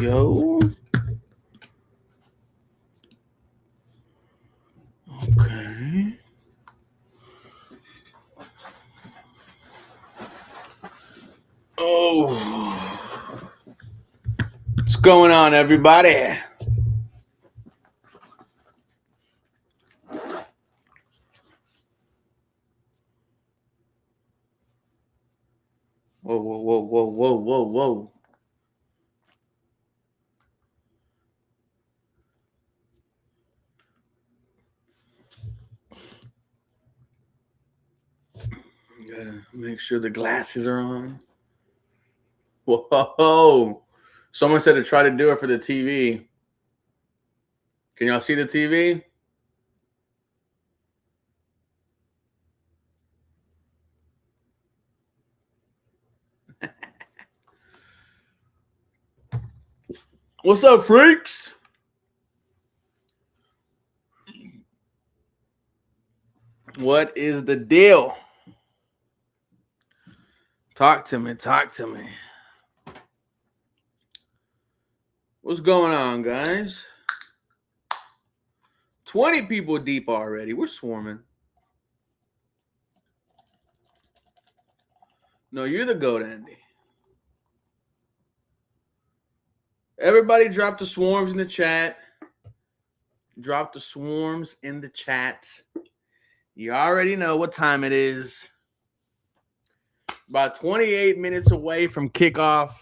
go. Okay. Oh. What's going on, everybody? Whoa, whoa, whoa, whoa, whoa, whoa, whoa. Gotta make sure the glasses are on. Whoa. Someone said to try to do it for the TV. Can y'all see the TV? What's up, freaks? What is the deal? Talk to me. Talk to me. What's going on, guys? 20 people deep already. We're swarming. No, you're the goat, Andy. Everybody drop the swarms in the chat. Drop the swarms in the chat. You already know what time it is. About 28 minutes away from kickoff.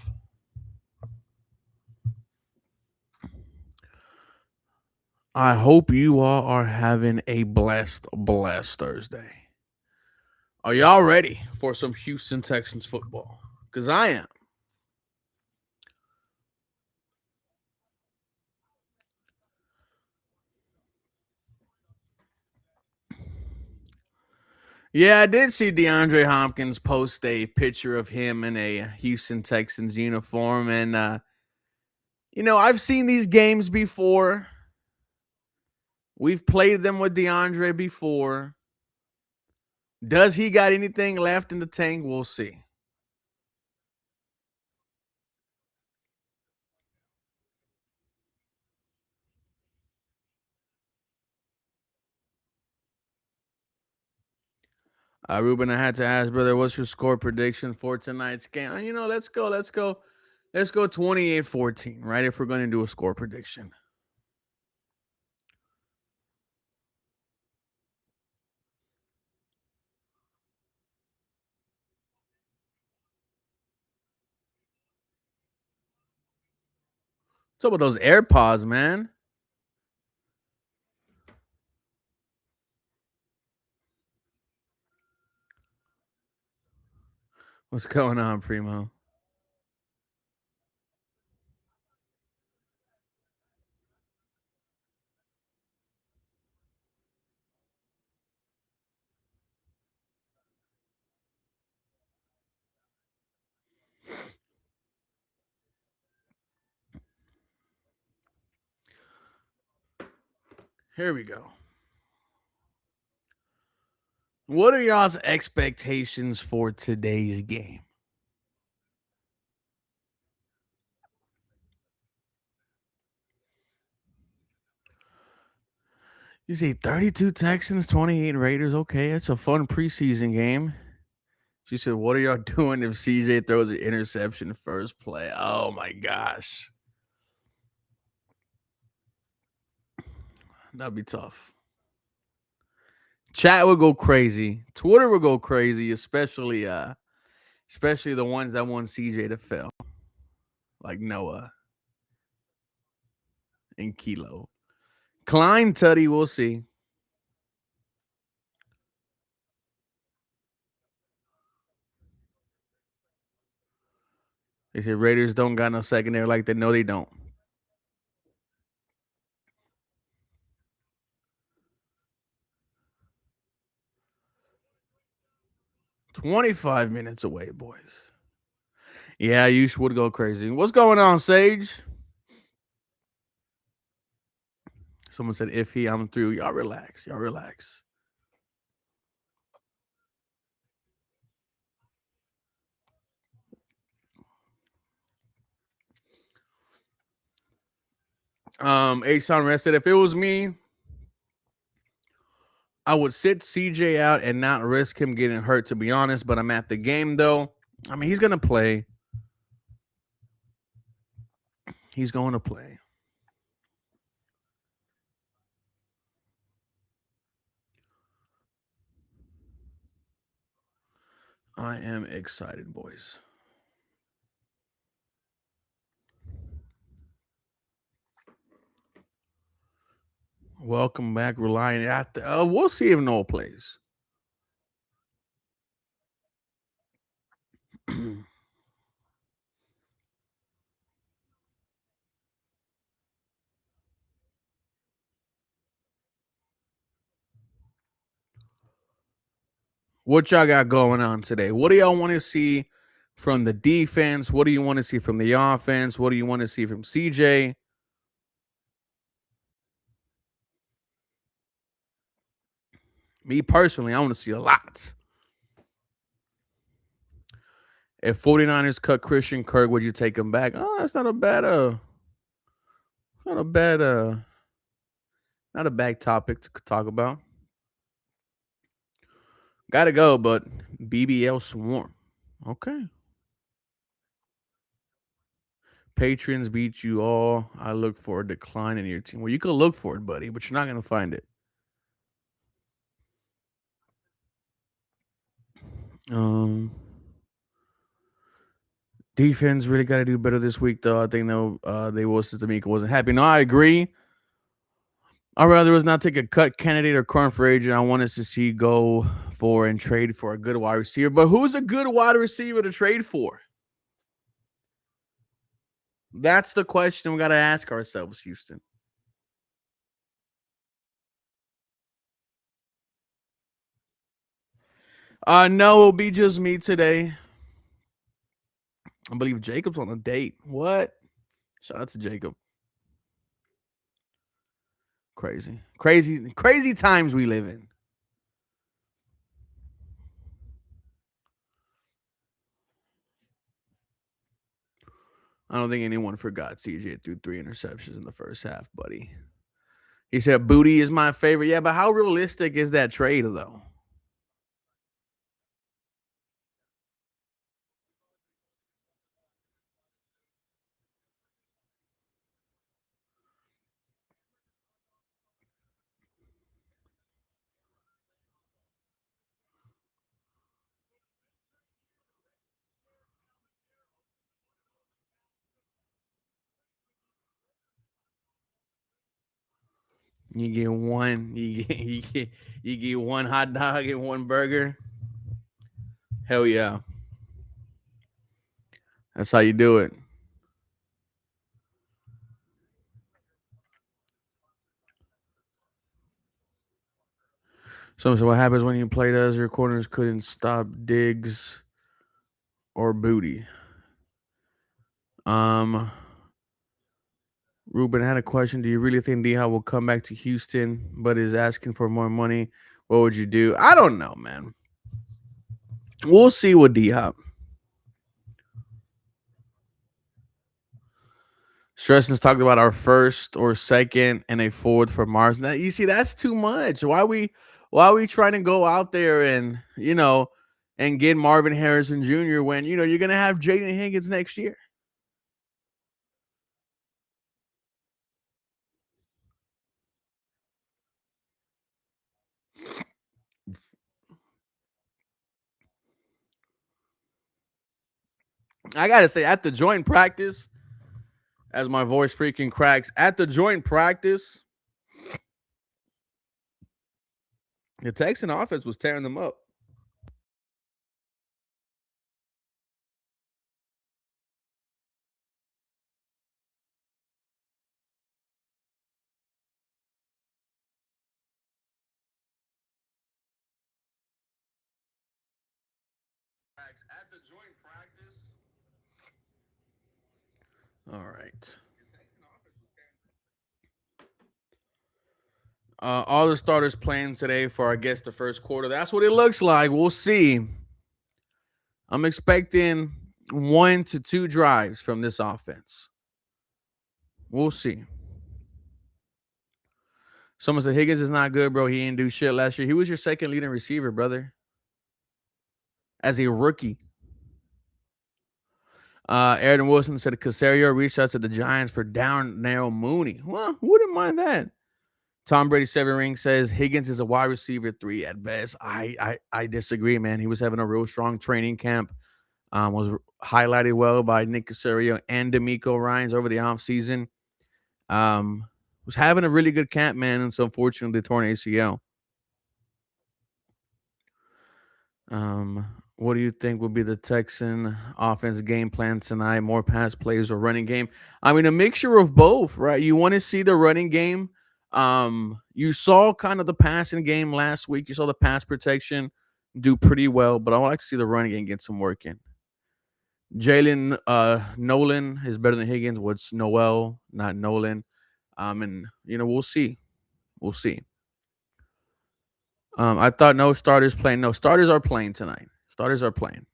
I hope you all are having a blessed Thursday. Are y'all ready for some Houston Texans football? Because I am. Yeah, I did see DeAndre Hopkins post a picture of him in a Houston Texans uniform. And, I've seen these games before. We've played them with DeAndre before. Does he got anything left in the tank? We'll see. Ruben, I had to ask, brother, what's your score prediction for tonight's game? Let's go 28-14, right? If we're going to do a score prediction. What's up with those AirPods, man? What's going on, Primo? Here we go. What are y'all's expectations for today's game? You say 32 Texans, 28 Raiders. Okay, it's a fun preseason game. She said, what are y'all doing if CJ throws an interception first play? Oh, my gosh. That'd be tough. Chat would go crazy. Twitter would go crazy, especially the ones that want CJ to fail. Like Noah and Kilo. Klein Tutty, we'll see. They said Raiders don't got no secondary like that. No, they don't. "25 minutes away, boys." Yeah, you would go crazy. What's going on, Sage? Someone said, if I'm through. Y'all relax. Y'all relax. Ason rested. If it was me, I would sit CJ out and not risk him getting hurt, to be honest. But I'm at the game, though. I mean, he's going to play. He's going to play. I am excited, boys. Welcome back, relying at the. We'll see if Noah plays. What y'all got going on today? What do y'all want to see from the defense? What do you want to see from the offense? What do you want to see from CJ? Me personally, I want to see a lot. If 49ers cut Christian Kirk, would you take him back? Oh, that's not a bad not a bad not a bad topic to talk about. Gotta go, but BBL Swarm. Okay. Patrons beat you all. I look for a decline in your team. Well, you could look for it, buddy, but you're not gonna find it. Defense really got to do better this week, though. I think they will. Since D'Amico wasn't happy. No, I agree. I'd rather was not take a cut candidate or current free agent. I want us to see go for and trade for a good wide receiver. But who's a good wide receiver to trade for? That's the question we got to ask ourselves, Houston. No, it'll be just me today. I believe Jacob's on a date. What? Shout out to Jacob. Crazy times we live in. I don't think anyone forgot CJ threw 3 interceptions in the first half, buddy. He said Booty is my favorite. Yeah, but how realistic is that trade, though? You get one, you get one hot dog and one burger. Hell yeah. That's how you do it. So what happens when you play does your corners couldn't stop Diggs or Booty? Um Ruben had a question. Do you really think D Hop will come back to Houston but is asking for more money? What would you do? I don't know, man. We'll see with D Hop. Streston's talked about our first or second and a fourth for Mars. Now you see that's too much. Why we trying to go out there and and get Marvin Harrison Jr. when you're gonna have Jaden Higgins next year? I gotta say, at the joint practice, as my voice freaking cracks, at the joint practice, the Texan offense was tearing them up. At the joint practice. All right. All the starters playing today for, I guess, the first quarter. That's what it looks like. We'll see. I'm expecting 1 to 2 drives from this offense. We'll see. Someone said Higgins is not good, bro. He didn't do shit last year. He was your second leading receiver, brother, as a rookie. Aaron Wilson said Casario reached out to the Giants for Darnell Mooney. Well, wouldn't mind that. Tom Brady 7 ring says Higgins is a wide receiver 3 at best. I disagree, man. He was having a real strong training camp. Was highlighted well by Nick Casario and D'Amico Ryans over the offseason. Was having a really good camp, man, and so unfortunately torn ACL. What do you think will be the Texan offense game plan tonight? More pass plays or running game? I mean, a mixture of both, right? You want to see the running game. You saw kind of the passing game last week. You saw the pass protection do pretty well, but I would like to see the running game get some work in. Jalen Nolan is better than Higgins. What's Noel, not Nolan? And we'll see. We'll see. I thought no starters playing. No, starters are playing tonight. Starters are playing.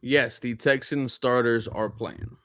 Yes, the Texans starters are playing.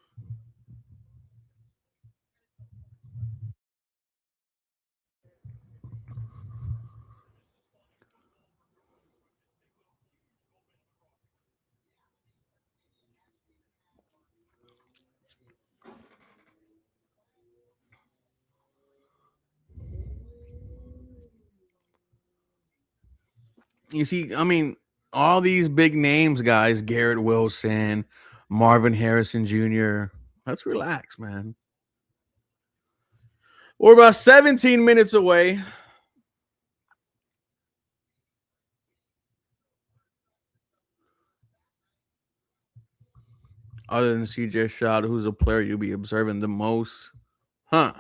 You see, I mean, all these big names, guys, Garrett Wilson, Marvin Harrison Jr. Let's relax, man. We're about 17 minutes away. Other than CJ Stroud, who's a player you'll be observing the most? Huh.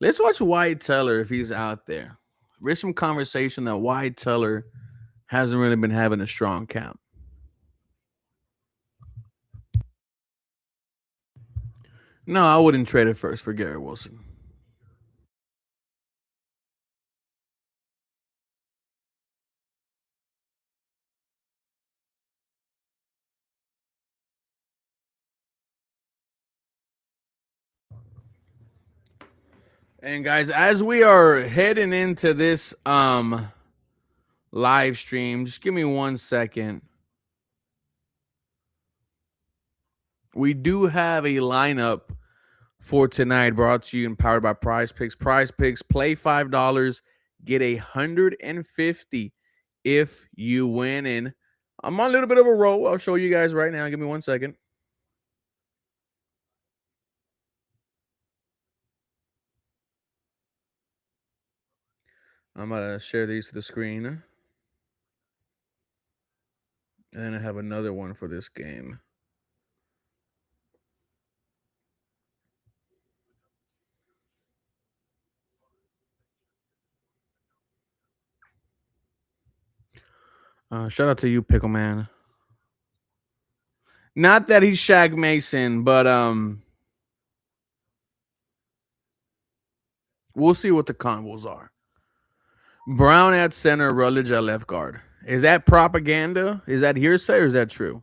Let's watch Wyatt Teller if he's out there. There's some conversation that Wyatt Teller hasn't really been having a strong camp. No, I wouldn't trade it first for Garrett Wilson. And guys, as we are heading into this live stream, just give me 1 second. We do have a lineup for tonight brought to you and powered by PrizePicks. PrizePicks, play $5, get 150 if you win. And I'm on a little bit of a roll. I'll show you guys right now. Give me 1 second. I'm going to share these to the screen. And I have another one for this game. Shout out to you, Pickle Man. Not that he's Shaq Mason, but we'll see what the combos are. Brown at center, Rutledge at left guard. Is that propaganda? Is that hearsay or is that true?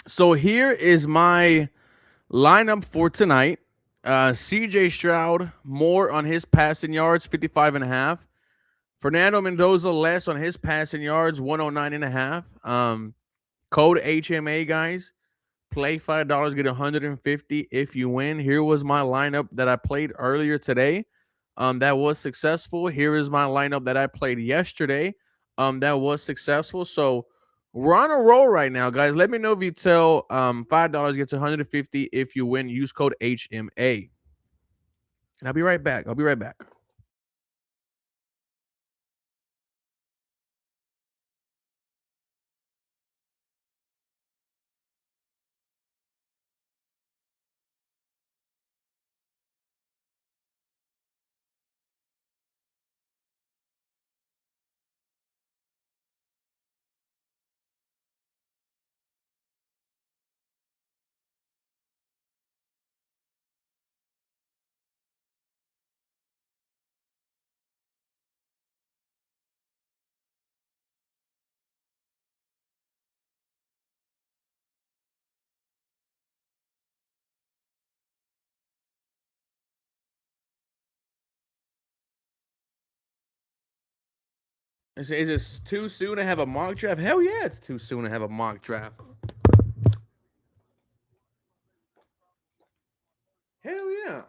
So here is my lineup for tonight. CJ Stroud, more on his passing yards, 55.5. Fernando Mendoza, less on his passing yards, 109.5. Code HMA, guys. Play $5, get 150 if you win. Here was my lineup that I played earlier today. That was successful. Here is my lineup that I played yesterday. That was successful. So we're on a roll right now, guys. Let me know if you tell $5 gets 150 if you win. Use code HMA. And I'll be right back. I'll be right back. Is it too soon to have a mock draft? Hell yeah, it's too soon to have a mock draft. Hell yeah.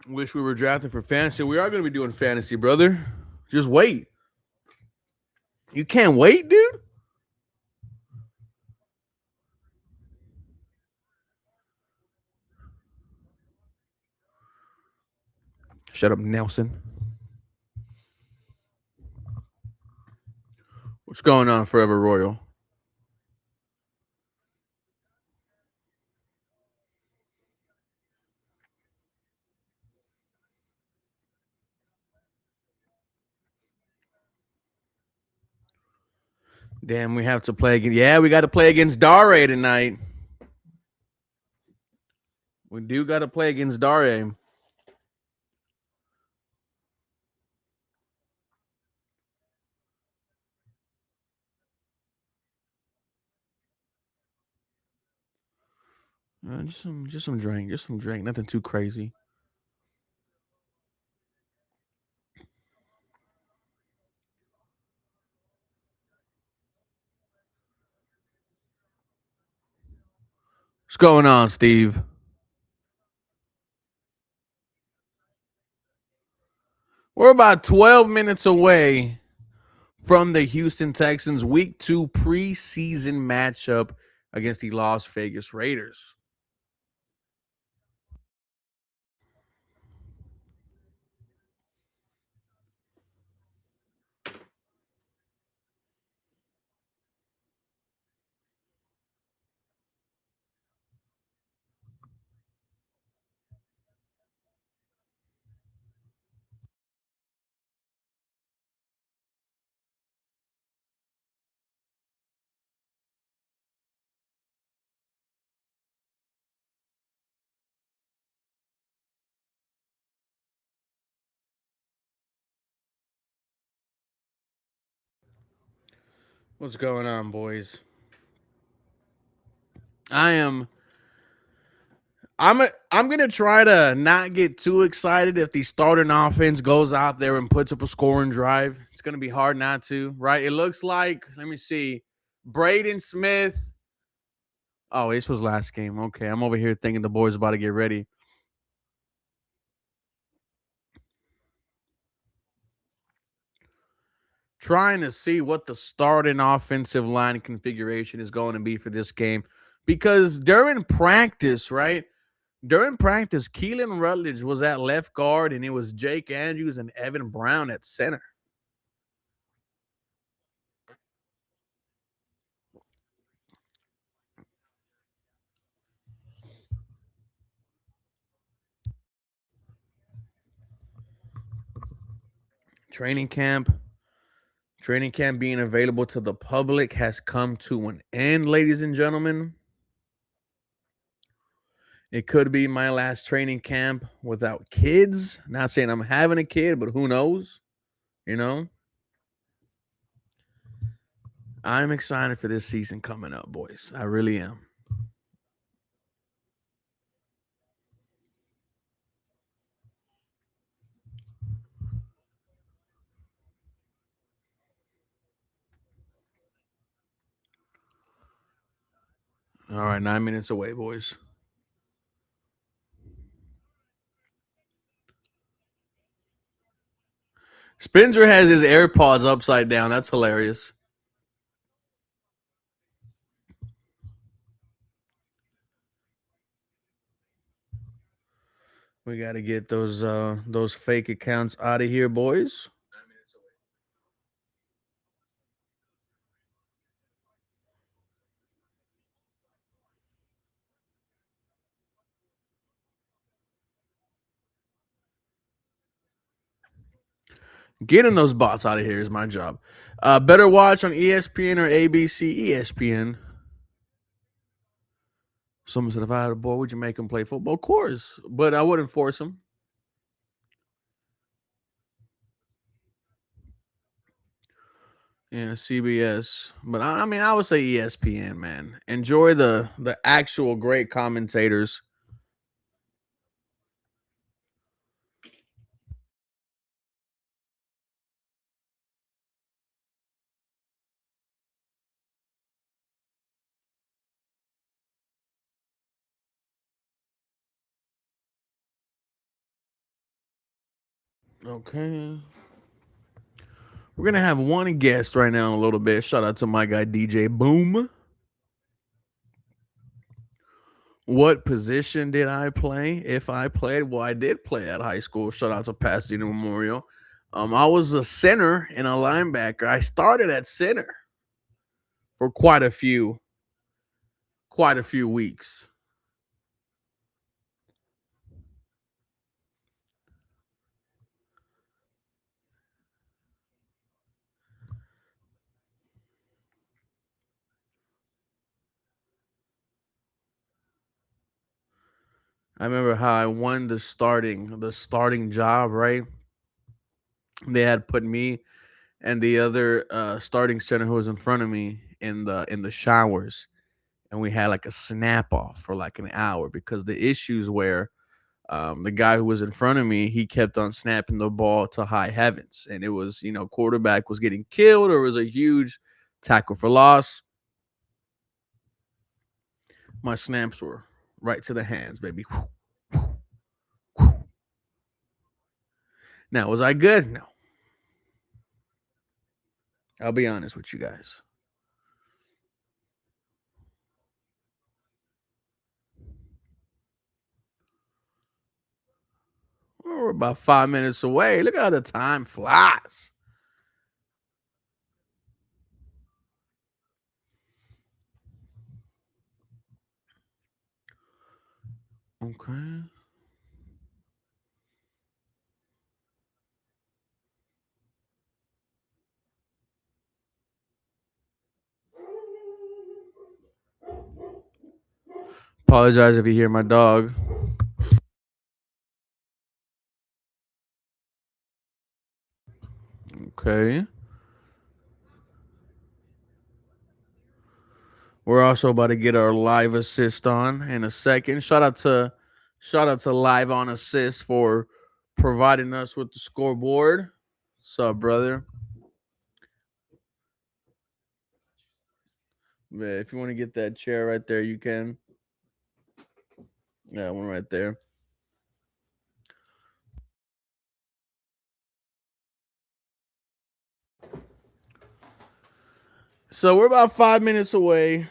Wish we were drafting for fantasy. We are going to be doing fantasy, brother. Just wait. You can't wait, dude? Shut up, Nelson. What's going on, Forever Royal? Damn, we have to play again. Yeah, we got to play against Dare tonight. We do got to play against Dare. Just some drink. Nothing too crazy. What's going on, Steve? We're about 12 minutes away from the Houston Texans Week 2 preseason matchup against the Las Vegas Raiders. What's going on, boys? I am I'm gonna try to not get too excited if the starting offense goes out there and puts up a scoring drive. It's gonna be hard not to, right? It looks like, let me see, Braden Smith. Oh, this was last game. Okay, I'm over here thinking the boys about to get ready. Trying to see what the starting offensive line configuration is going to be for this game. Because during practice, right? During practice, Keelan Rutledge was at left guard and it was Jake Andrews and Evan Brown at center. Training camp. Training camp being available to the public has come to an end, ladies and gentlemen. It could be my last training camp without kids. Not saying I'm having a kid, but who knows? You know? I'm excited for this season coming up, boys. I really am. All right, 9 minutes away, boys. Spencer has his AirPods upside down. That's hilarious. We got to get those fake accounts out of here, boys. Getting those bots out of here is my job. Better watch on ESPN or ABC? ESPN. Someone said, if I had a boy, would you make him play football? Of course, but I wouldn't force him. Yeah, CBS. But I mean, I would say ESPN, man. Enjoy the actual great commentators. Okay. We're gonna have one guest right now in a little bit. Shout out to my guy DJ Boom. What position did I play? If I played, well, I did play at high school. Shout out to Pasadena Memorial. I was a center and a linebacker. I started at center for quite a few weeks. I remember how I won the starting job, right? They had put me and the other starting center who was in front of me in the showers, and we had like a snap off for like an hour because the issues were the guy who was in front of me, he kept on snapping the ball to high heavens, and it was quarterback was getting killed or it was a huge tackle for loss. My snaps were right to the hands, baby. Now, was I good? No. I'll be honest with you guys. We're about 5 minutes away. Look how the time flies. Okay. Apologize if you hear my dog. Okay. We're also about to get our live assist on in a second. Shout out to Live on Assist for providing us with the scoreboard. What's up, brother? Yeah, if you want to get that chair right there, you can. Yeah, one right there. So we're about 5 minutes away.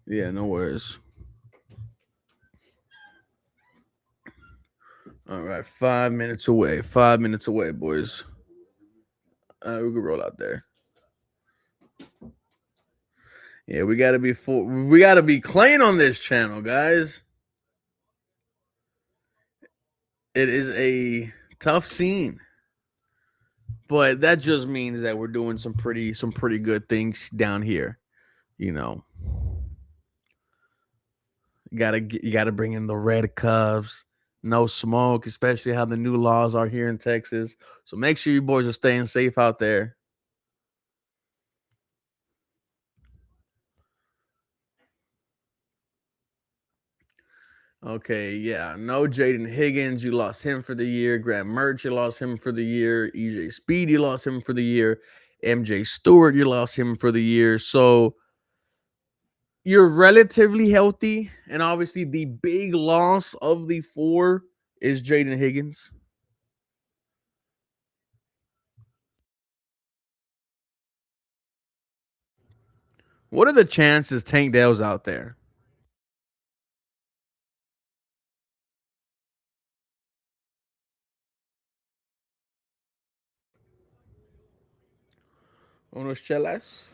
Yeah, no worries. All right, 5 minutes away. 5 minutes away, boys. We can roll out there. Yeah, we gotta be full. We gotta be clean on this channel, guys. It is a tough scene, but that just means that we're doing some pretty good things down here. You know, you gotta bring in the red cups, no smoke, especially how the new laws are here in Texas. So make sure you boys are staying safe out there. Okay, yeah. No Jaden Higgins, you lost him for the year. Graham Merch, you lost him for the year. EJ Speed, you lost him for the year. MJ Stewart, you lost him for the year. So you're relatively healthy. And obviously, the big loss of the four is Jaden Higgins. What are the chances Tank Dell's out there? Unos chelas.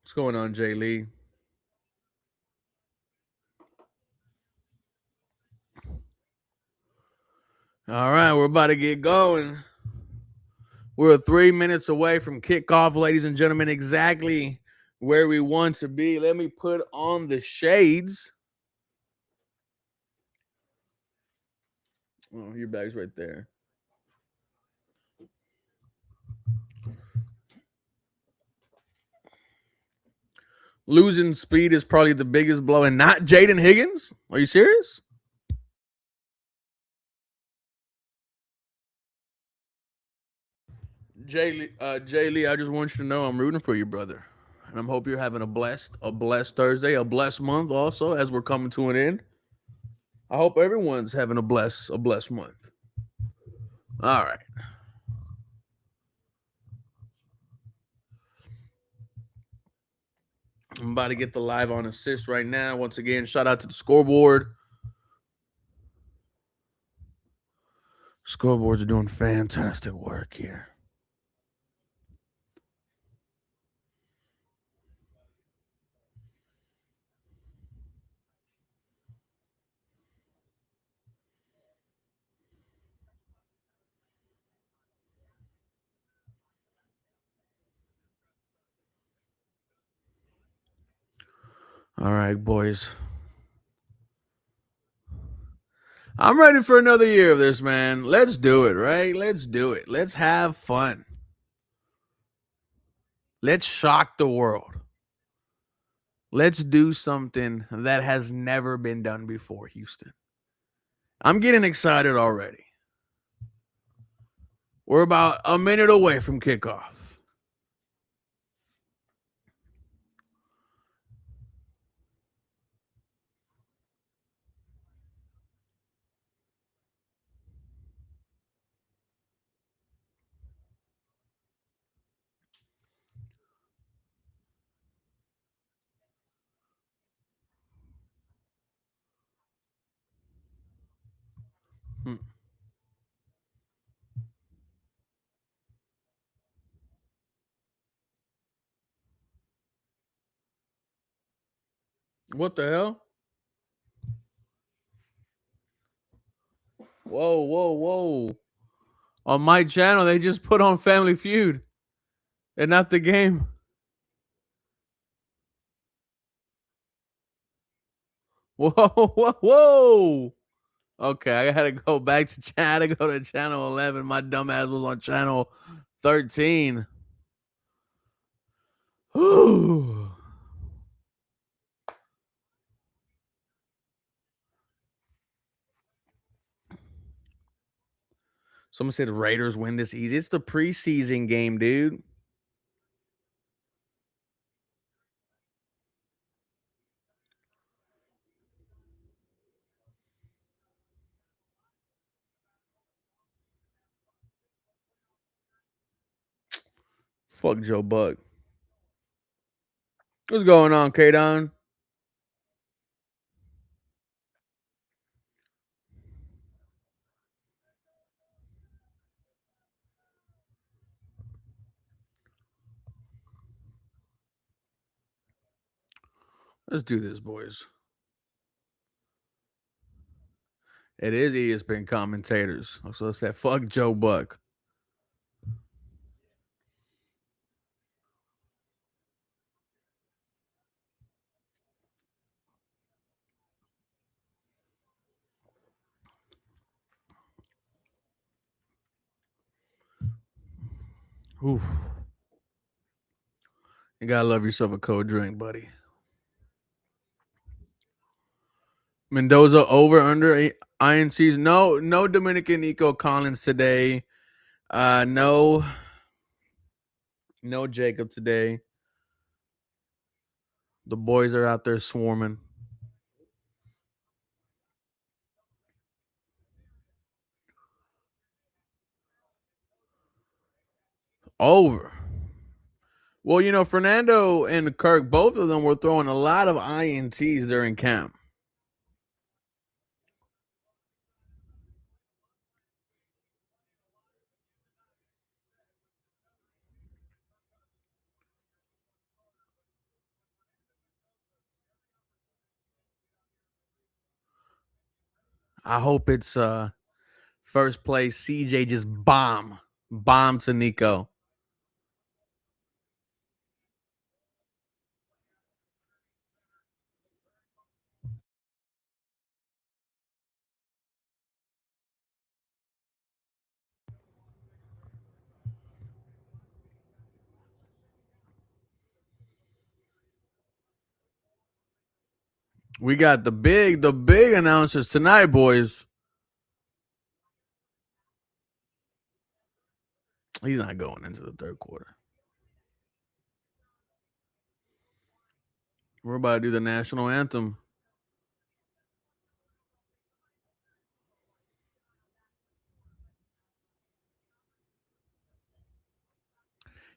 What's going on, Jay Lee? All right, we're about to get going. We're 3 minutes away from kickoff, ladies and gentlemen, exactly where we want to be. Let me put on the shades. Oh, your bag's right there. Losing speed is probably the biggest blow, and not Jaden Higgins. Are you serious? Jay Lee, I just want you to know I'm rooting for you, brother, and I hope you're having a blessed Thursday, a blessed month. Also, as we're coming to an end, I hope everyone's having a blessed month. All right, I'm about to get the live on assist right now. Once again, shout out to the scoreboard. Scoreboards are doing fantastic work here. All right, boys. I'm ready for another year of this, man. Let's do it, right? Let's do it. Let's have fun. Let's shock the world. Let's do something that has never been done before, Houston. I'm getting excited already. We're about a minute away from kickoff. Hmm. What the hell? Whoa, whoa, whoa. On my channel, they just put on Family Feud and not the game. Whoa, whoa, whoa. Okay, I gotta go back to chat. I gotta go to channel 11. My dumbass was on channel 13. Ooh. Someone said Raiders win this easy. It's the preseason game, dude. Fuck Joe Buck. What's going on, K-Don? Let's do this, boys. It is ESPN commentators. So it's that fuck Joe Buck. Ooh. You gotta love yourself a cold drink, buddy. Mendoza over under INCs. No Dominican Nico Collins today. No Jacob today. The boys are out there swarming. Over. Well, Fernando and Kirk, both of them were throwing a lot of INTs during camp. I hope it's first place. CJ just bomb to Nico. We got the big announcers tonight, boys. He's not going into the third quarter. We're about to do the national anthem.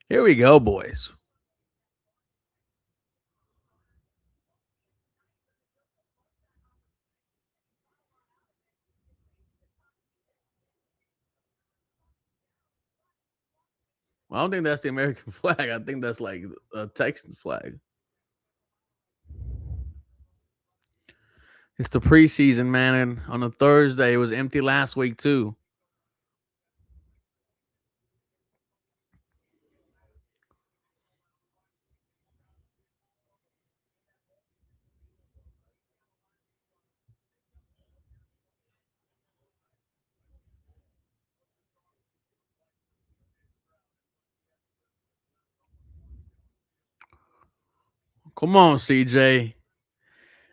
Here we go, boys. I don't think that's the American flag. I think that's like a Texans flag. It's the preseason, man. And on a Thursday, it was empty last week too. Come on, CJ.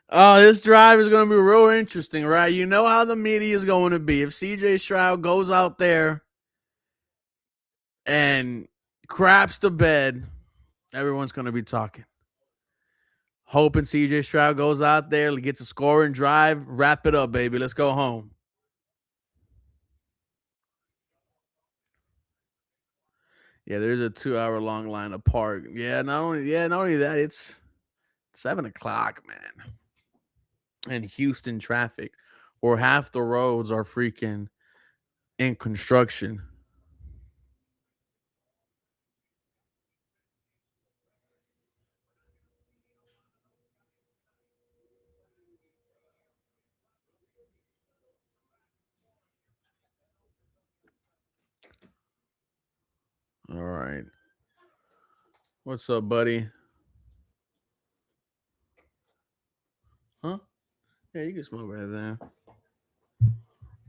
Oh, this drive is going to be real interesting, right? You know how the media is going to be. If CJ Stroud goes out there and craps the bed, everyone's going to be talking. Hoping CJ Stroud goes out there, gets a scoring drive, wrap it up, baby. Let's go home. Yeah, there's a 2-hour long line of park. Not only that, it's 7 o'clock, man. And Houston traffic, where half the roads are freaking in construction. All right. What's up, buddy? Huh? Yeah, you can smoke right there.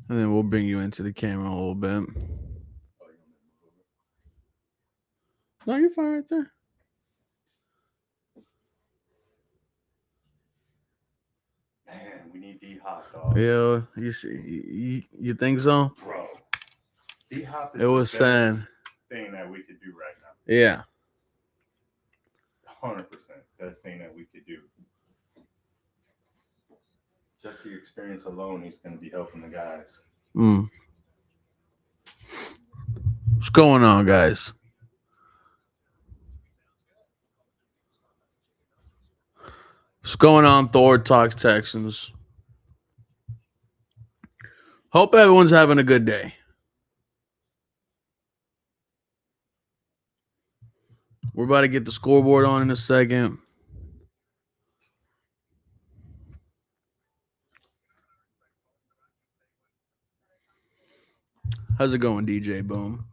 And then we'll bring you into the camera a little bit. No, you're fine right there. Man, we need D Hop, dog. Yeah, you think so? Bro, D Hop is It was the sad. best thing that we could do right now. Yeah. 100% best thing that we could do. Just the experience alone, he's going to be helping the guys. What's going on, guys? What's going on, Thor Talks Texans? Hope everyone's having a good day. We're about to get the scoreboard on in a second. How's it going, DJ Boom?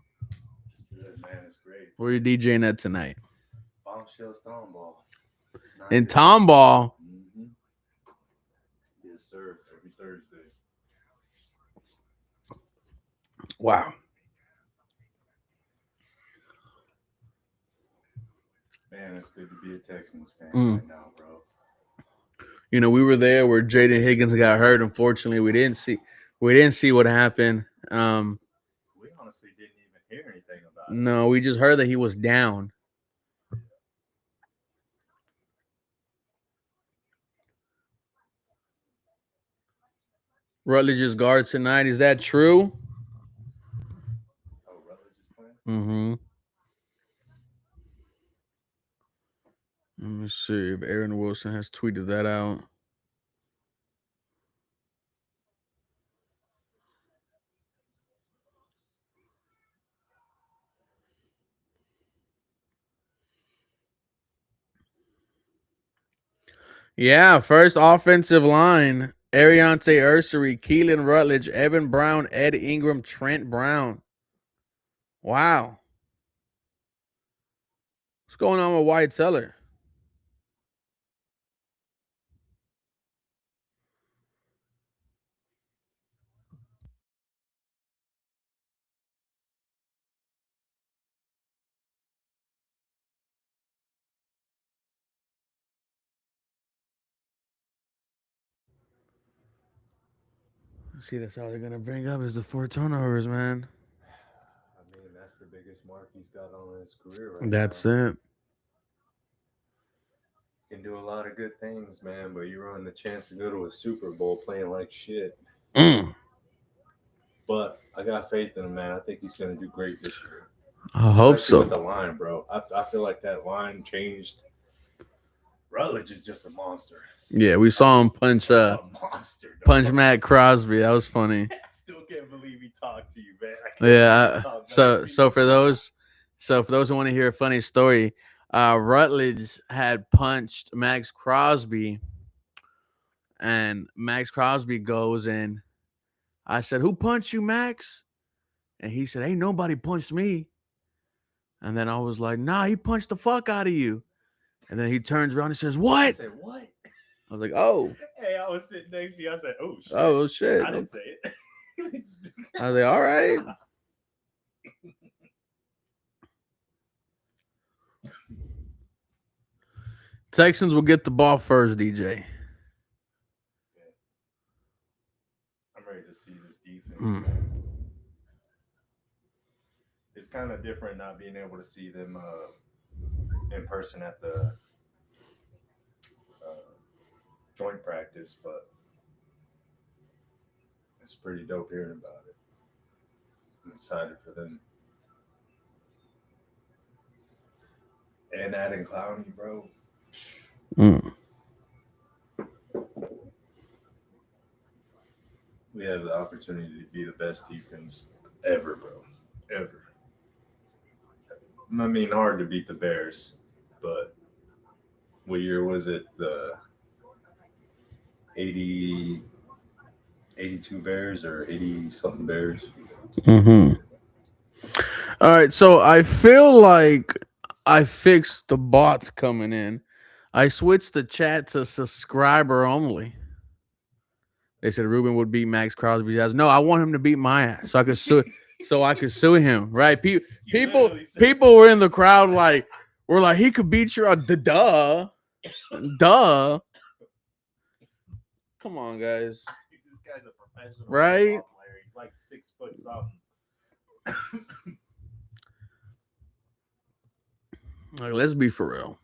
It's good, man. It's great. Where are you DJing at tonight? Bombshell Stoneball. In Tomball. Mm-hmm. Yes, sir. Every Thursday. Wow. Man, it's good to be a Texans fan right now, bro. We were there where Jaden Higgins got hurt. Unfortunately, we didn't see what happened. We honestly didn't even hear anything about it. No, we just heard that he was down. Rutledge's guard tonight. Is that true? Oh, Rutledge is playing. Mm-hmm. Let me see if Aaron Wilson has tweeted that out. Yeah, first offensive line. Ariante Ursery, Keelan Rutledge, Evan Brown, Ed Ingram, Trent Brown. Wow. What's going on with Wyatt Teller? See, that's all they're gonna bring up is the 4 turnovers, man. I mean, that's the biggest mark he's got on his career right That's now. it. Can do a lot of good things, man, but you ruin the chance to go to a Super Bowl playing like shit. Mm, But I got faith in him, man. I think he's going to do great this year, I hope especially with the so. line, bro. I feel like that line changed. Rutledge is just a monster. Yeah, we saw him punch A monster, dog. punch Matt Crosby. That was funny. I still can't believe he talked to you, man. I can't Yeah. believe he talked back to So you, for bro. those who want to hear a funny story, Rutledge had punched Max Crosby, and Max Crosby goes in. I said, "Who punched you, Max?" And he said, "Ain't nobody punched me." And then I was like, "Nah, he punched the fuck out of you." And then he turns around and says, I "What?" said, what? I was like, "Oh, Hey, I was sitting next to you. I said, oh, shit. oh shit." I didn't say it. I was like, "All right." Texans will get the ball first, DJ. I'm ready to see this defense, Mm. man. It's kind of different not being able to see them in person at the joint practice, but it's pretty dope hearing about it. I'm excited for them. And adding Clowney, bro. Mm. We have the opportunity to be the best defense ever, bro. Ever. I mean, hard to beat the Bears, but what year was it? The 80, 82 Bears or 80 something Bears? Hmm. All right, so I feel like I fixed the bots coming in. I switched the chat to subscriber only. They said Ruben would beat Max Crosby's ass. No, I want him to beat my ass so I could sue. So I could sue him, right? People were in the crowd like, we're like, he could beat your duh. Come on, guys. This guy's a professional Right? football player. He's like 6 foot something. Like, let's be for real.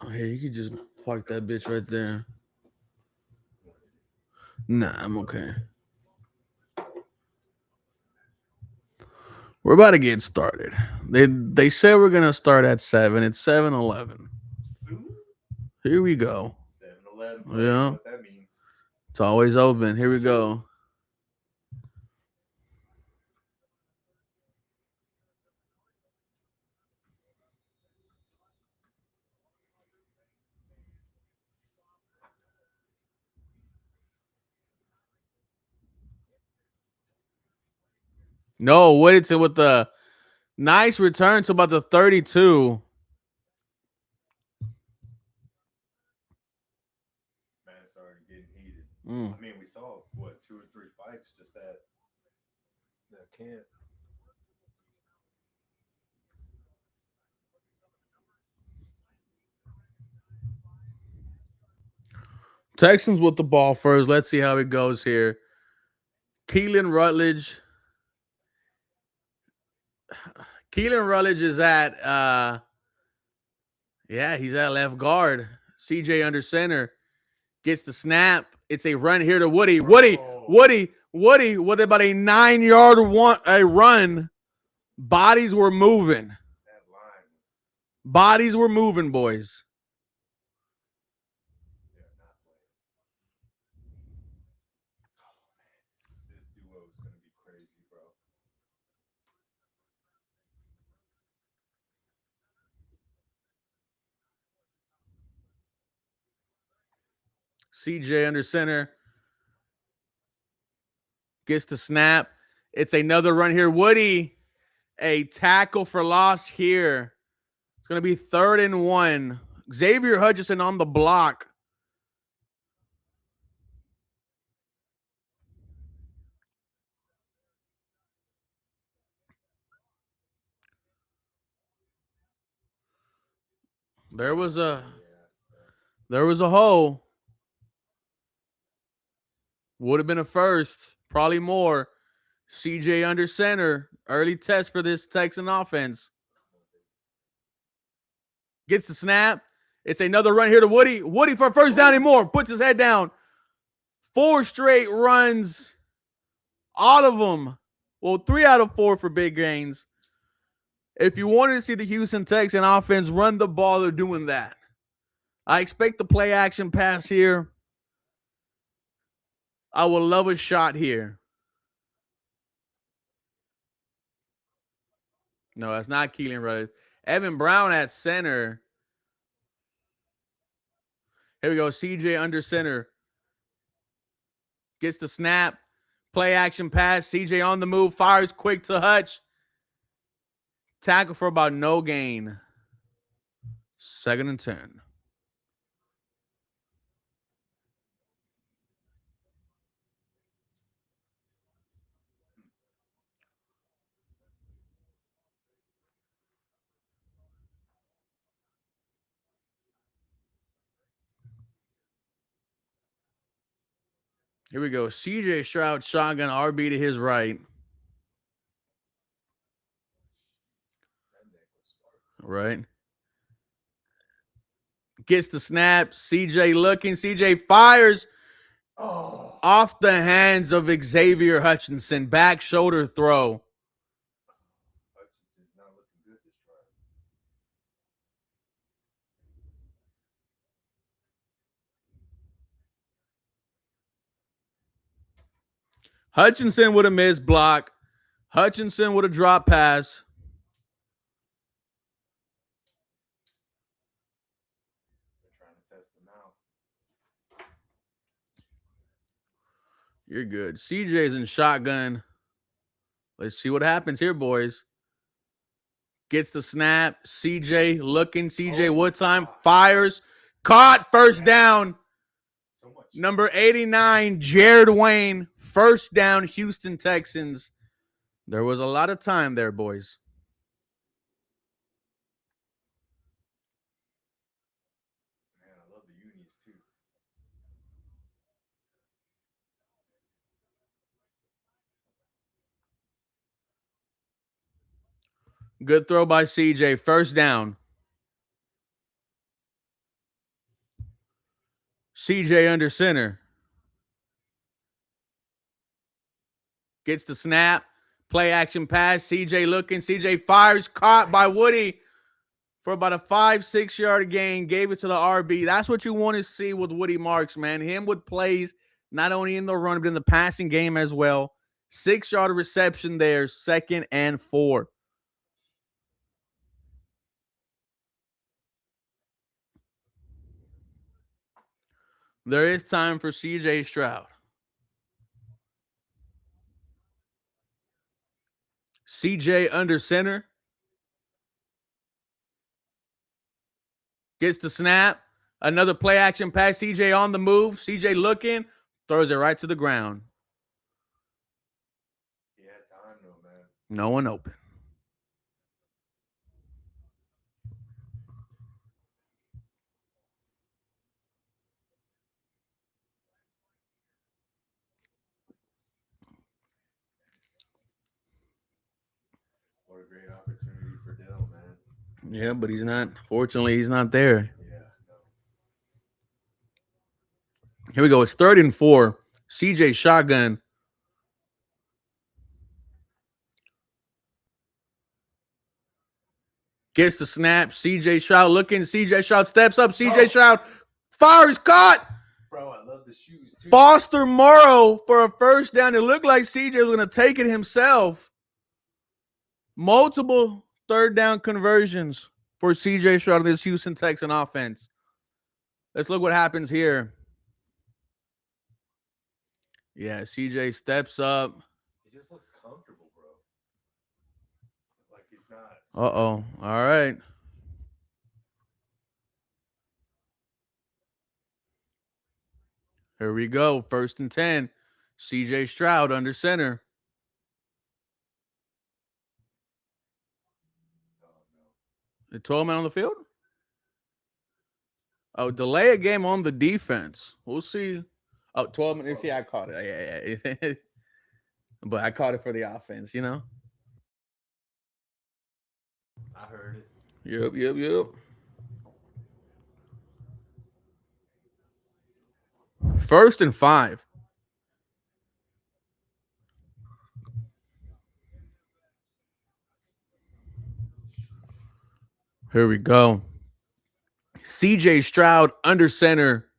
Oh, hey, you could just park that bitch right there. Nah, I'm okay. We're about to get started. They said we're gonna start at 7. It's 7:11. Soon? Here we go. 7-Eleven. Yeah. You know what that means. It's always open. Here we go. No, Whittington with the nice return to about the 32. Man, it's already getting heated. Mm. I mean, we saw, what, 2 or 3 fights just at the camp. Texans with the ball first. Let's see how it goes here. Keelan Rutledge. Keelan Rutledge is at he's at left guard. CJ under center. Gets the snap. It's a run here to Woody. Woody with about a 9-yard run. Bodies were moving. Bodies were moving, boys. This duo is going to be crazy, bro. CJ under center. Gets the snap. It's another run here. Woody, a tackle for loss here. It's going to be 3rd and 1. Xavier Hutchinson on the block. There was a hole. Would have been a first, probably more. CJ under center. Early test for this Texan offense. Gets the snap. It's another run here to Woody. Woody for a first down and more. Puts his head down. 4 straight runs. All of them. Well, 3 out of 4 for big gains. If you wanted to see the Houston Texans offense run the ball, they're doing that. I expect the play action pass here. I would love a shot here. No, that's not Keelan Rutledge. Evan Brown at center. Here we go. CJ under center. Gets the snap. Play action pass. CJ on the move. Fires quick to Hutch. Tackle for about no gain. 2nd and 10. Here we go. CJ Stroud shotgun RB to his right. Right. Gets the snap. CJ looking. CJ fires off the hands of Xavier Hutchinson. Back shoulder throw. Hutchinson's not looking good this try. Hutchinson would have missed block. Hutchinson would have dropped pass. They're trying to test him out. You're good. CJ's in shotgun. Let's see what happens here, boys. Gets the snap. CJ looking. CJ Woodtime fires. Caught. First down. So much. Number 89, Jared Wayne. First down, Houston Texans. There was a lot of time there, boys. Man, I love the unis too. Good throw by CJ. First down. CJ under center. Gets the snap. Play action pass. CJ looking. CJ fires. Caught by Woody for about a 5-6 yard gain. Gave it to the RB. That's what you want to see with Woody Marks, man. Him with plays not only in the run, but in the passing game as well. 6-yard reception there. 2nd and 4. There is time for CJ Stroud. CJ under center. Gets the snap. Another play action pass. CJ on the move. CJ looking. Throws it right to the ground. He had time though, man. No one open. what a great opportunity for Dell, man. Yeah, but he's not. Fortunately, he's not there. Yeah, no. Here we go. It's 3rd and 4. CJ shotgun. Gets the snap. CJ Stroud looking. CJ Stroud steps up. CJ Stroud fires. Caught. Bro, I love the shoes too. Foster Morrow for a first down. It looked like CJ was going to take it himself. Multiple 3rd down conversions for CJ Stroud in this Houston Texan offense. Let's look what happens here. Yeah, CJ steps up. He just looks comfortable, bro. Like he's not. Uh-oh. All right. Here we go. 1st and 10. CJ Stroud under center. The 12 man on the field? Oh, delay a game on the defense. We'll see. Oh, 12 minutes. See, I caught it. Yeah. But I caught it for the offense, you know? I heard it. Yep. 1st and 5. Here we go. CJ Stroud under center.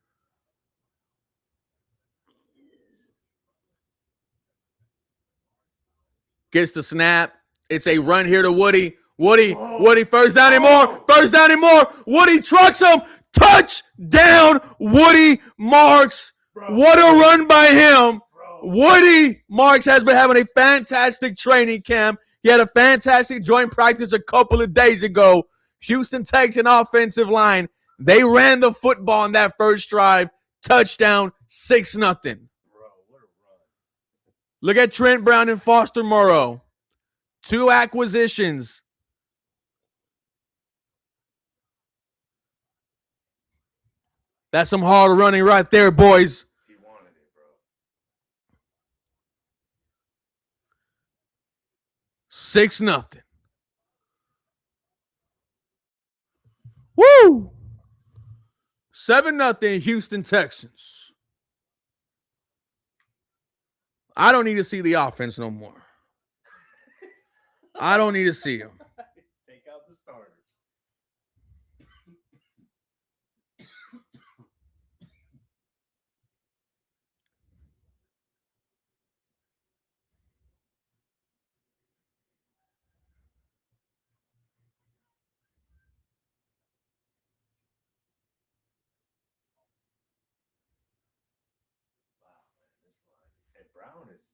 Gets the snap. It's a run here to Woody. Woody, first down and more. First down and more. Woody trucks him. Touchdown, Woody Marks. Bro. What a run by him. Bro. Woody Marks has been having a fantastic training camp. He had a fantastic joint practice a couple of days ago. Houston Texans offensive line. They ran the football on that first drive. Touchdown, 6-0. Bro, what a run. Look at Trent Brown and Foster Morrow. 2 acquisitions. That's some hard running right there, boys. He wanted it, bro. 6-0. Woo! 7-0 Houston Texans. I don't need to see the offense no more. I don't need to see them. Take out the starters. Wow, man, this line. And Brown is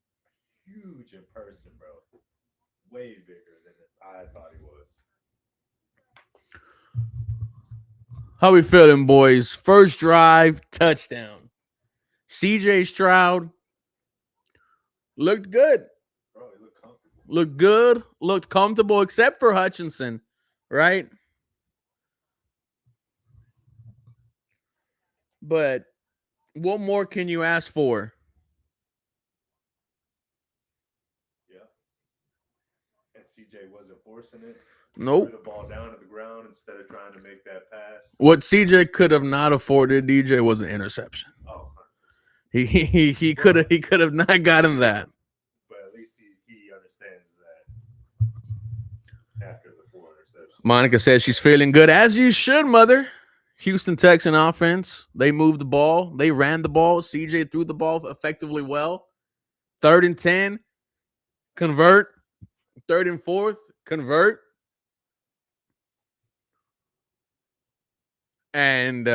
huge in person, bro. Way bigger than I thought he was. How we feeling, boys? First drive, touchdown. CJ Stroud looked good. Bro, he looked comfortable. Looked good. Looked comfortable, except for Hutchinson, right? But what more can you ask for? Yeah. And CJ wasn't forcing it. Nope. Threw the ball down to the ground instead of trying to make that pass. What CJ could have not afforded DJ was an interception. Oh, He could have not gotten that. but at least he understands that after the 4 interceptions. Monica says she's feeling good, as you should, mother. Houston Texan offense. They moved the ball. They ran the ball. CJ threw the ball effectively well. 3rd and 10. Convert. 3rd and 4th. Convert. And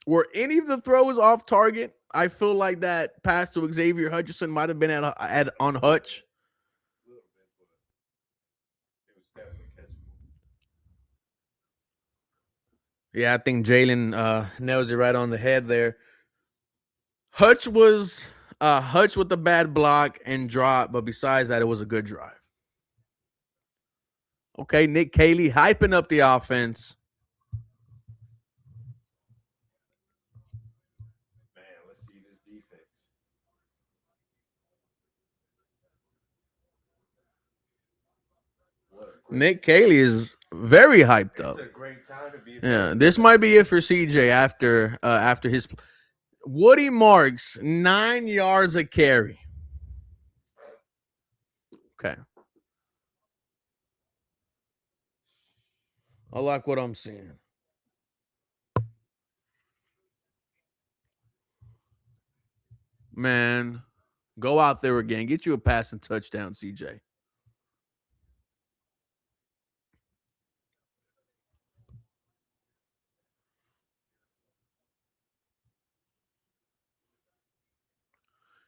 were any of the throws off target? I feel like that pass to Xavier Hutchinson might have been on Hutch. A little bit, but it was definitely catchable. Yeah, I think Jalen nails it right on the head there. Hutch with the bad block and drop, but besides that, it was a good drive. Okay, Nick Caley hyping up the offense. Man, let's see this defense. Nick Cayley is very hyped It's up. a great time to be. Yeah, this might be it for CJ after his Woody Marks 9 yards a carry. Okay, I like what I'm seeing. Man, go out there again. Get you a passing touchdown, CJ.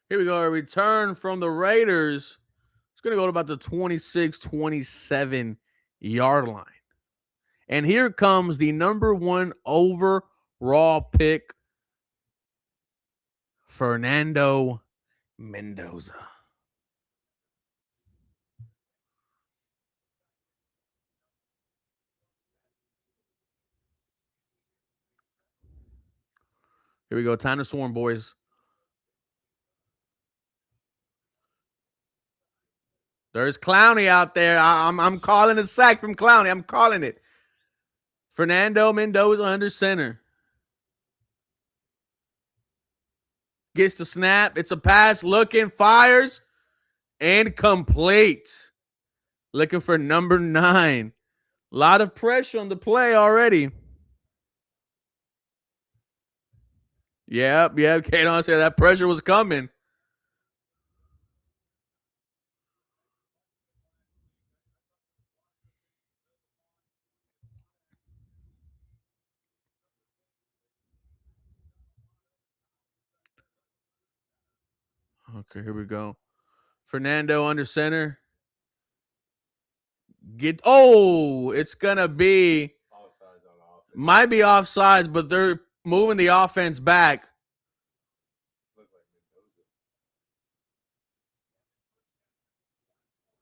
Here we go. A return from the Raiders. It's going to go to about the 26, 27 yard line. And here comes the number 1 overall pick, Fernando Mendoza. Here we go. Time to swarm, boys. There's Clowney out there. I'm calling a sack from Clowney. I'm calling it. Fernando Mendoza under center. Gets the snap. It's a pass. Looking. Fires. And complete. Looking for number 9. A lot of pressure on the play already. Yep. Kadon said that pressure was coming. Okay, here we go. Fernando under center. It's gonna be might be offsides, but they're moving the offense back.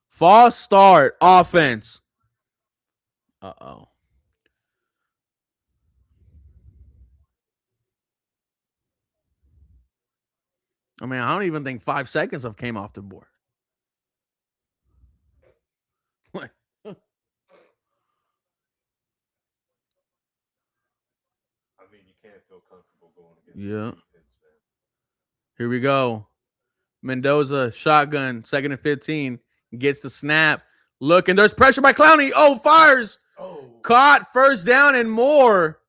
False start offense. Uh-oh. I mean, I don't even think 5 seconds have came off the board. I mean, you can't feel comfortable going against Yeah. defense, man. Here we go. Mendoza, shotgun, 2nd and 15. Gets the snap. Look, and there's pressure by Clowney. Oh, fires. Oh. Caught, first down and more.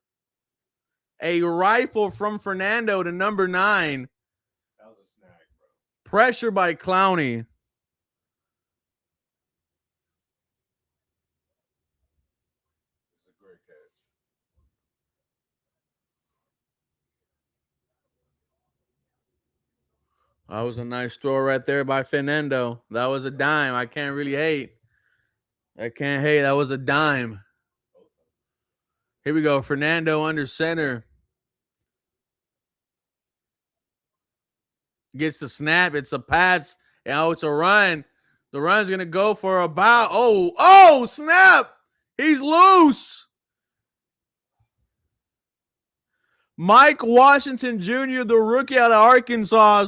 A rifle from Fernando to number 9. That was a snag, bro. Pressure by Clowney. It was a great catch. That was a nice throw right there by Fernando. That was a dime. I can't really hate. I can't hate. That was a dime. Here we go. Fernando under center. Gets the snap. It's a pass. Oh, it's a run. The run's going to go for about. Oh, snap. He's loose. Mike Washington Jr., the rookie out of Arkansas,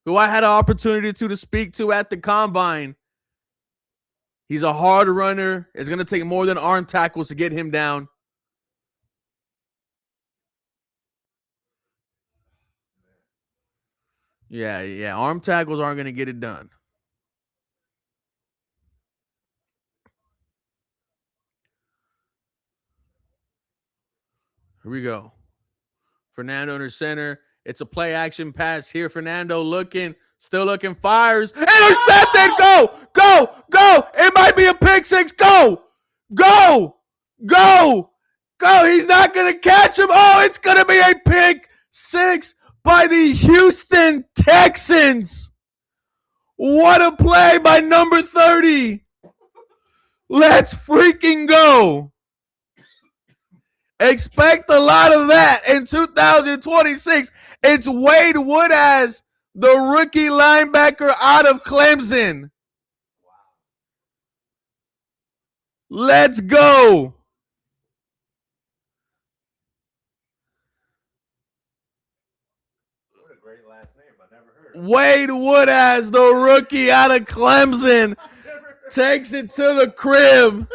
who I had an opportunity to speak to at the combine. He's a hard runner. It's going to take more than arm tackles to get him down. Yeah. Arm tackles aren't going to get it done. Here we go. Fernando under center. It's a play action pass here. Fernando looking, still looking, fires. Intercepted. Go. It might be a pick six. Go. He's not going to catch him. Oh, it's going to be a pick six by the Houston Texans. What a play by number 30. Let's freaking go. Expect a lot of that in 2026. It's Wade Woodaz, the rookie linebacker out of Clemson. Let's go. What a great last name. I never heard. Wade Woodaz, the rookie out of Clemson. Takes it to the crib.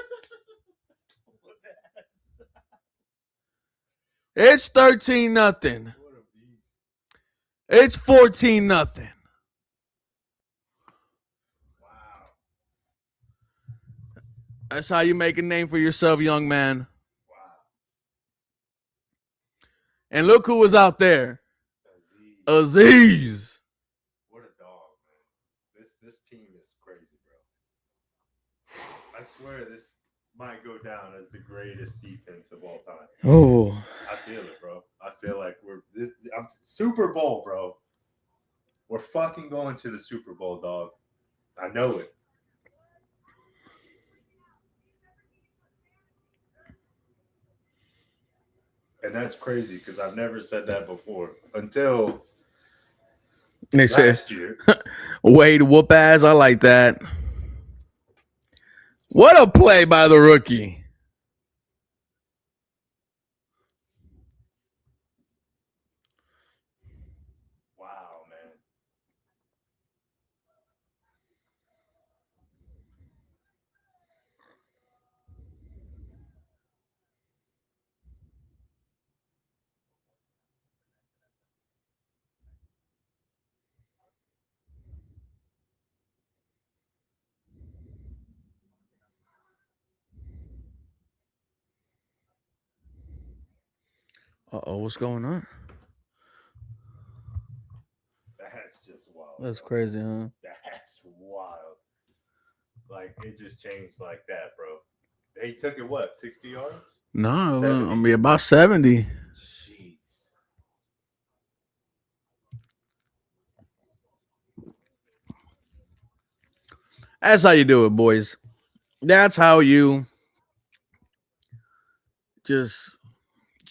It's 13-0. What a beast. It's 14-0. Wow. That's how you make a name for yourself, young man. Wow. And look who was out there. Aziz. Aziz. What a dog, man. This team is crazy, bro. I swear this might go down as the greatest defense of all time. Oh. I feel it, bro. I feel like I'm Super Bowl, bro. We're fucking going to the Super Bowl, dog. I know it. And that's crazy because I've never said that before until They said, last year. Wade whoop ass. I like that. What a play by the rookie. Wow, man. Uh-oh, what's going on? That's just wild. That's bro. crazy, huh? That's wild. Like, it just changed like that, bro. He took it, what, 60 yards? No, 70? I mean about 70. Jeez. That's how you do it, boys. That's how you just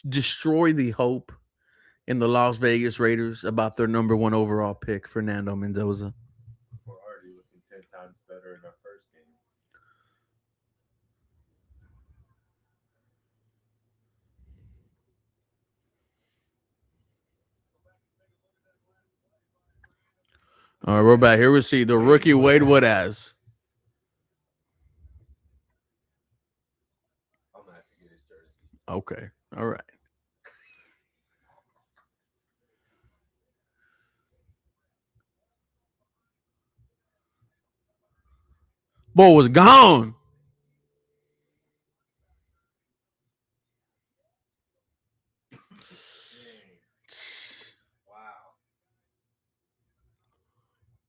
destroy the hope in the Las Vegas Raiders about their number 1 overall pick, Fernando Mendoza. We're already looking 10 times better in our first game. All right, we're back. Here we see the rookie Wade Woodaz. I'm going to have to get his jersey. Okay. All right. Boy was gone. Wow.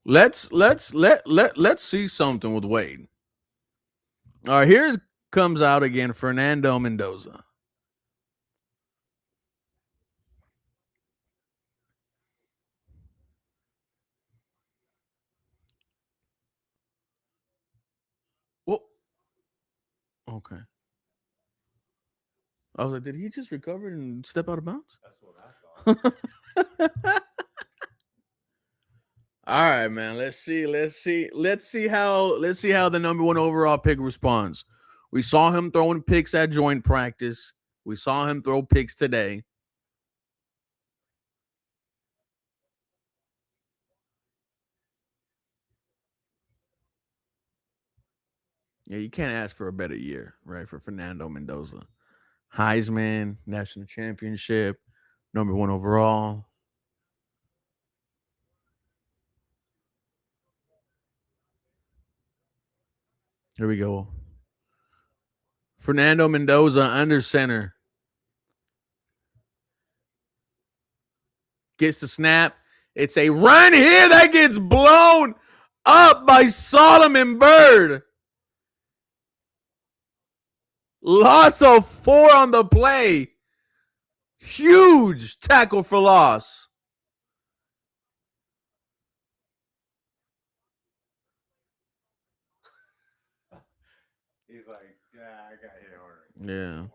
Let's see something with Wade. All right, here comes out again Fernando Mendoza. Well, okay. I was like, did he just recover and step out of bounds? That's what I thought. All right, man. Let's see how the number 1 overall pick responds. We saw him throwing picks at joint practice. We saw him throw picks today. Yeah, you can't ask for a better year, right? For Fernando Mendoza. Heisman, national championship, number 1 overall. Here we go. Fernando Mendoza under center. Gets the snap. It's a run here that gets blown up by Solomon Byrd. Loss of 4 on the play. Huge tackle for loss. He's like, yeah, I got hit harder. Yeah.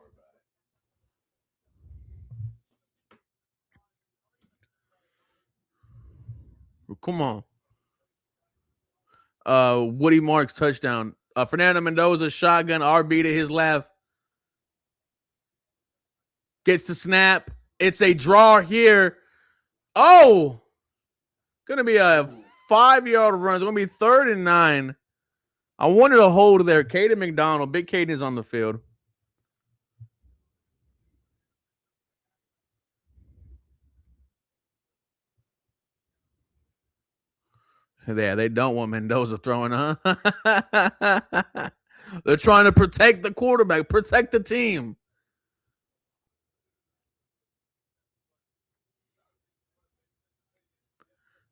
Come on. Woody Marks touchdown. Fernando Mendoza shotgun RB to his left. Gets the snap. It's a draw here. Oh, gonna be a 5-yard run. It's gonna be 3rd and 9. I wanted a hold there. Caden McDonald. Big Caden is on the field. Yeah, they don't want Mendoza throwing, huh? They're trying to protect the quarterback, protect the team.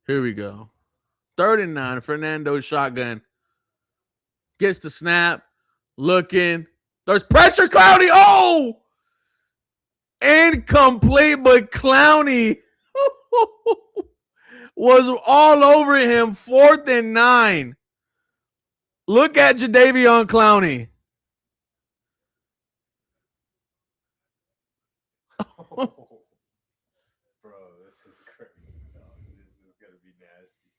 Here we go. 39. Fernando shotgun. Gets the snap. Looking. There's pressure. Clowney. Oh! Incomplete, but Clowney was all over him. 4th and 9. Look at Jadeveon Clowney. Oh, bro, this is crazy, dog. This is gonna be nasty.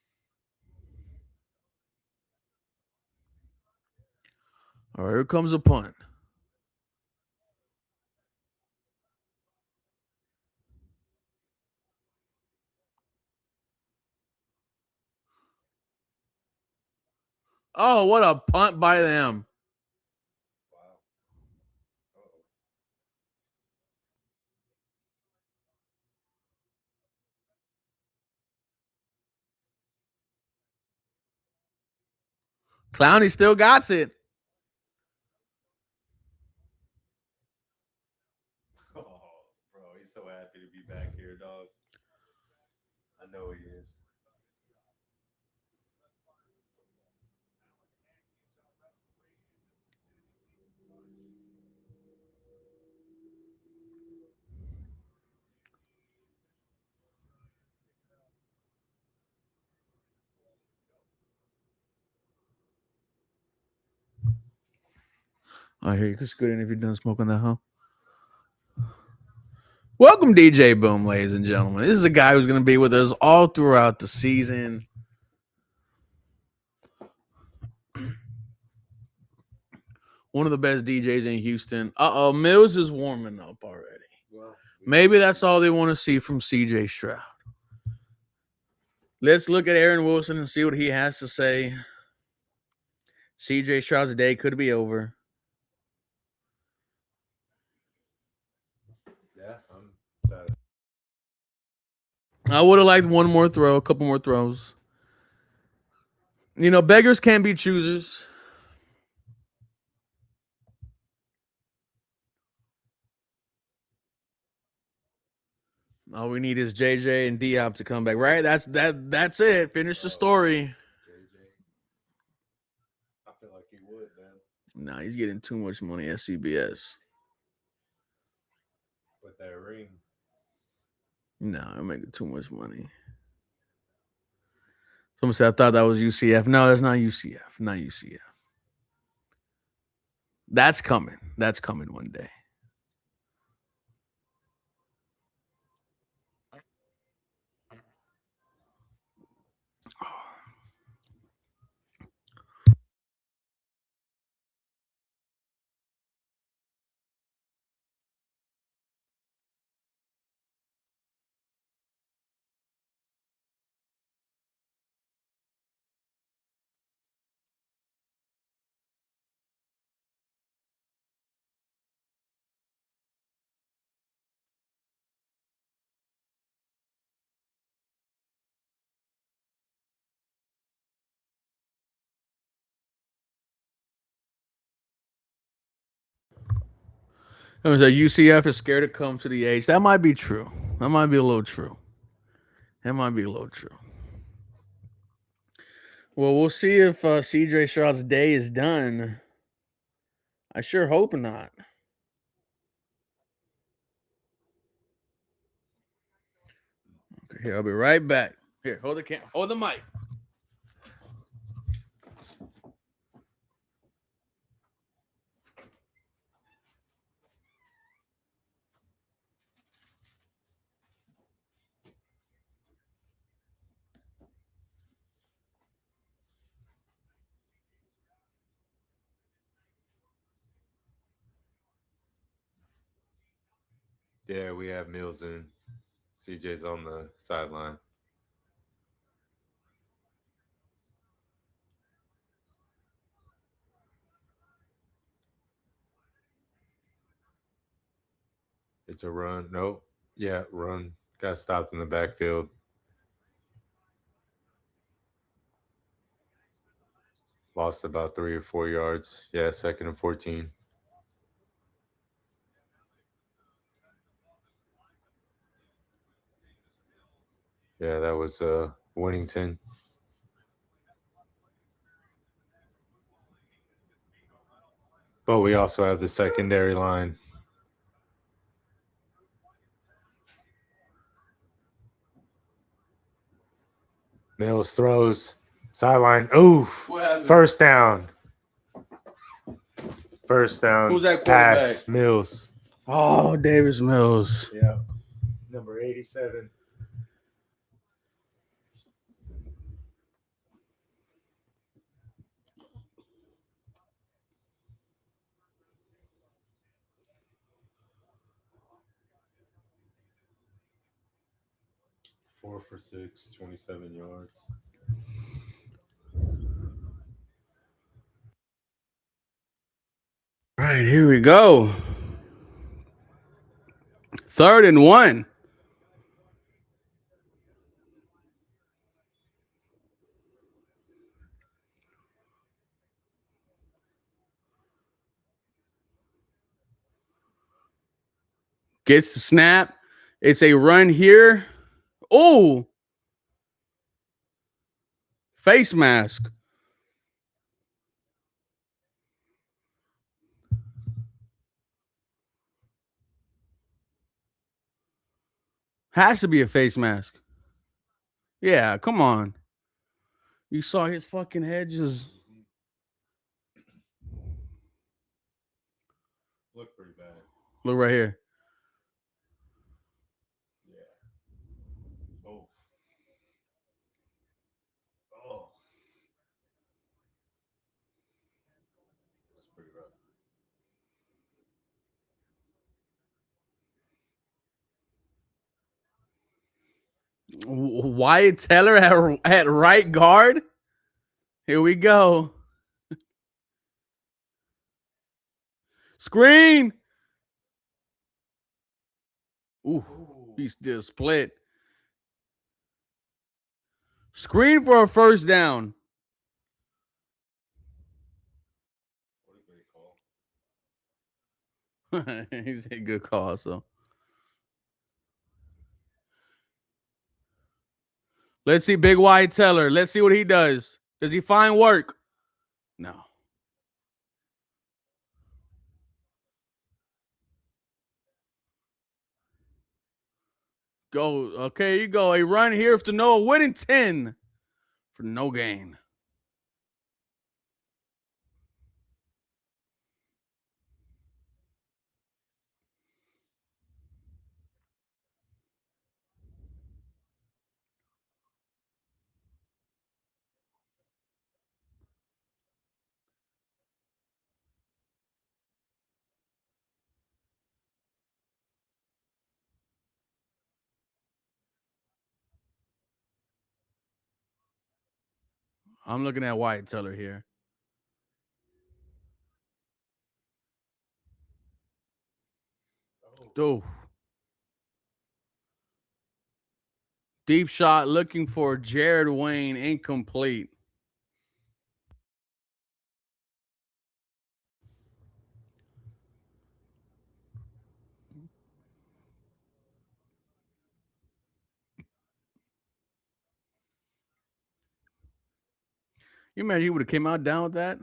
All right, here comes a punt. Oh, what a punt by them. Wow. Uh-oh. Clowney still got it. Oh, bro, he's so happy to be back here, dog. I know he is. I hear you. It's good if you're done smoking that, huh? Welcome, DJ Boom, ladies and gentlemen. This is a guy who's going to be with us all throughout the season. One of the best DJs in Houston. Mills is warming up already. Well, Maybe that's all they want to see from CJ Stroud. Let's look at Aaron Wilson and see what he has to say. CJ Stroud's day could be over. yeah, I'm satisfied. I would have liked one more throw, a couple more throws. You know, beggars can't be choosers. All we need is JJ and Diop to come back, right? That's it. Finish the story. JJ. I feel like he would, man. Nah, he's getting too much money at CBS. With that ring. No, I'm making too much money. Someone said I thought that was UCF. No, that's not UCF. Not UCF. That's coming. That's coming one day. I was like, UCF is scared to come to the H. That might be true. That might be a little true. That might be a little true. Well, we'll see if CJ Stroud's day is done. I sure hope not. Okay, here, I'll be right back. Here, hold the mic. Yeah, we have Mills in. CJ's on the sideline. It's a run. Nope. Yeah, run. Got stopped in the backfield. Lost about 3 or 4 yards. Yeah, 2nd and 14. Yeah, that was Winnington. But we also have the secondary line. Mills throws. Sideline. Oof. First down. First down. Who's that Pass. quarterback? Mills. Oh, Davis Mills. Yeah. Number 87. Four for 6, 27 yards. All right, here we go. 3rd and 1. Gets the snap. It's a run here. Oh, face mask. Has to be a face mask. Yeah, come on. You saw his fucking head just. Look pretty bad. Look right here. Yeah. Oh. Oh. That's pretty rough. Wyatt Teller at right guard. Here we go. Screen. Ooh, he's still split. Screen for a first down. What a great call. He's a good call. So let's see Big Wyatt Teller. Let's see what he does. Does he find work? No. Go. Okay, you go. A run here to Noah Whittington for no gain. I'm looking at Wyatt Teller here. Oh. Deep shot looking for Jared Wayne, incomplete. You imagine he would have came out down with that?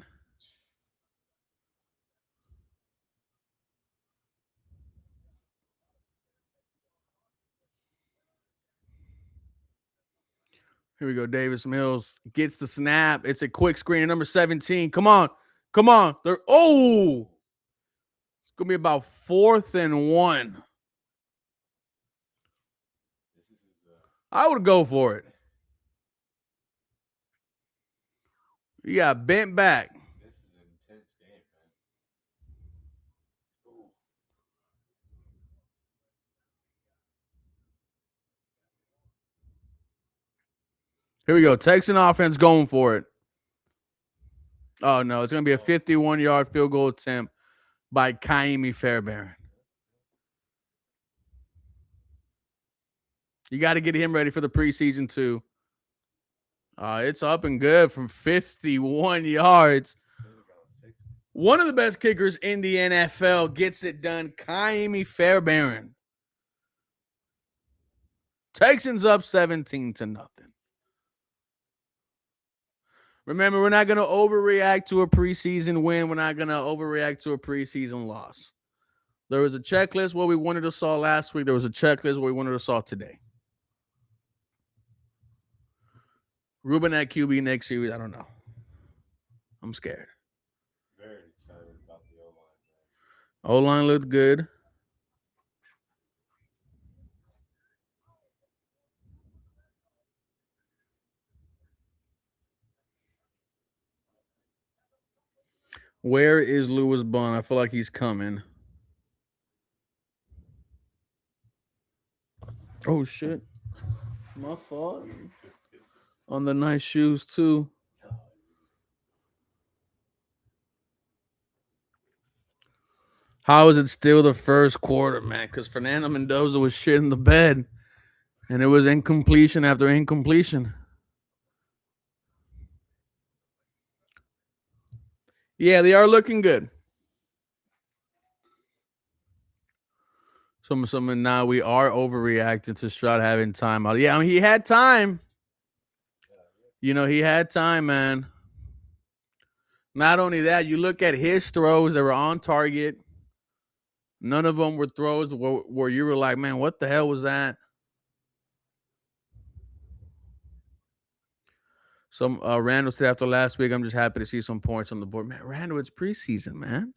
Here we go. Davis Mills gets the snap. It's a quick screen at number 17. Come on. Come on. Oh. It's going to be about 4th and 1. I would go for it. You got bent back. This is an intense game, man. Ooh. Here we go. Texan offense going for it. Oh, no. It's going to be a 51-yard field goal attempt by Kaimi Fairbairn. You got to get him ready for the preseason too. It's up and good from 51 yards. One of the best kickers in the NFL gets it done. Kaimi Fairbairn. Texans up 17-0. Remember, we're not going to overreact to a preseason win. We're not going to overreact to a preseason loss. There was a checklist what we wanted to saw last week. There was a checklist what we wanted to saw today. Ruben at QB next series, I don't know. I'm scared. Very excited about the O-line. O-line looked good. Where is Lewis Bunn? I feel like he's coming. Oh, shit. My fault. On the nice shoes, too. How is it still the first quarter, man? Because Fernando Mendoza was shit in the bed. And it was incompletion after incompletion. Yeah, they are looking good. Some now we are overreacting to Stroud having time out. Yeah, I mean, he had time. You know, he had time, man. Not only that, you look at his throws that were on target. None of them were throws where you were like, man, what the hell was that? Some Randall said after last week, I'm just happy to see some points on the board. Man, Randall, it's preseason, man.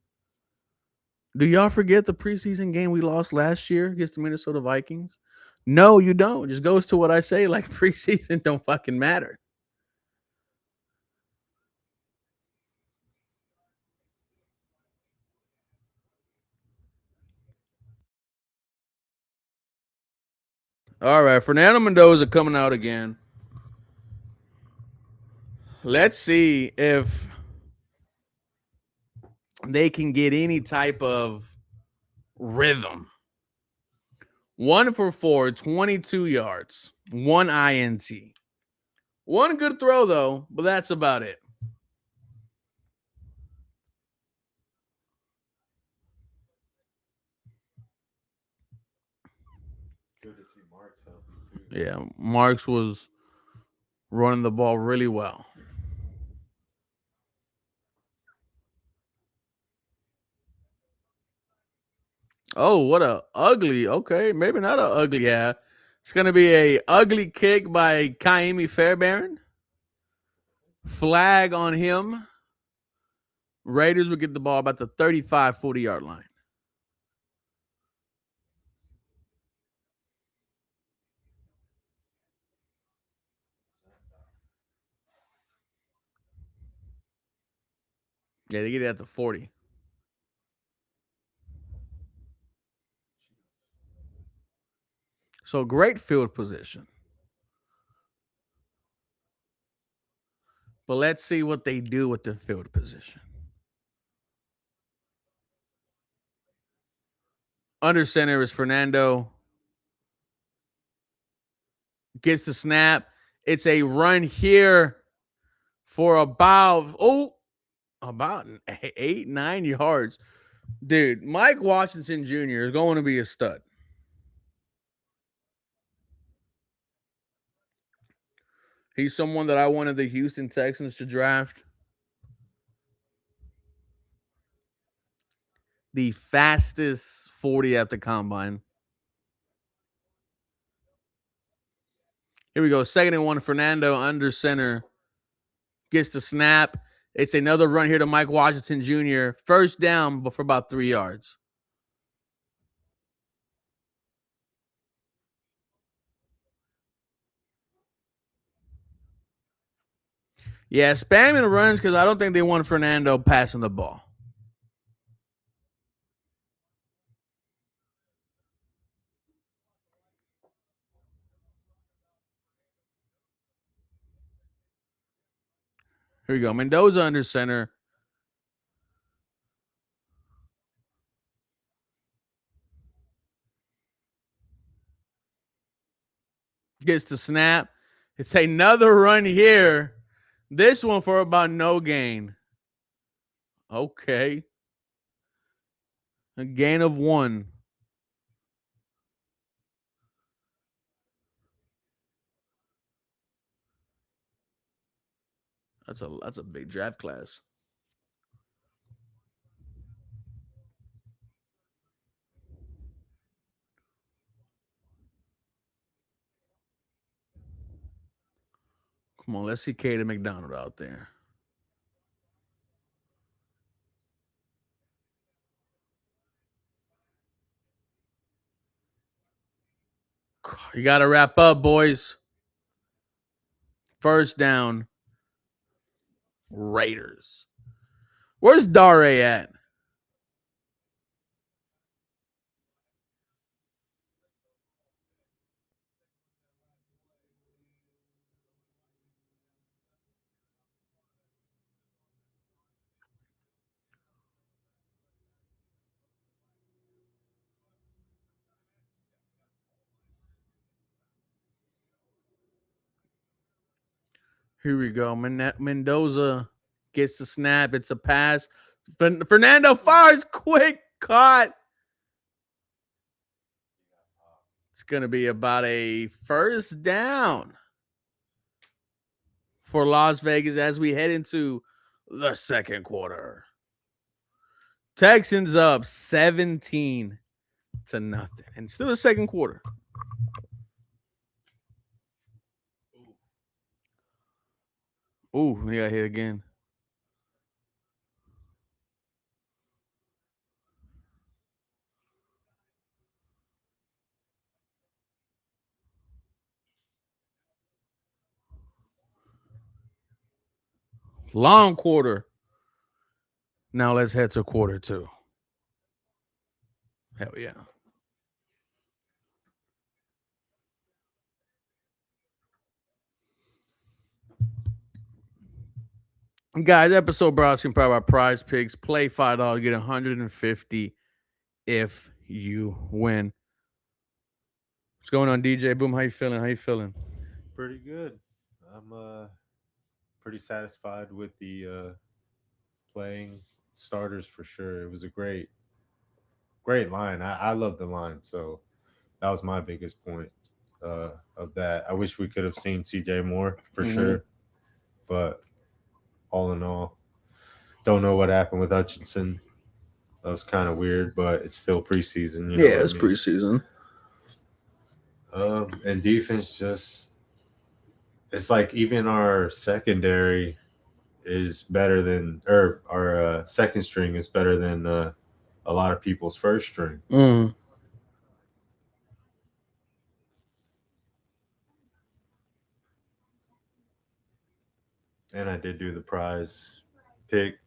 Do y'all forget the preseason game we lost last year against the Minnesota Vikings? No, you don't. Just goes to what I say, like preseason don't fucking matter. All right, Fernando Mendoza coming out again. Let's see if they can get any type of rhythm. 1 for 4, 22 yards, 1 INT. One good throw, though, but that's about it. Good to see Mark's healthy too. Yeah, Marks was running the ball really well. Oh, what a ugly. Okay, maybe not a ugly. Yeah, it's gonna be a ugly kick by Kaimi Fairbairn. Flag on him. Raiders will get the ball about the 35, 40-yard line. Yeah, they get it at the 40. So great field position. But let's see what they do with the field position. Under center is Fernando. Gets the snap. It's a run here for about 8, 9 yards. Dude, Mike Washington Jr. is going to be a stud. He's someone that I wanted the Houston Texans to draft. The fastest 40 at the combine. Here we go. 2nd and 1. Fernando under center. Gets the snap. It's another run here to Mike Washington Jr. First down, but for about 3 yards. Yeah, spamming runs because I don't think they want Fernando passing the ball. Here we go. Mendoza under center. Gets the snap. It's another run here. This one for about no gain. Okay. A gain of 1. That's a big draft class. Come on, let's see Kaden McDonald out there. You got to wrap up, boys. First down, Raiders. Where's Dare at? Here we go. Mendoza gets the snap. It's a pass. Fernando fires quick caught. It's going to be about a first down for Las Vegas as we head into the second quarter. Texans up 17-0. And still the second quarter. Ooh, we got hit again. Long quarter. Now let's head to quarter 2. Hell yeah. Guys, episode brought to you by PrizePicks. Play $5, get 150 if you win. What's going on, DJ? Boom, how you feeling? How you feeling? Pretty good. I'm pretty satisfied with the playing starters for sure. It was a great line. I love the line, so that was my biggest point of that. I wish we could have seen CJ more for sure, but all in all, don't know what happened with Hutchinson. That was kind of weird, but it's still preseason. You know Yeah, it's preseason. And defense just, it's like even our secondary is better than, or our second string is better than a lot of people's first string. And I did do the prize pick.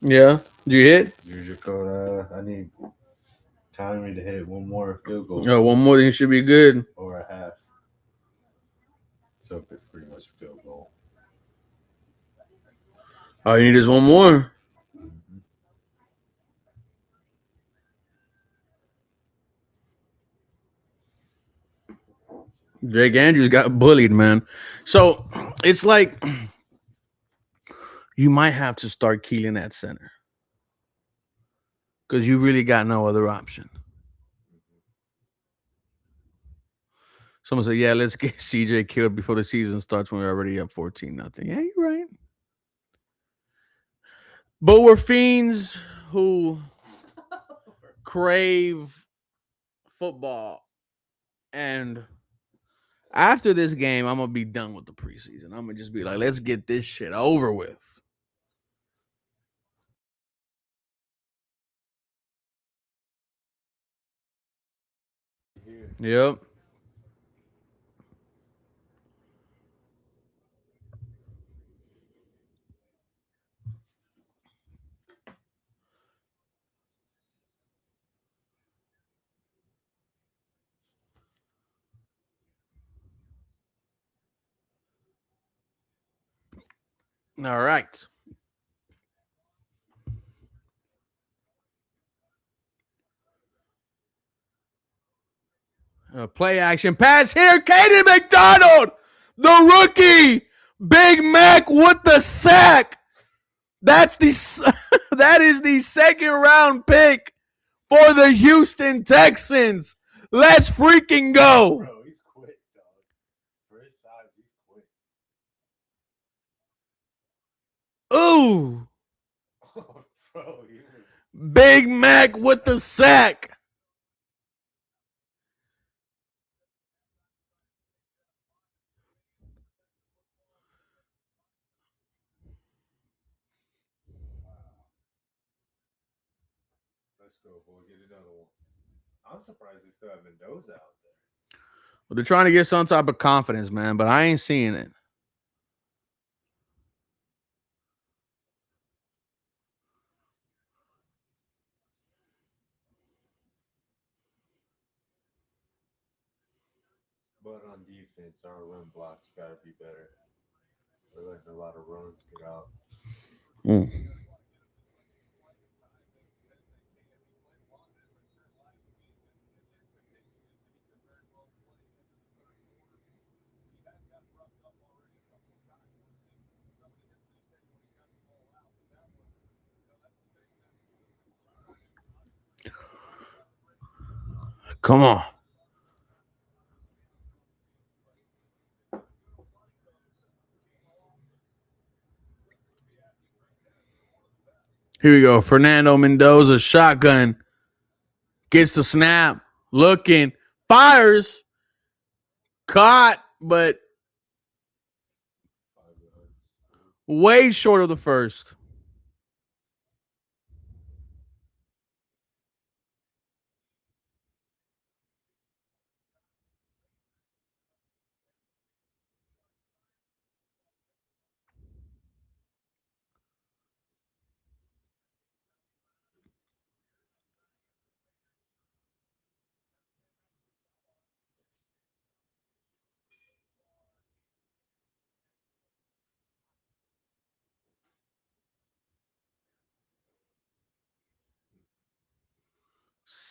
Yeah. Did you hit? Use your code. I need Tommy to hit one more field goal. Oh, one more thing should be good. Or a half. So pretty much a field goal. All you need is one more. Jake Andrews got bullied, man. So it's like you might have to start Keelan at center because you really got no other option. Someone said, "Yeah, let's get CJ killed before the season starts when we're already up 14-0." Yeah, you're right. But we're fiends who crave football, and after this game, I'm gonna be done with the preseason. I'm gonna just be like, let's get this shit over with. Yep. All right. Play action pass here. Caden McDonald, the rookie. Big Mac with the sack. That is the second round pick for the Houston Texans. Let's freaking go. Bro, he's quick, dog. For his size, he's quick. Ooh. Oh, bro, he was. Big Mac with the sack. Let's go, boy. Get another one. I'm surprised they still have Mendoza out there. Well, they're trying to get some type of confidence, man, but I ain't seeing it. But on defense, our run blocks got to be better. We're letting a lot of runs get out. Come on. Here we go. Fernando Mendoza, shotgun. Gets the snap. Looking. Fires. Caught, but way short of the first.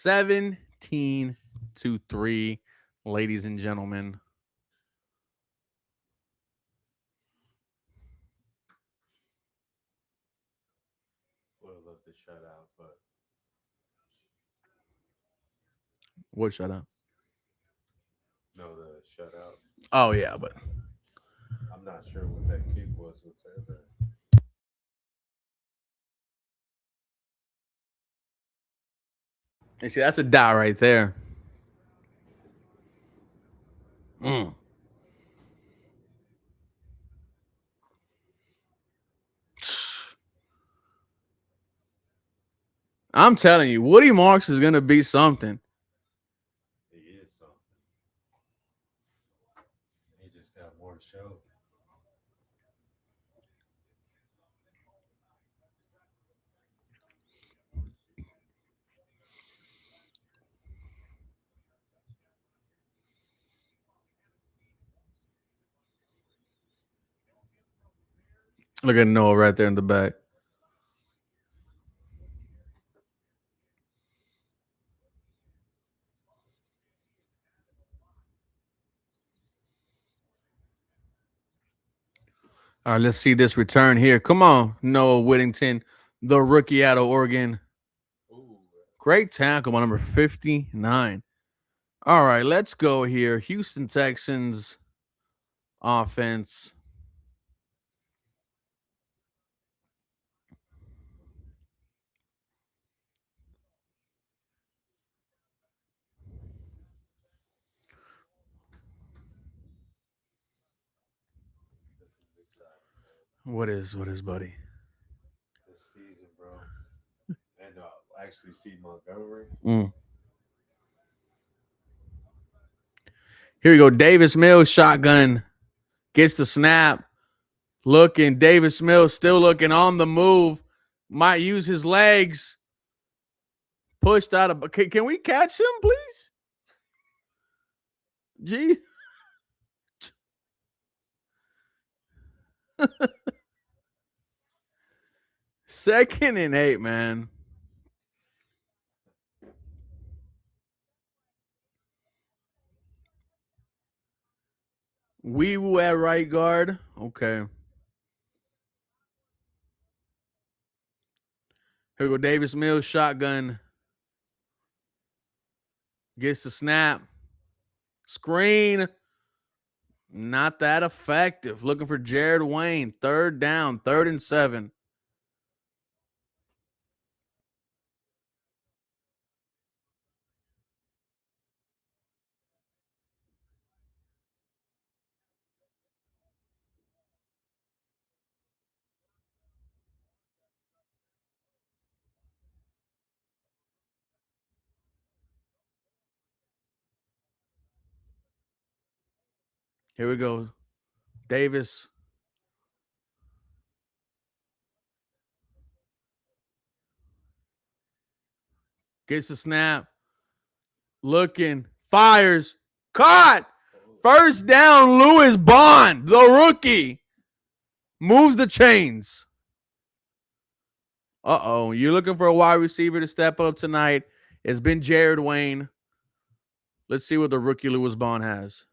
$17-3, ladies and gentlemen. Would have loved the shutout, but What shutout? no, the shutout. Oh, yeah, but I'm not sure what that kick was with Fairbairn. you see, that's a dot right there. Mm. I'm telling you, Woody Marks is going to be something. He is something. He just got more to show. Look at Noah right there in the back. All right, let's see this return here. Come on, Noah Whittington, the rookie out of Oregon. Ooh, Great tackle by number 59. All right, let's go here. Houston Texans offense. this is exciting, man. What is, buddy? This season, bro. And actually see Montgomery. Mm. Here we go. Davis Mills shotgun gets the snap. Looking. Davis Mills still looking on the move. Might use his legs. Pushed out of. Can we catch him, please? Gee. Second and 8, man. Wee Woo at right guard. Okay. Here we go. Davis Mills, shotgun. Gets the snap. Screen. Not that effective. Looking for Jared Wayne. Third down. 3rd and 7. Here we go. Davis gets the snap. Looking. Fires. Caught. First down, Lewis Bond, the rookie. Moves the chains. Uh-oh. You're looking for a wide receiver to step up tonight. It's been Jared Wayne. Let's see what the rookie Lewis Bond has.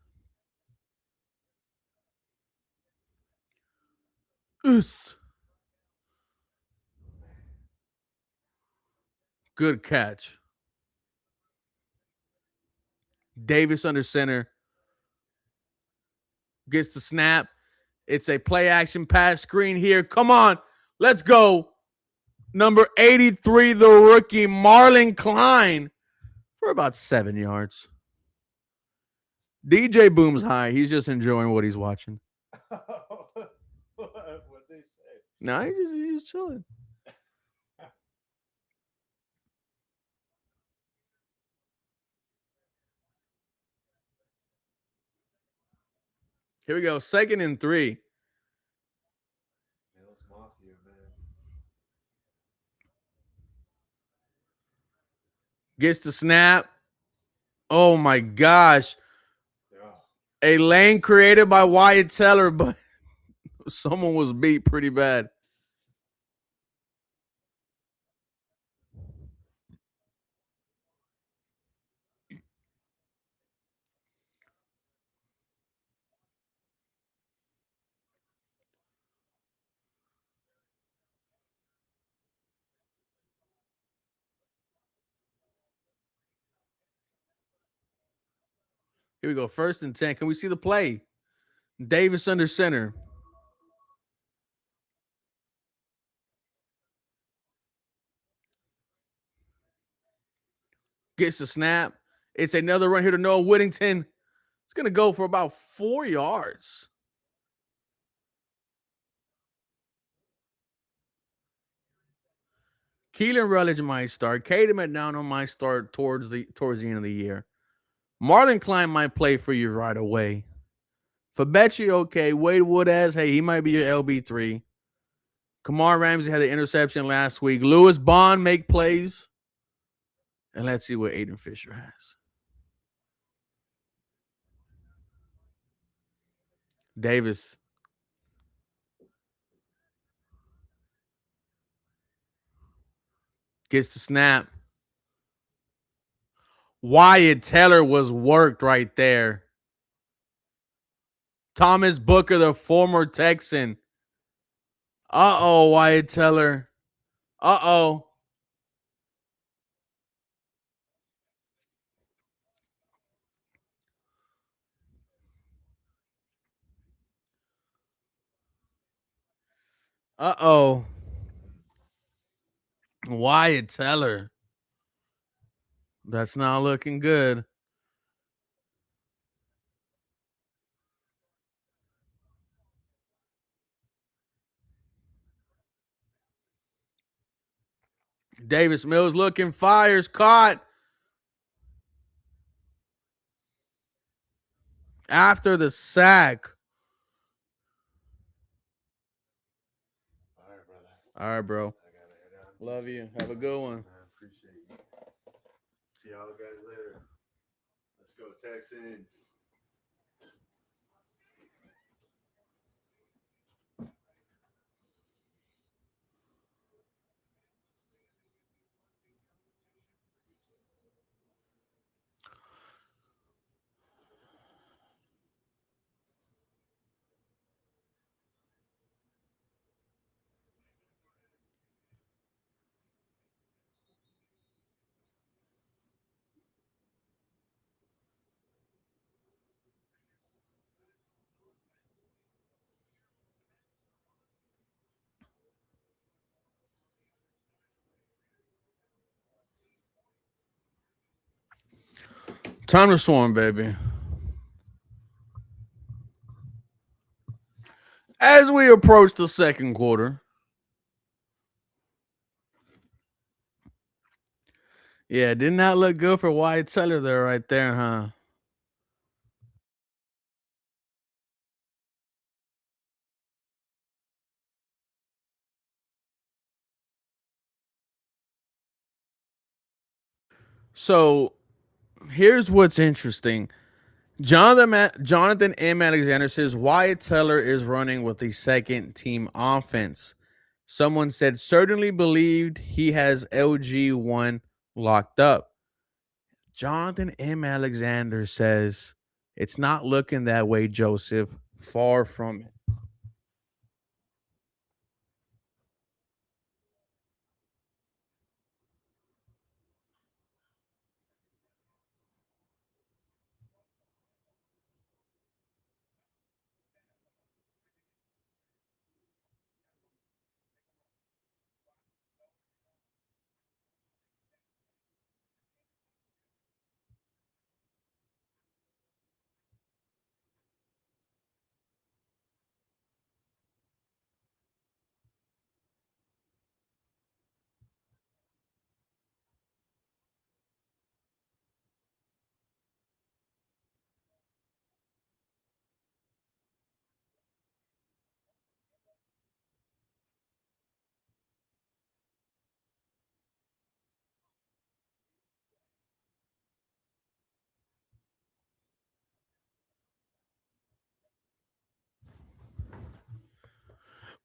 Good catch. Davis under center. Gets the snap. It's a play action pass screen here. Come on. Let's go. Number 83, the rookie, Marlon Klein, for about 7 yards. DJ Boom's high. He's just enjoying what he's watching. What'd they say? No, he's just chilling. Here we go. 2nd and 3. Mills Mafia, man. Gets the snap. Oh my gosh. Yeah. A lane created by Wyatt Teller, but someone was beat pretty bad. Here we go. 1st and 10. Can we see the play? Davis under center. Gets the snap. It's another run here to Noah Whittington. It's going to go for about 4 yards. Keelan Rutledge might start. Caden McDonald might start towards the end of the year. Marlon Klein might play for you right away. Fabechi, okay. Wade Woodaz, hey, he might be your LB3. Kamar Ramsey had the interception last week. Lewis Bond make plays. And let's see what Aiden Fisher has. Davis. Gets the snap. Wyatt Teller was worked right there. Thomas Booker, the former Texan. Uh-oh, Wyatt Teller. Uh-oh. Uh-oh. Wyatt Teller. That's not looking good. Davis Mills looking, fires, caught. After the sack. All right, brother. All right, bro. I gotta head out. Love you. Have a good one. Man, appreciate you. See y'all guys later. Let's go, Texans. Time to swarm, baby. As we approach the second quarter, yeah, did not look good for Wyatt Teller there, right there, huh? So here's what's interesting. Jonathan M. Alexander says Wyatt Teller is running with the second team offense. Someone said certainly believed he has LG1 locked up. Jonathan M. Alexander says it's not looking that way, Joseph. Far from it.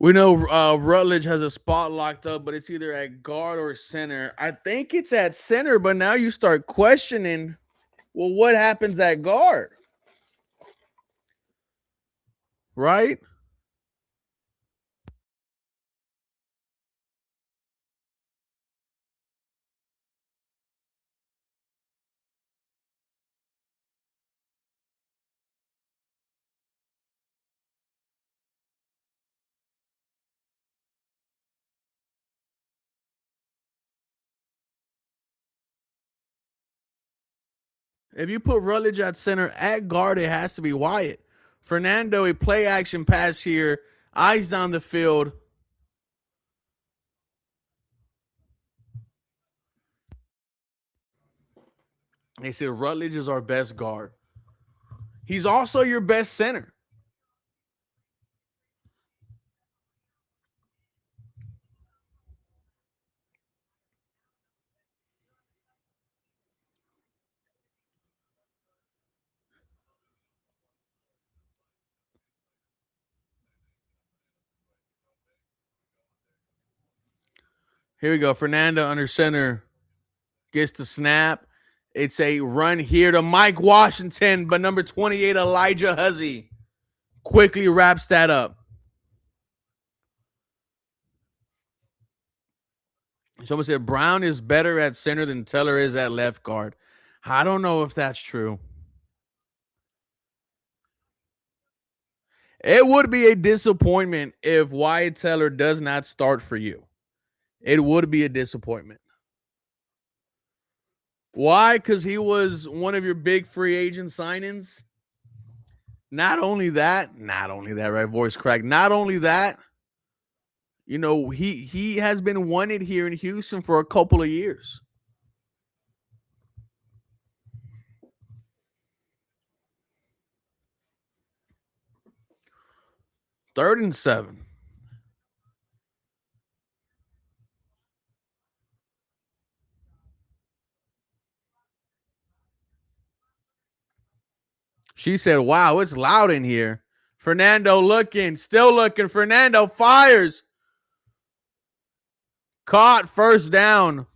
We know Rutledge has a spot locked up, but it's either at guard or center. I think it's at center, but now you start questioning, well, what happens at guard? Right? If you put Rutledge at center, at guard, it has to be Wyatt. Fernando, a play action pass here, eyes down the field. They said Rutledge is our best guard. He's also your best center. Here we go. Fernando under center gets the snap. It's a run here to Mike Washington, but number 28, Elijah Huzzy, quickly wraps that up. Someone said Brown is better at center than Teller is at left guard. I don't know if that's true. It would be a disappointment if Wyatt Teller does not start for you. It would be a disappointment. Why? Because he was one of your big free agent signings. Not only that, right? Voice crack. Not only that, you know, he has been wanted here in Houston for a couple of years. Third and 7. She said, wow, it's loud in here. Fernando looking, still looking. Fernando fires. Caught, first down.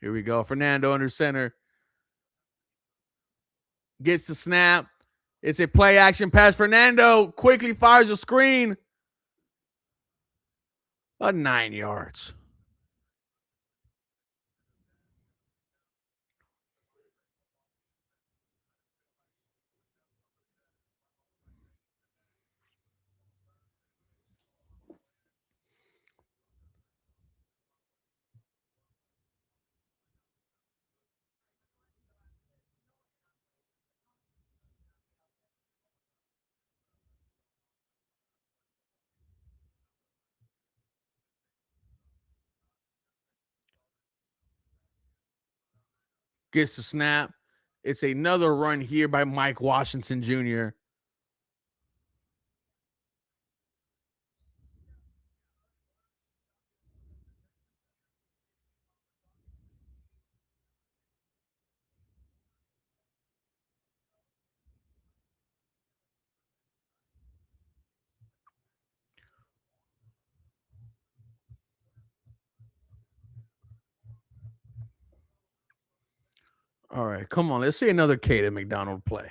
Here we go. Fernando under center. Gets the snap. It's a play action pass. Fernando quickly fires a screen. 9 yards. Gets the snap. It's another run here by Mike Washington Jr. All right, come on. Let's see another Caden McDonald play.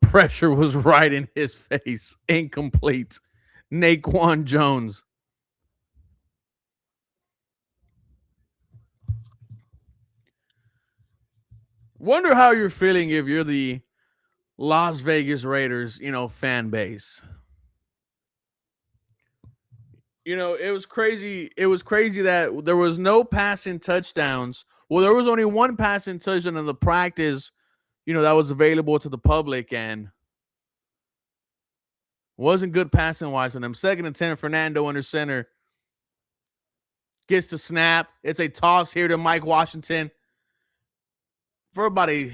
Pressure was right in his face. Incomplete. Naquan Jones. Wonder how you're feeling if you're the Las Vegas Raiders, fan base. It was crazy. It was crazy that there was no passing touchdowns. Well, there was only one passing touchdown in the practice, that was available to the public, and wasn't good passing wise for them. 2nd and 10, Fernando under center. Gets the snap. It's a toss here to Mike Washington for about a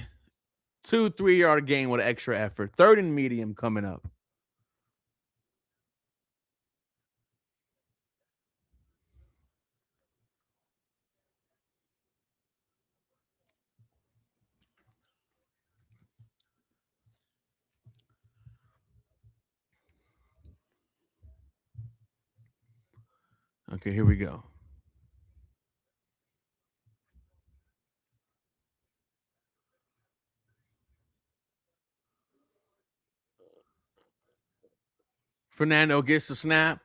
2-3 yard gain with extra effort. 3rd and medium coming up. Okay, here we go. Fernando gets the snap.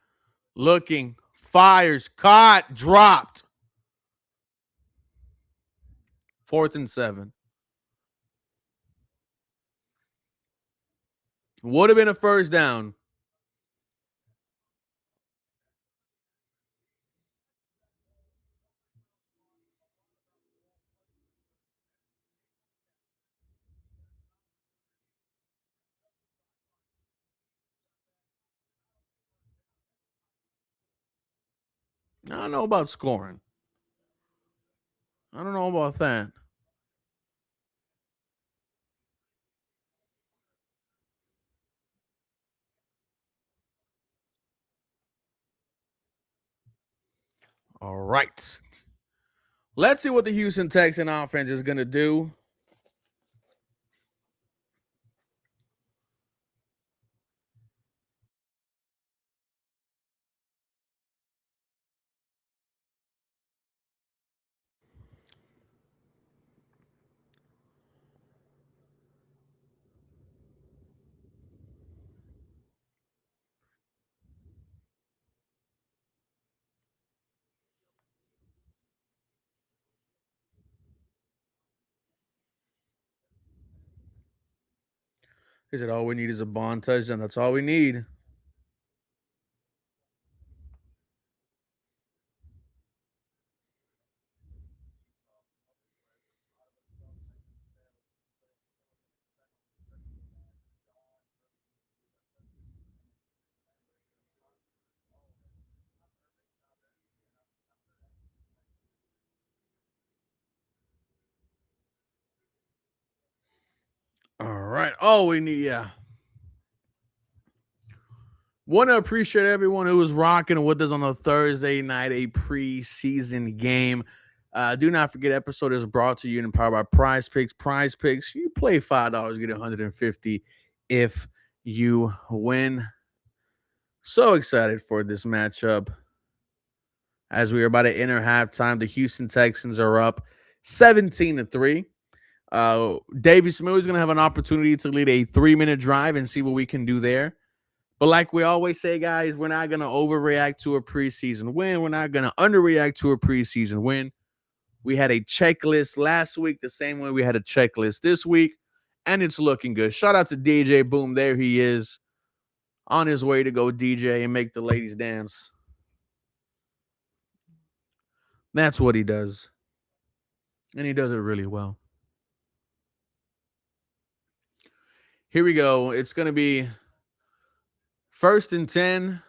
Looking. Fires. Caught. Dropped. 4th and 7. Would have been a first down. I don't know about scoring. I don't know about that. All right. Let's see what the Houston Texans offense is going to do. He said, all we need is a Bond touchdown. That's all we need. All right. All we need, yeah. Want to appreciate everyone who was rocking with us on a Thursday night, a preseason game. Do not forget, episode is brought to you and powered by PrizePicks. PrizePicks, you play $5, get 150 if you win. So excited for this matchup. As we are about to enter halftime, the Houston Texans are up 17-3. Davis Mills is going to have an opportunity to lead a 3-minute drive and see what we can do there. But like we always say, guys, we're not going to overreact to a preseason win. We're not going to underreact to a preseason win. We had a checklist last week, the same way we had a checklist this week, and it's looking good. Shout out to DJ Boom. There he is on his way to go DJ and make the ladies dance. That's what he does. And he does it really well. Here we go. It's going to be 1st and 10.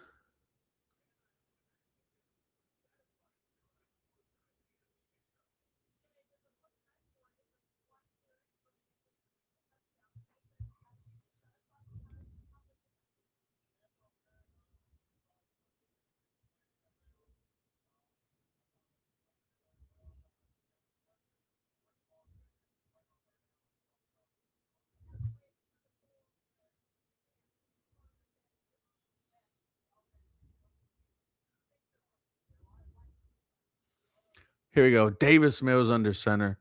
Here we go. Davis Mills under center.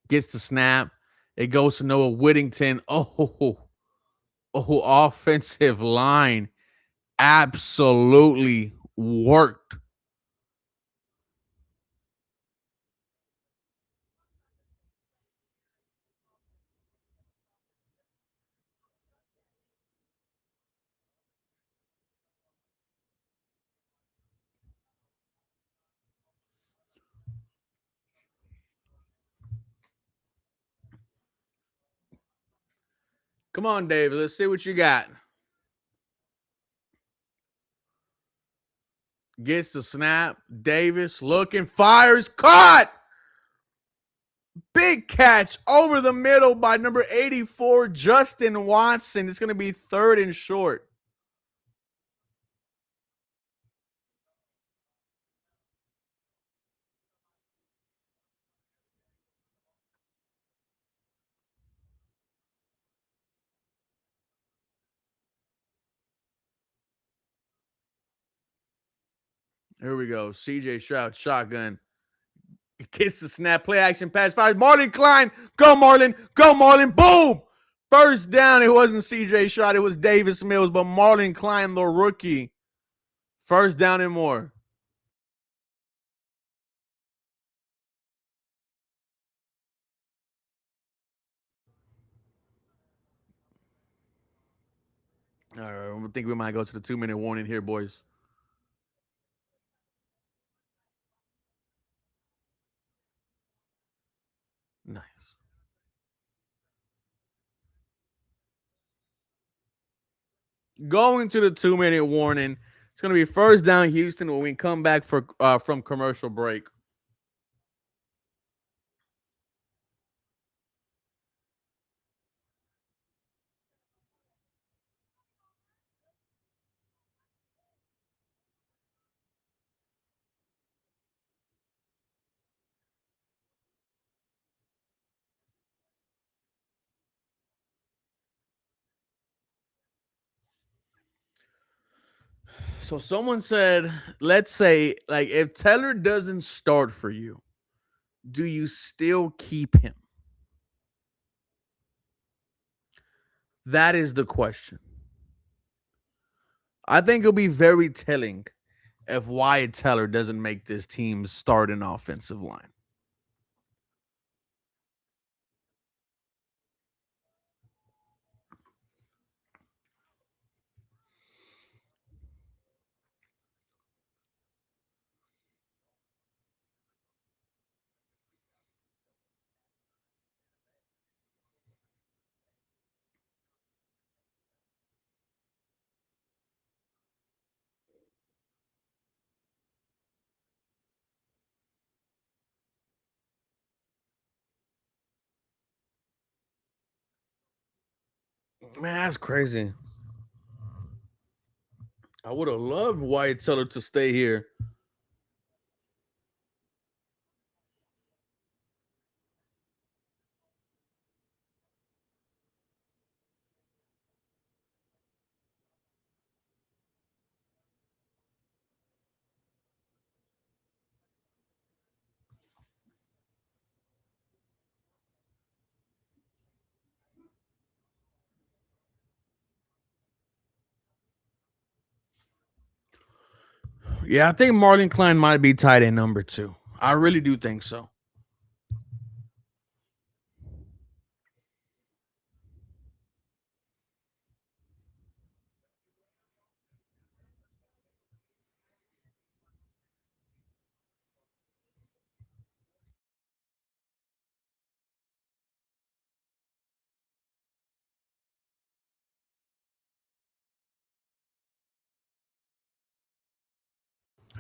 Gets the snap. It goes to Noah Whittington. Offensive line absolutely worked. Come on, David. Let's see what you got. Gets the snap. Davis looking, fires, caught. Big catch over the middle by number 84, Justin Watson. It's going to be 3rd and short. Here we go. CJ Stroud, shotgun. Gets the snap, play action pass, fires. Marlon Klein. Go, Marlon. Go, Marlon. Boom. First down. It wasn't CJ Stroud. It was Davis Mills, but Marlon Klein, the rookie. First down and more. All right, I think we might go to the 2-minute warning here, boys. Nice. Going to the 2-minute warning. It's going to be first down Houston when we come back from commercial break. So someone said, let's say, like, if Taylor doesn't start for you, do you still keep him? That is the question. I think it'll be very telling if Wyatt Teller doesn't make this team start an offensive line. Man, that's crazy. I would have loved Wyatt Teller to stay here. Yeah, I think Marlon Klein might be tight end number 2. I really do think so.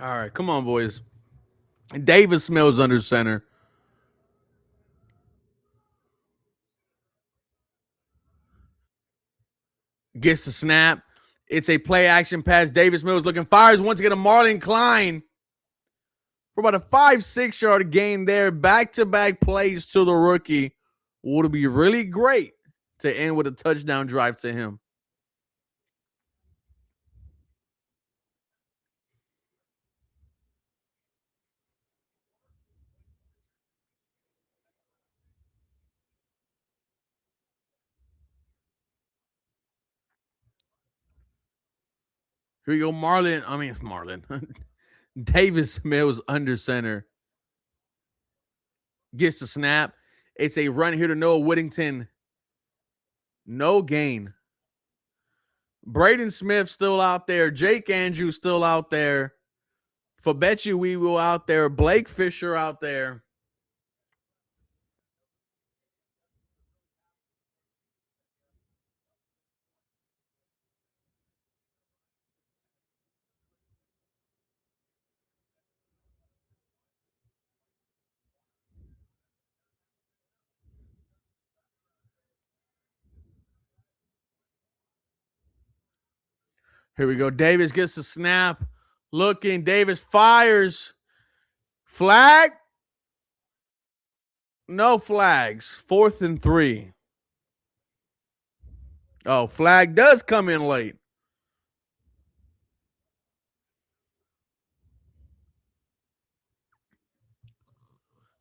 All right, come on, boys. Davis Mills under center. Gets the snap. It's a play action pass. Davis Mills looking, fires once again to Marlon Klein for about a 5-6 yard gain there. Back to back plays to the rookie. Would be really great to end with a touchdown drive to him. Here we go, Marlon. Davis Mills under center. Gets the snap. It's a run here to Noah Whittington. No gain. Braden Smith still out there. Jake Andrews still out there. Fabechi Weewu out there. Blake Fisher out there. Here we go. Davis gets the snap. Looking. Davis fires. Flag? No flags. 4th and 3. Oh, flag does come in late.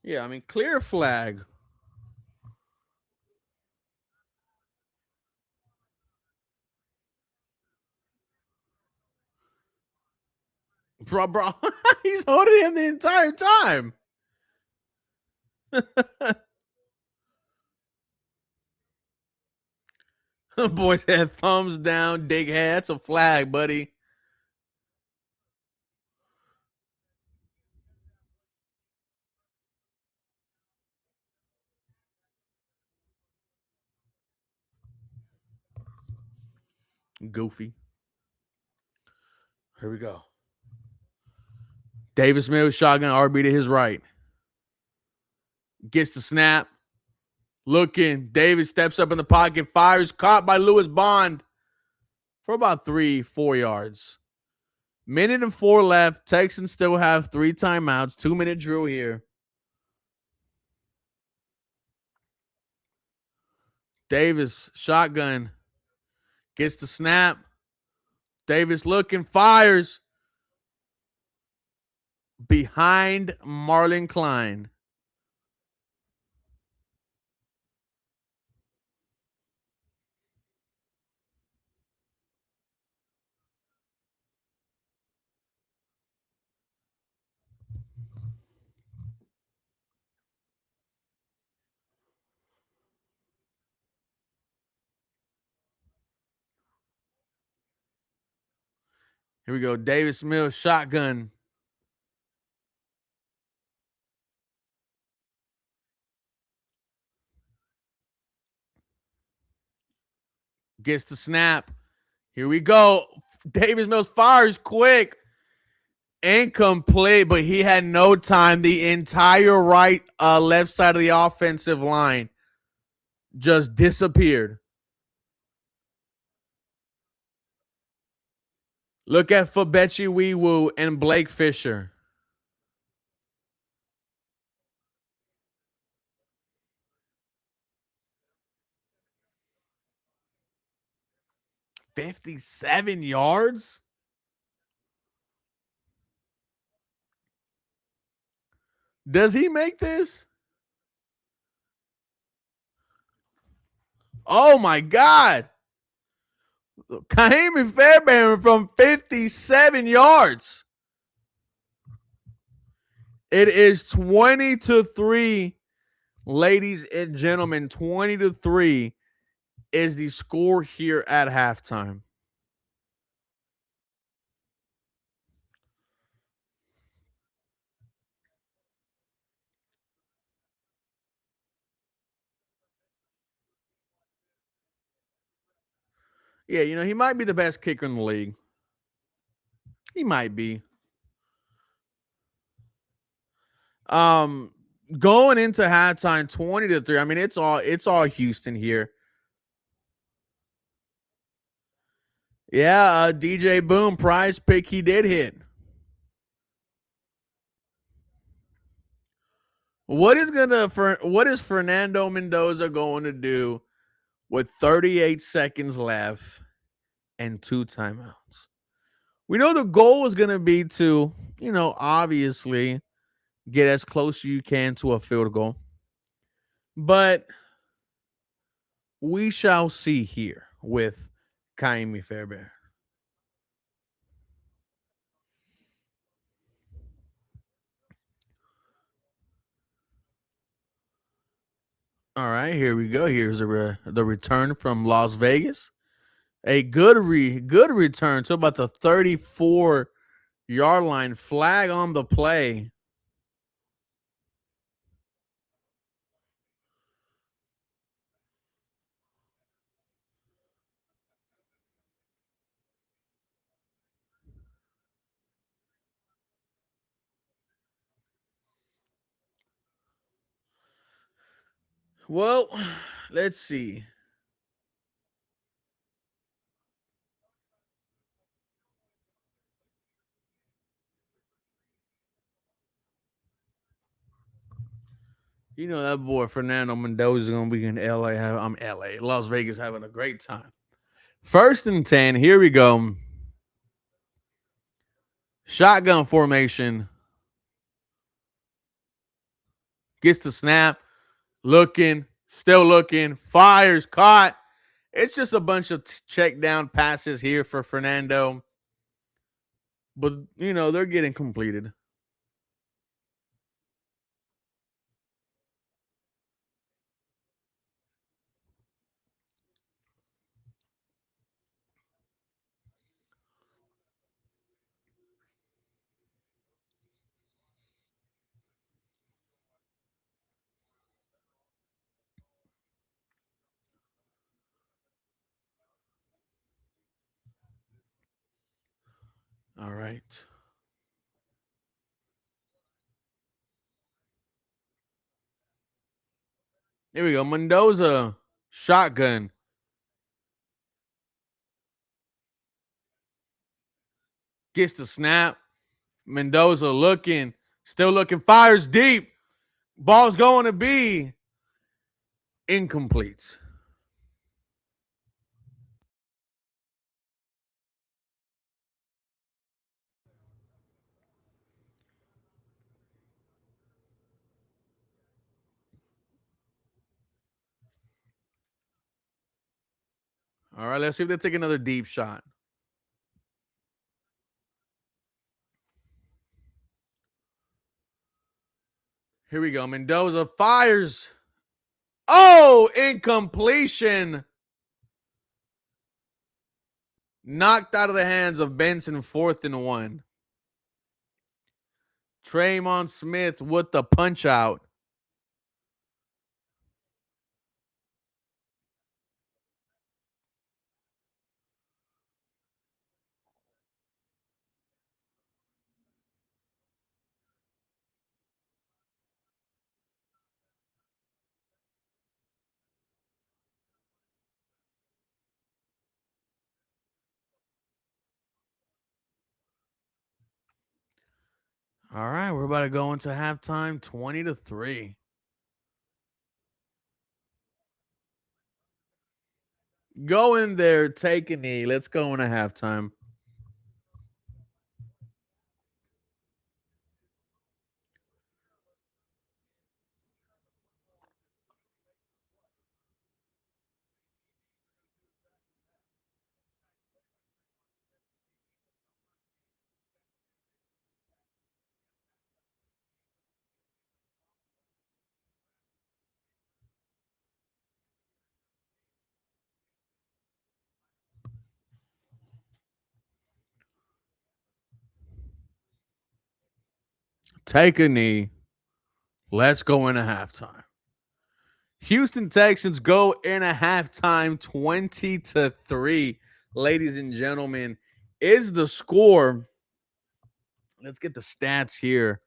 Yeah, I mean, clear flag. Bro. He's holding him the entire time. Boy, that thumbs down, dig head. That's a flag, buddy. Goofy. Here we go. Davis Mills, shotgun RB to his right. Gets the snap. Looking. Davis steps up in the pocket, fires, caught by Lewis Bond for about 3-4 yards. 1:04 left. Texans still have 3 timeouts. 2-minute drill here. Davis, shotgun. Gets the snap. Davis looking, fires. Behind Marlon Klein. Here we go. Davis Mills, shotgun. Gets the snap. Here we go. Davis Mills fires quick. Incomplete, but he had no time. The entire left side of the offensive line just disappeared. Look at Fabechi Weewu and Blake Fisher. $57 yards? Does he make this? Oh my God. Kaimi Fairbairn from 57 yards. It is 20-3, ladies and gentlemen. 20-3 is the score here at halftime. Yeah, he might be the best kicker in the league. He might be. Um, Going into halftime, 20-3. I mean, it's all Houston here. Yeah, DJ Boom, prize pick, he did hit. What is Fernando Mendoza going to do with 38 seconds left and two timeouts? We know the goal is going to be to, obviously get as close as you can to a field goal. But we shall see here with Kaimi Fairbairn. All right, here we go. Here's the return from Las Vegas. A good return to about the 34-yard line. Flag on the play. Well, let's see. That boy Fernando Mendoza is gonna be in LA. I'm LA, Las Vegas, having a great time. 1st and 10. Here we go. Shotgun formation. Gets the snap. Looking. Still looking. Fires. Caught. It's just a bunch of check down passes here for Fernando. But, they're getting completed. All right. Here we go. Mendoza. Shotgun. Gets the snap. Mendoza looking. Still looking. Fires deep. Ball's going to be incomplete. All right, let's see if they take another deep shot. Here we go. Mendoza fires. Oh, incompletion. Knocked out of the hands of Benson, 4th and 1. Traymon Smith with the punch out. All right, we're about to go into halftime, 20-3. Go in there, take a knee. Let's go into halftime. Take a knee. Let's go into halftime. Houston Texans go in a halftime 20-3. Ladies and gentlemen, is the score. Let's get the stats here.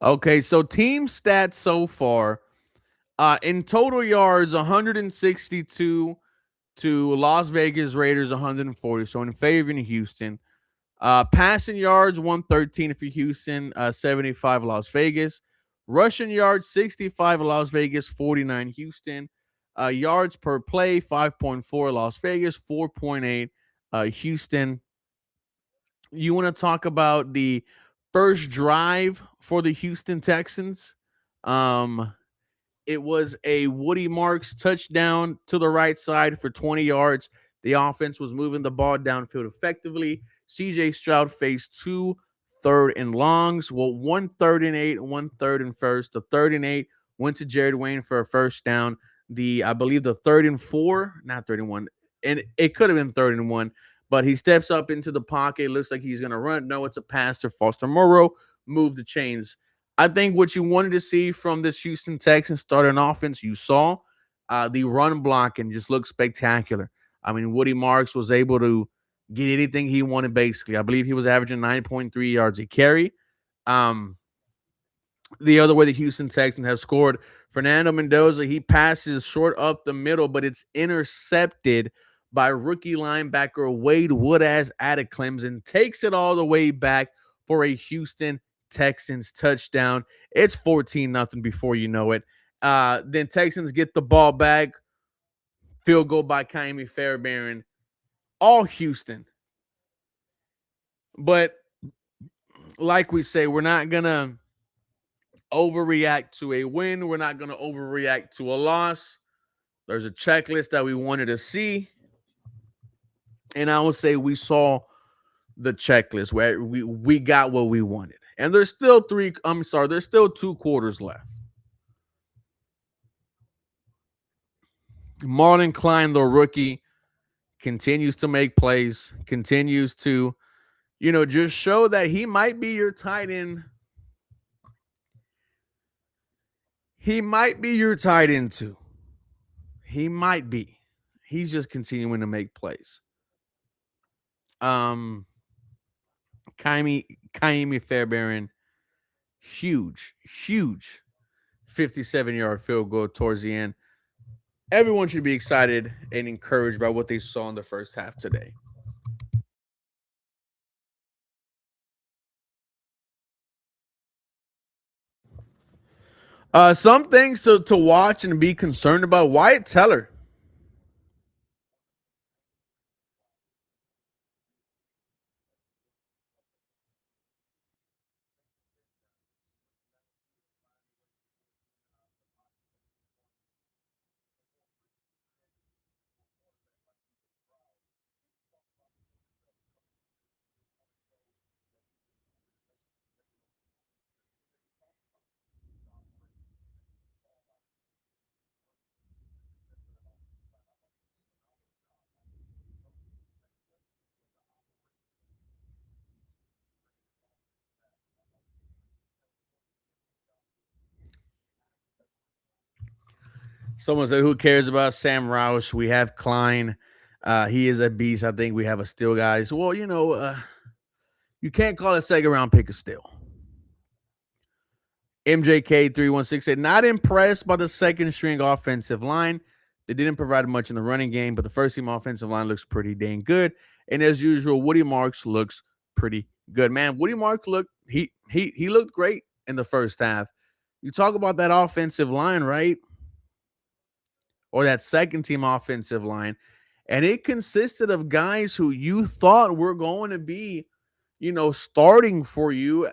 Okay, so team stats so far. In total yards, 162 to Las Vegas Raiders 140. So in favor of Houston. Passing yards, 113 for Houston, 75 Las Vegas. Rushing yards, 65 Las Vegas, 49 Houston. Yards per play, 5.4 Las Vegas, 4.8 Houston. You want to talk about the first drive for the Houston Texans? Um, it was a Woody Marks touchdown to the right side for 20 yards. The offense was moving the ball downfield effectively. CJ Stroud faced two third and longs. Well, 1 3rd and 8, 1 3rd and 1st. The 3rd and 8 went to Jared Wayne for a first down. I believe the 3rd and 4, not 3rd and 1, and it could have been 3rd and 1, but he steps up into the pocket. Looks like he's going to run. No, it's a pass to Foster Moreau. Move the chains. I think what you wanted to see from this Houston Texans starting offense, you saw. The run blocking just looked spectacular. I mean, Woody Marks was able to get anything he wanted, basically. I believe he was averaging 9.3 yards a carry. Um, the other way the Houston Texans have scored, Fernando Mendoza, he passes short up the middle, but it's intercepted by rookie linebacker Wade Woodass out of Clemson, takes it all the way back for a Houston Texans touchdown. It's 14-0 before you know it. Then Texans get the ball back. Field goal by Kaimi Fairbairn. All Houston. But like we say, we're not going to overreact to a win. We're not going to overreact to a loss. There's a checklist that we wanted to see. And I would say we saw the checklist where we got what we wanted. And there's still there's still 2 quarters left. Marlon Klein, the rookie, continues to make plays, continues to, just show that he might be your tight end. He might be your tight end too. He might be. He's just continuing to make plays. Kaimi Fairbairn, huge 57-yard field goal towards the end. Everyone should be excited and encouraged by what they saw in the first half today. Some things to watch and be concerned about. Wyatt Teller. Someone said, "Who cares about Sam Roush? We have Klein. He is a beast. I think we have a steal, guys." Well, you can't call a second round pick a steal. MJK316 said, "Not impressed by the second string offensive line. They didn't provide much in the running game, but the first team offensive line looks pretty dang good. And as usual, Woody Marks looks pretty good." Man, Woody Marks he looked great in the first half. You talk about that offensive line, right? Or that second team offensive line. And it consisted of guys who you thought were going to be, starting for you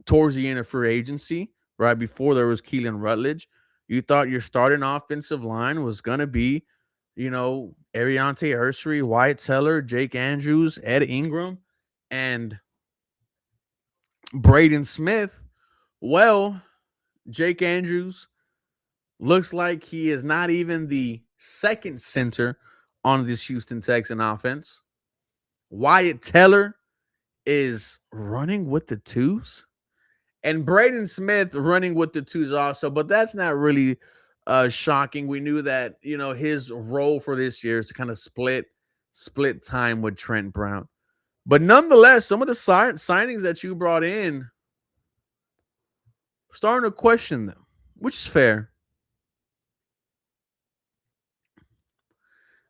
towards the end of free agency, right before there was Keelan Rutledge. You thought your starting offensive line was going to be Ariante Ursery, Wyatt Teller, Jake Andrews, Ed Ingram, and Braden Smith. Well, Jake Andrews looks like he is not even the second center on this Houston Texan offense. Wyatt Teller is running with the twos, and Braden Smith running with the twos also, but that's not really shocking. We knew that, his role for this year is to kind of split time with Trent Brown. But nonetheless, some of the signings that you brought in, starting to question them, which is fair.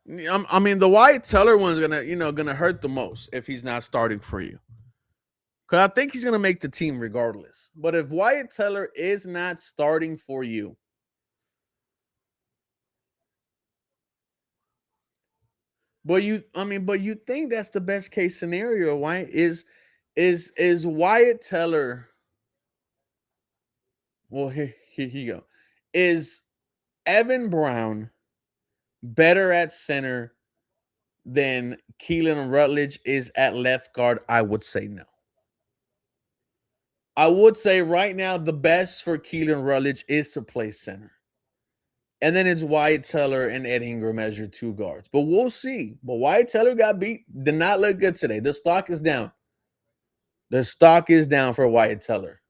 I mean, the Wyatt Teller one's gonna hurt the most if he's not starting for you, because I think he's gonna make the team regardless. But if Wyatt Teller is not starting for you, but you think that's the best case scenario, right? Is Wyatt Teller? Well, here you go. Is Evan Brown better at center than Keelan Rutledge is at left guard? I would say no. I would say right now the best for Keelan Rutledge is to play center. And then it's Wyatt Teller and Ed Ingram as your two guards. But we'll see. But Wyatt Teller got beat. Did not look good today. The stock is down. The stock is down for Wyatt Teller.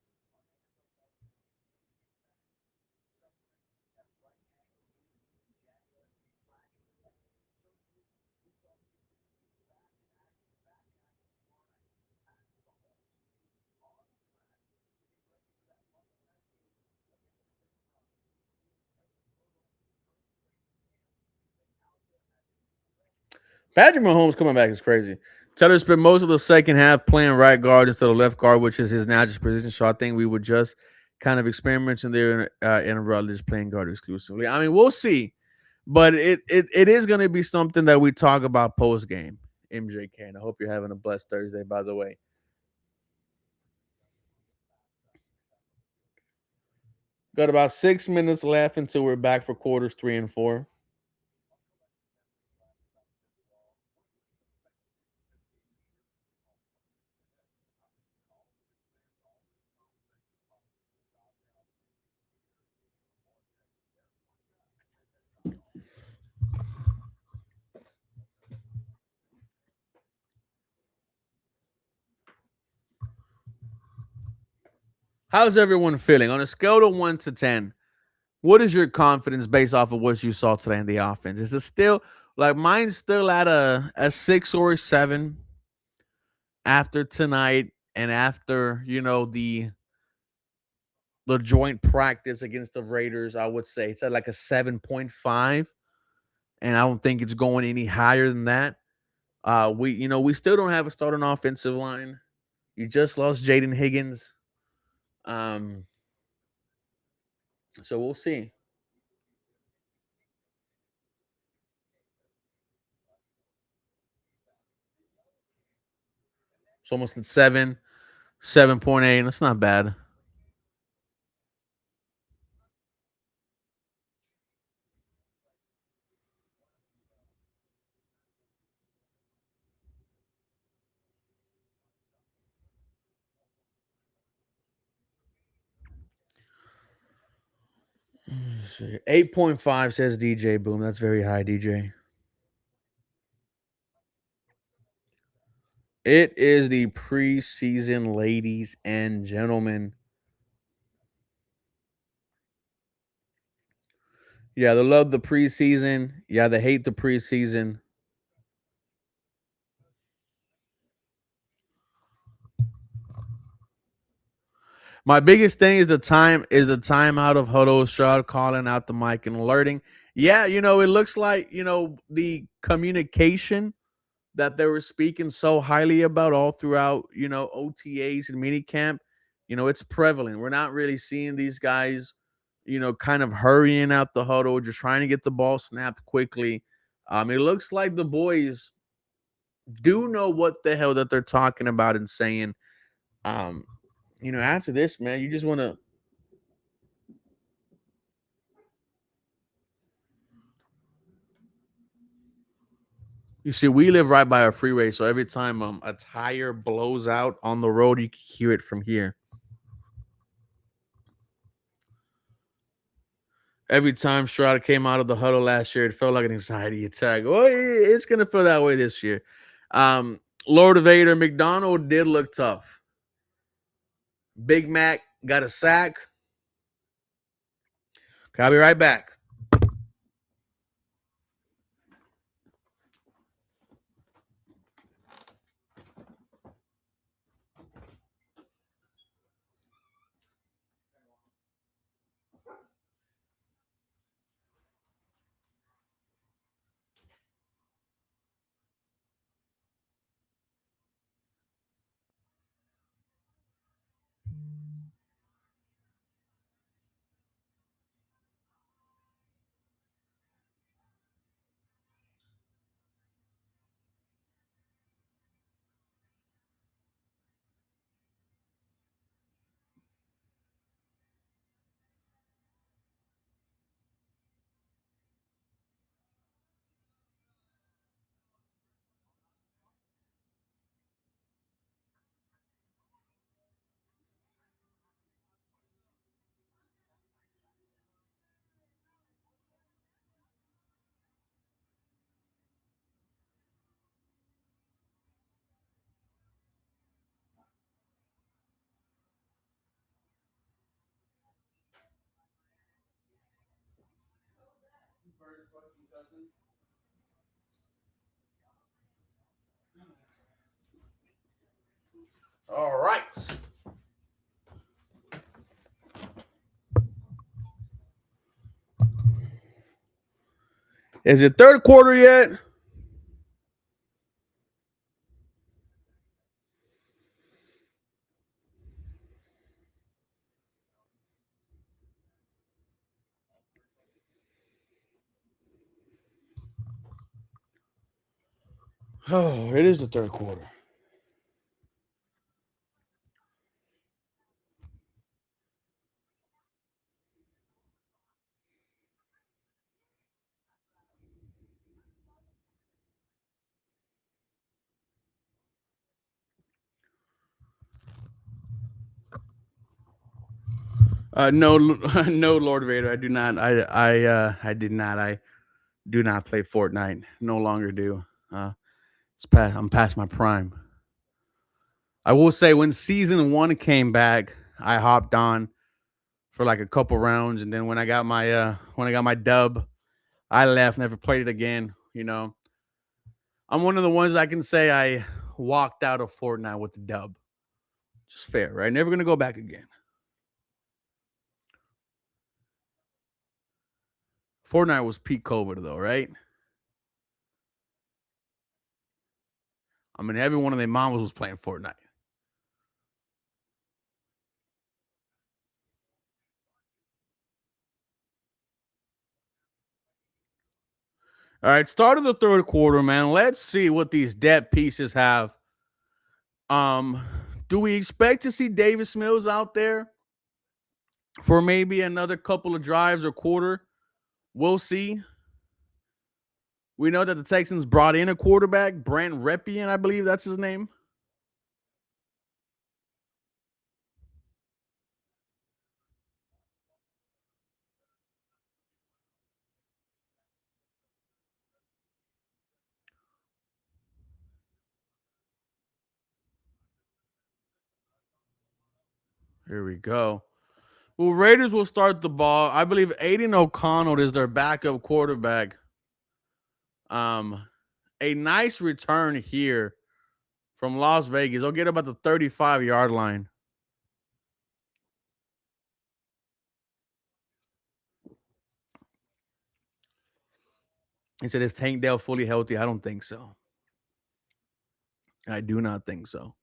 Patrick Mahomes coming back is crazy. Teller spent most of the second half playing right guard instead of left guard, which is his natural position. So I think we would just kind of experimenting there in Rutledge playing guard exclusively. I mean, we'll see, but it is going to be something that we talk about post game. MJK, and I hope you're having a blessed Thursday. By the way, got about 6 minutes left until we're back for quarters 3 and 4. How's everyone feeling on a scale of 1 to 10? What is your confidence based off of what you saw today in the offense? Is it still like mine's still at a 6 or 7 after tonight and after the joint practice against the Raiders? I would say it's at like a 7.5, and I don't think it's going any higher than that. We still don't have a starting offensive line. You just lost Jaden Higgins. Um, so we'll see. It's almost at 7.8. That's not bad. Let's see. 8.5 says DJ Boom. That's very high, DJ. It is the preseason, ladies and gentlemen. Yeah, they love the preseason. Yeah, they hate the preseason. My biggest thing is the time out of Huddle Stroud calling out the mic and alerting. Yeah, it looks like, the communication that they were speaking so highly about all throughout, OTAs and minicamp, it's prevalent. We're not really seeing these guys, kind of hurrying out the huddle, just trying to get the ball snapped quickly. It looks like the boys do know what the hell that they're talking about and saying. Um, after this, man, you just want to. You see, we live right by a freeway, so every time a tire blows out on the road, you can hear it from here. Every time Stroud came out of the huddle last year, it felt like an anxiety attack. Well, it's gonna feel that way this year. Um, Lord Vader McDonald did look tough. Big Mac got a sack. Okay, I'll be right back. All right. Is it third quarter yet? Oh, it is the third quarter. No, no, Lord Vader. I do not. I did not. I do not play Fortnite. No longer do. It's past. I'm past my prime. I will say when season one came back, I hopped on for like a couple rounds, and then when I got my dub, I left. Never played it again. I'm one of the ones I can say I walked out of Fortnite with the dub. Just fair, right? Never gonna go back again. Fortnite was peak COVID though, right? I mean, every one of their mamas was playing Fortnite. All right, start of the third quarter, man. Let's see what these depth pieces have. Um, do we expect to see Davis Mills out there for maybe another couple of drives or quarter? We'll see. We know that the Texans brought in a quarterback, Brent Repian, I believe that's his name. Here we go. Well, Raiders will start the ball. I believe Aiden O'Connell is their backup quarterback. Um, a nice return here from Las Vegas. They'll get about the 35-yard line. He said, "Is Tank Dell fully healthy?" I don't think so. I do not think so.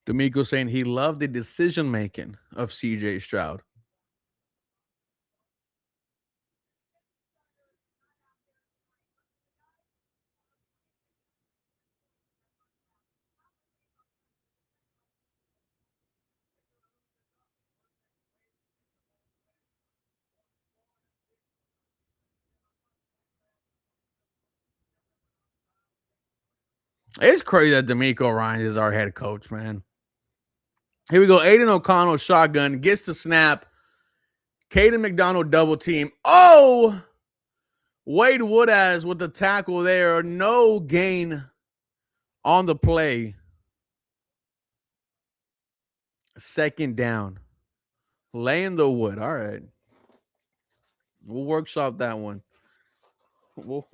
D'Amico saying he loved the decision making of CJ Stroud. It's crazy that D'Amico Ryans is our head coach, man. Here we go. Aiden O'Connell shotgun gets the snap. Caden McDonald double team. Oh, Wade Woodaz with the tackle there. No gain on the play. Second down. Laying the wood. All right. We'll workshop that one. We'll,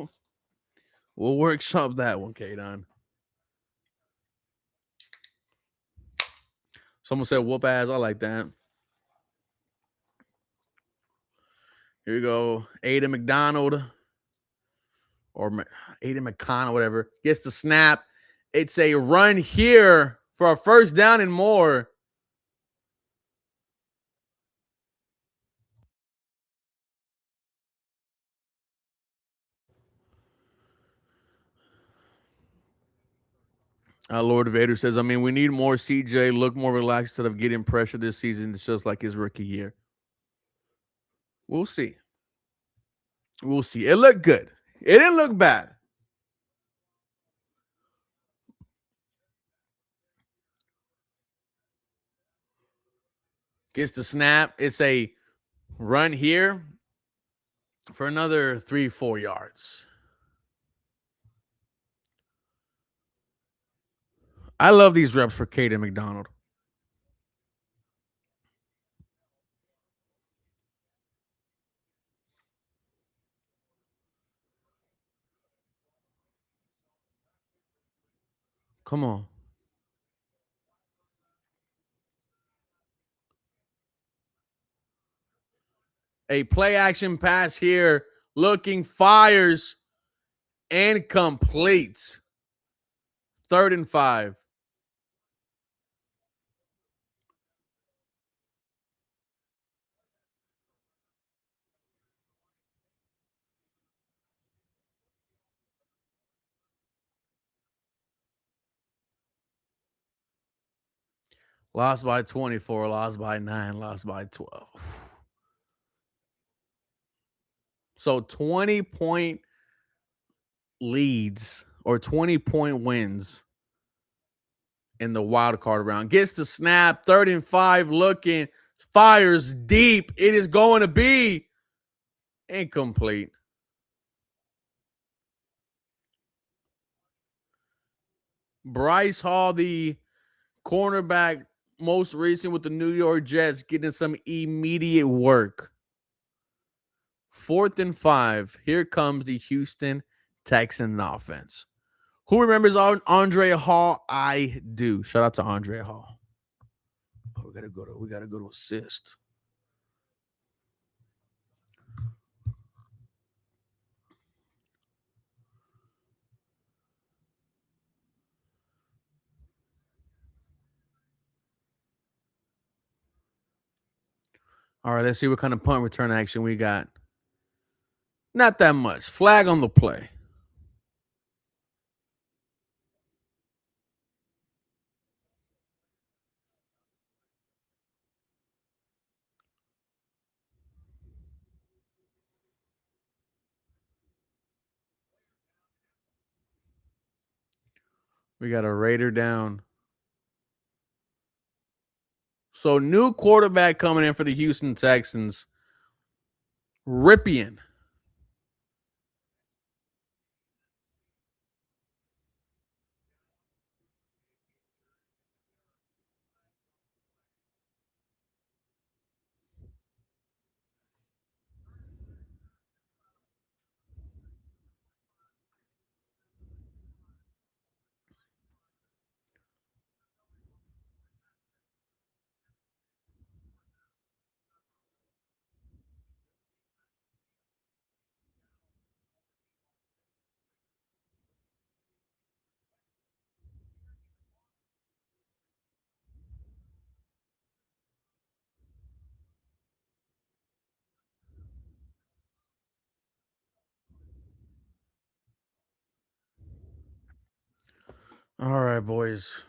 we'll workshop that one, Kadon. Someone said whoop ass. I like that. Here we go. Aiden McDonald or Aiden McConnell, whatever, gets the snap. It's a run here for a first down and more. Lord Vader says, I mean, we need more CJ, look more relaxed instead of getting pressure this season. It's just like his rookie year. We'll see. We'll see. It looked good. It didn't look bad. Gets the snap. It's a run here for another 3-4 yards. I love these reps for Caden McDonald. Come on. A play action pass here. Looking, fires, and completes. 3rd and 5. Lost by 24, lost by 9, lost by 12. So 20-point leads or 20-point wins in the wild card round. Gets the snap, 3rd and 5, looking, fires deep. It is going to be incomplete. Bryce Hall, the cornerback, most recent with the New York Jets, getting some immediate work. 4th and 5. Here comes the Houston Texans offense. Who remembers Andre Hall? I do. Shout out to Andre Hall. Oh, we gotta go to assist. All right, let's see what kind of punt return action we got. Not that much. Flag on the play. We got a Raider down. So new quarterback coming in for the Houston Texans. Ripien. All right, boys.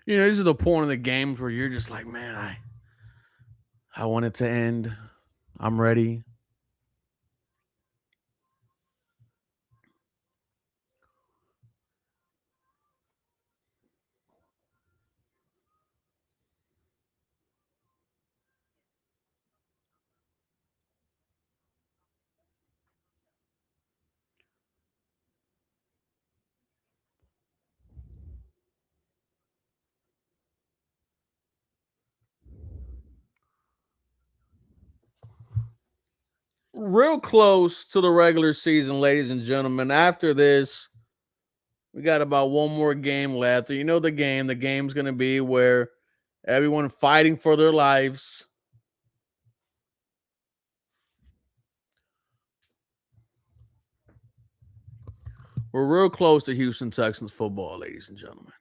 You know, these are the point of the games where you're just like, man, I want it to end. I'm ready. Real close to the regular season, ladies and gentlemen. After this, we got about one more game left. You know the game. The game's going to be where everyone fighting for their lives. We're real close to Houston Texans football, ladies and gentlemen.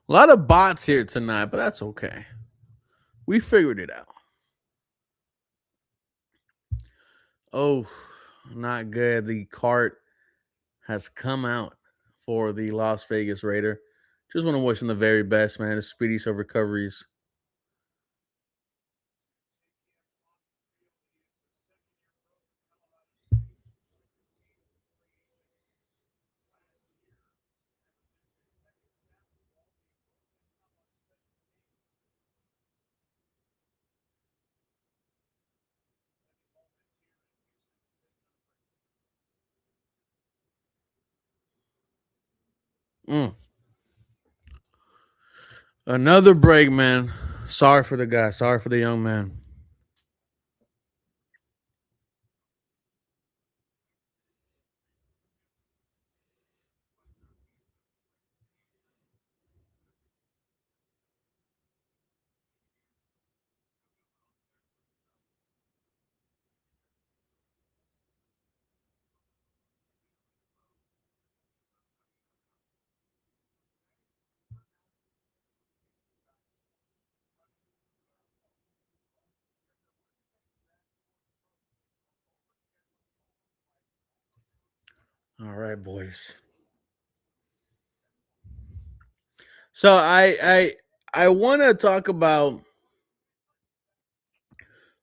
A lot of bots here tonight, but that's okay. We figured it out. Oh, not good. The cart has come out for the Las Vegas Raider. Just want to wish him the very best, man. The speediest of recoveries. Mm. Another break, man. Sorry for the guy. Sorry for the young man. All right, boys. So I want to talk about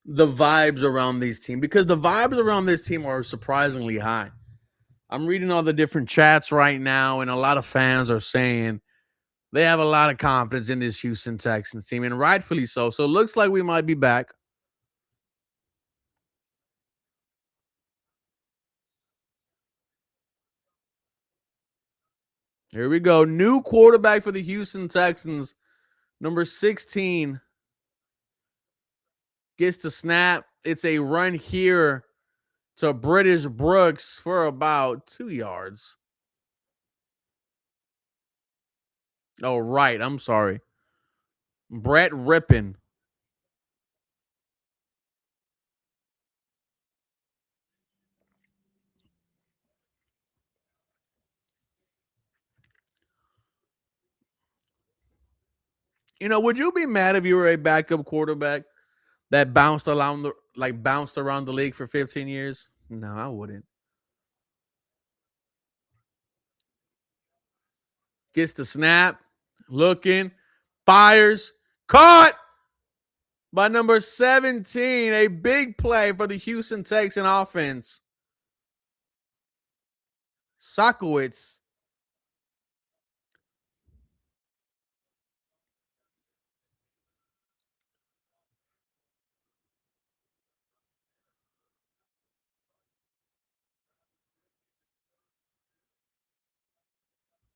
the vibes around these teams because the vibes around this team are surprisingly high. I'm reading all the different chats right now, and a lot of fans are saying they have a lot of confidence in this Houston Texans team, and rightfully so. So it looks like we might be back. Here we go. New quarterback for the Houston Texans, number 16, gets the snap. It's a run here to British Brooks for about 2 yards. Oh, right. I'm sorry. Brett Rippin. Would you be mad if you were a backup quarterback that bounced around the league for 15 years? No, I wouldn't. Gets the snap, looking, fires, caught by number 17. A big play for the Houston Texan offense. Sakowitz.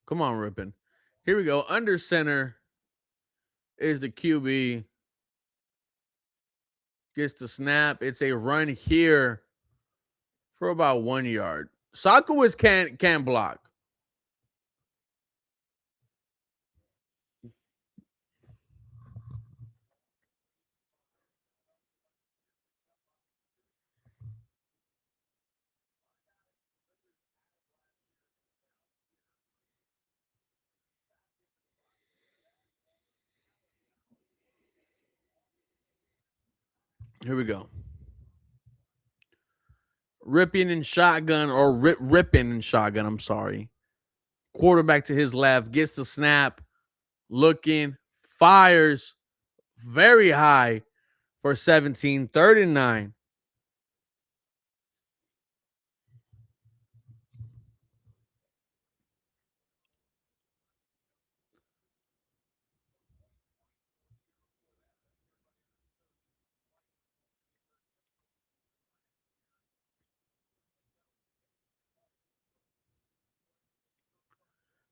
Come on, Rippin. Here we go. Under center is the QB. Gets the snap. It's a run here for about 1 yard. Sakowitz can't block. Here we go. Ripping and shotgun, or ripping and shotgun. I'm sorry. Quarterback to his left, gets the snap, looking, fires very high for 17, 39.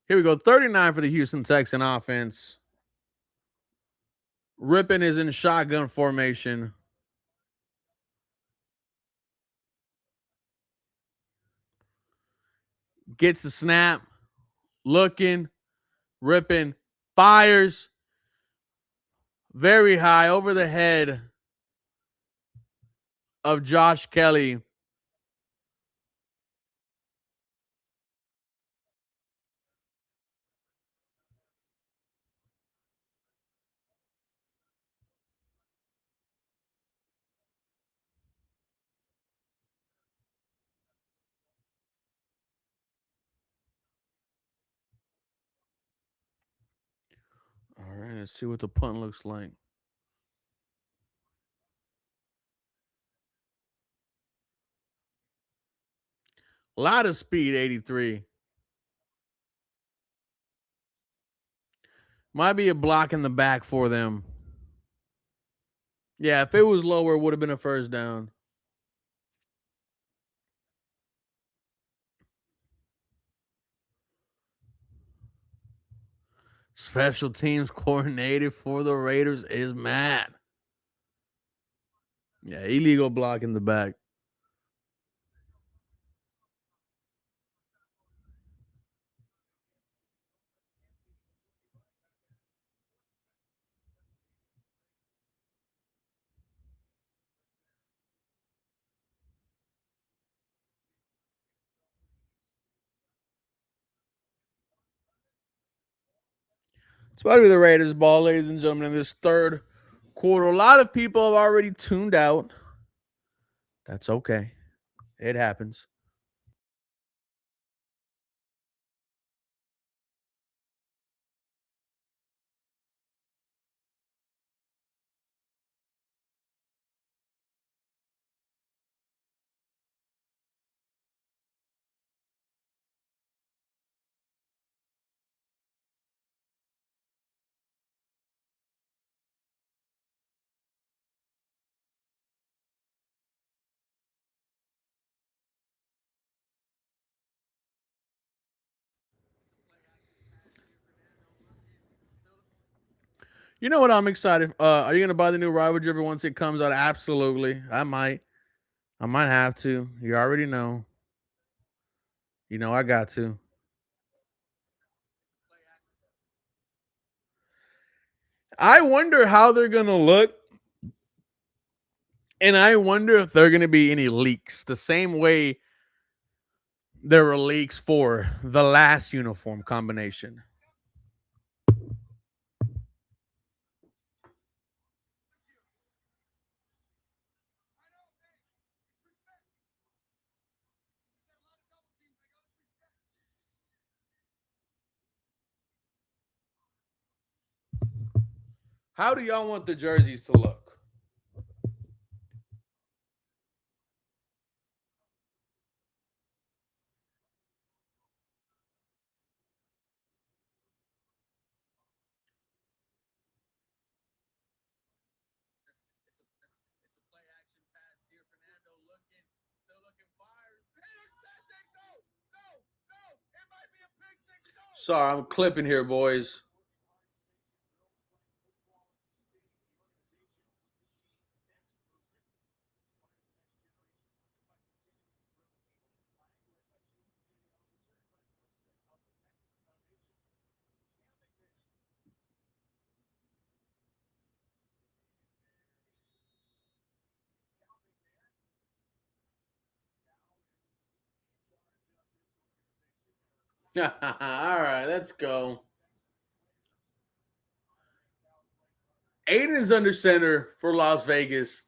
Here we go. 39 for the Houston Texan offense. Rippin is in shotgun formation. Gets the snap, looking, ripping, fires very high over the head of Josh Kelly. All right, let's see what the punt looks like. A lot of speed, 83. Might be a block in the back for them. Yeah, if it was lower, it would have been a first down. Special teams coordinator for the Raiders is mad. Yeah, illegal block in the back. It's about to be the Raiders' ball, ladies and gentlemen, in this third quarter. A lot of people have already tuned out. That's okay. It happens. You know what? I'm excited. Are you gonna buy the new rival dribble once it comes out? Absolutely. I might. I might have to. You already know. You know I got to. I wonder how they're gonna look, and I wonder if there are gonna be any leaks. The same way there were leaks for the last uniform combination. How do y'all want the jerseys to look? Sorry, I'm clipping here, boys. All right, let's go. Aiden is under center for Las Vegas.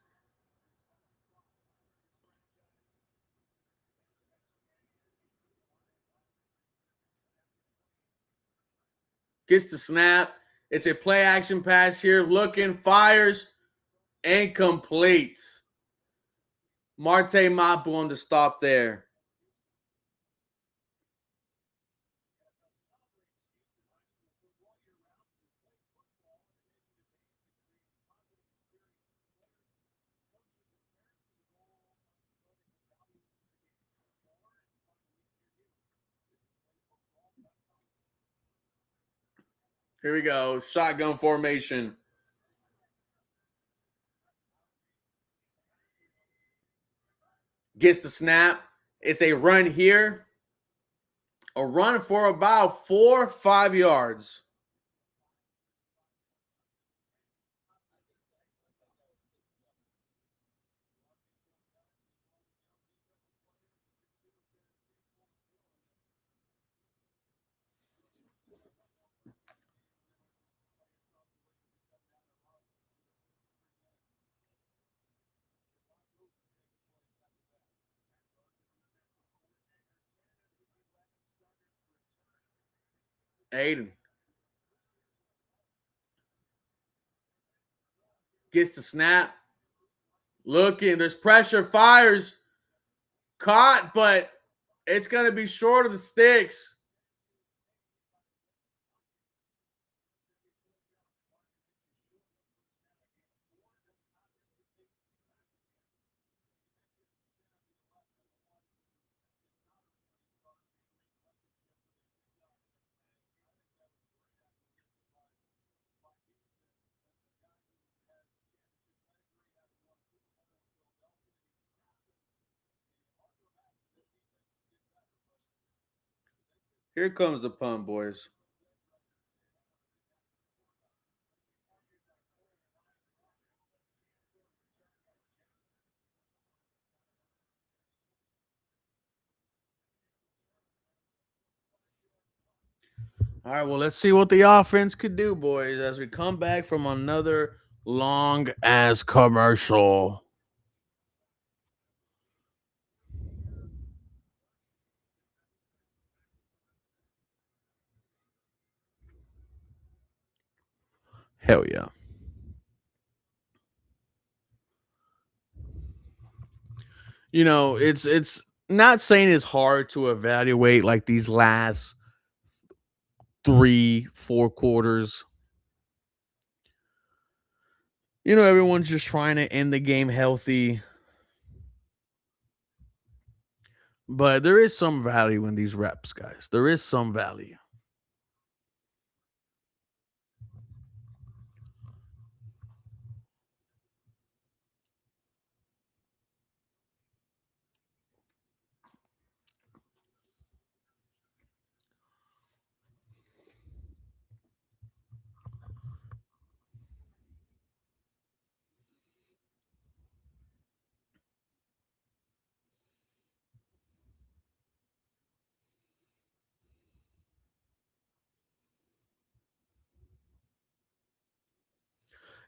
Gets the snap. It's a play action pass here. Looking, fires, incomplete. Marte Mapu on the stop there. Here we go. Shotgun formation. Gets the snap. It's a run here. A run for about 4 or 5 yards. Aiden gets the snap. Looking, there's pressure, fires, caught, but it's going to be short of the sticks. Here comes the punt, boys. All right, well, let's see what the offense could do, boys, as we come back from another long ass commercial. Hell yeah. It's not saying it's hard to evaluate like these last 3, 4 quarters. Everyone's just trying to end the game healthy, but there is some value in these reps, guys. There is some value.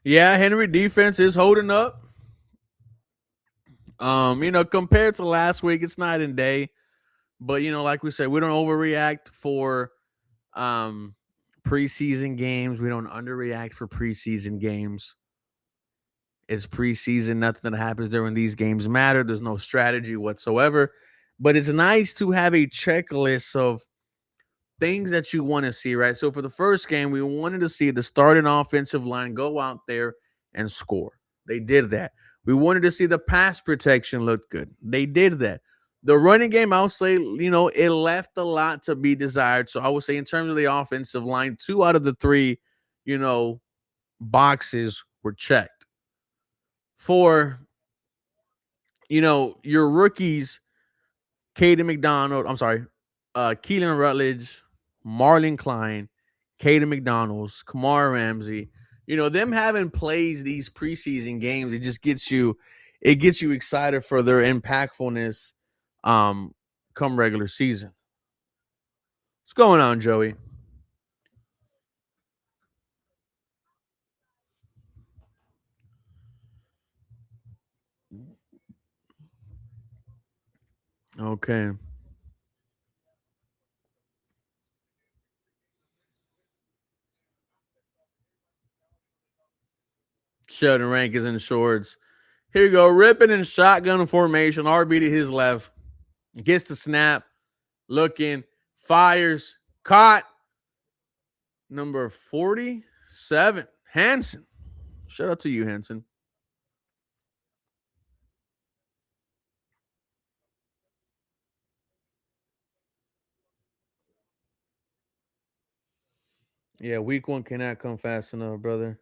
Yeah, Henry defense is holding up. Compared to last week, it's night and day. But like we said, we don't overreact for um preseason games. We don't underreact for preseason games. It's preseason. Nothing that happens during these games matter. There's no strategy whatsoever. But it's nice to have a checklist of things that you want to see, right? So for the first game, we wanted to see the starting offensive line go out there and score. They did that. We wanted to see the pass protection look good. They did that. The running game, I'll say, it left a lot to be desired. So I would say, in terms of the offensive line, 2 out of the 3, you know, boxes were checked. For, your rookies, Caden McDonald, I'm sorry, Keelan Rutledge, Marlon Klein, Caden McDonald's, Kamara Ramsey. Them having plays these preseason games, it gets you excited for their impactfulness come regular season. What's going on, Joey? Okay. Sheldon Rankins in shorts. Here you go, ripping in shotgun formation. RB to his left. Gets the snap. Looking. Fires. Caught. Number 47. Hanson. Shout out to you, Hanson. Yeah, week one cannot come fast enough, brother.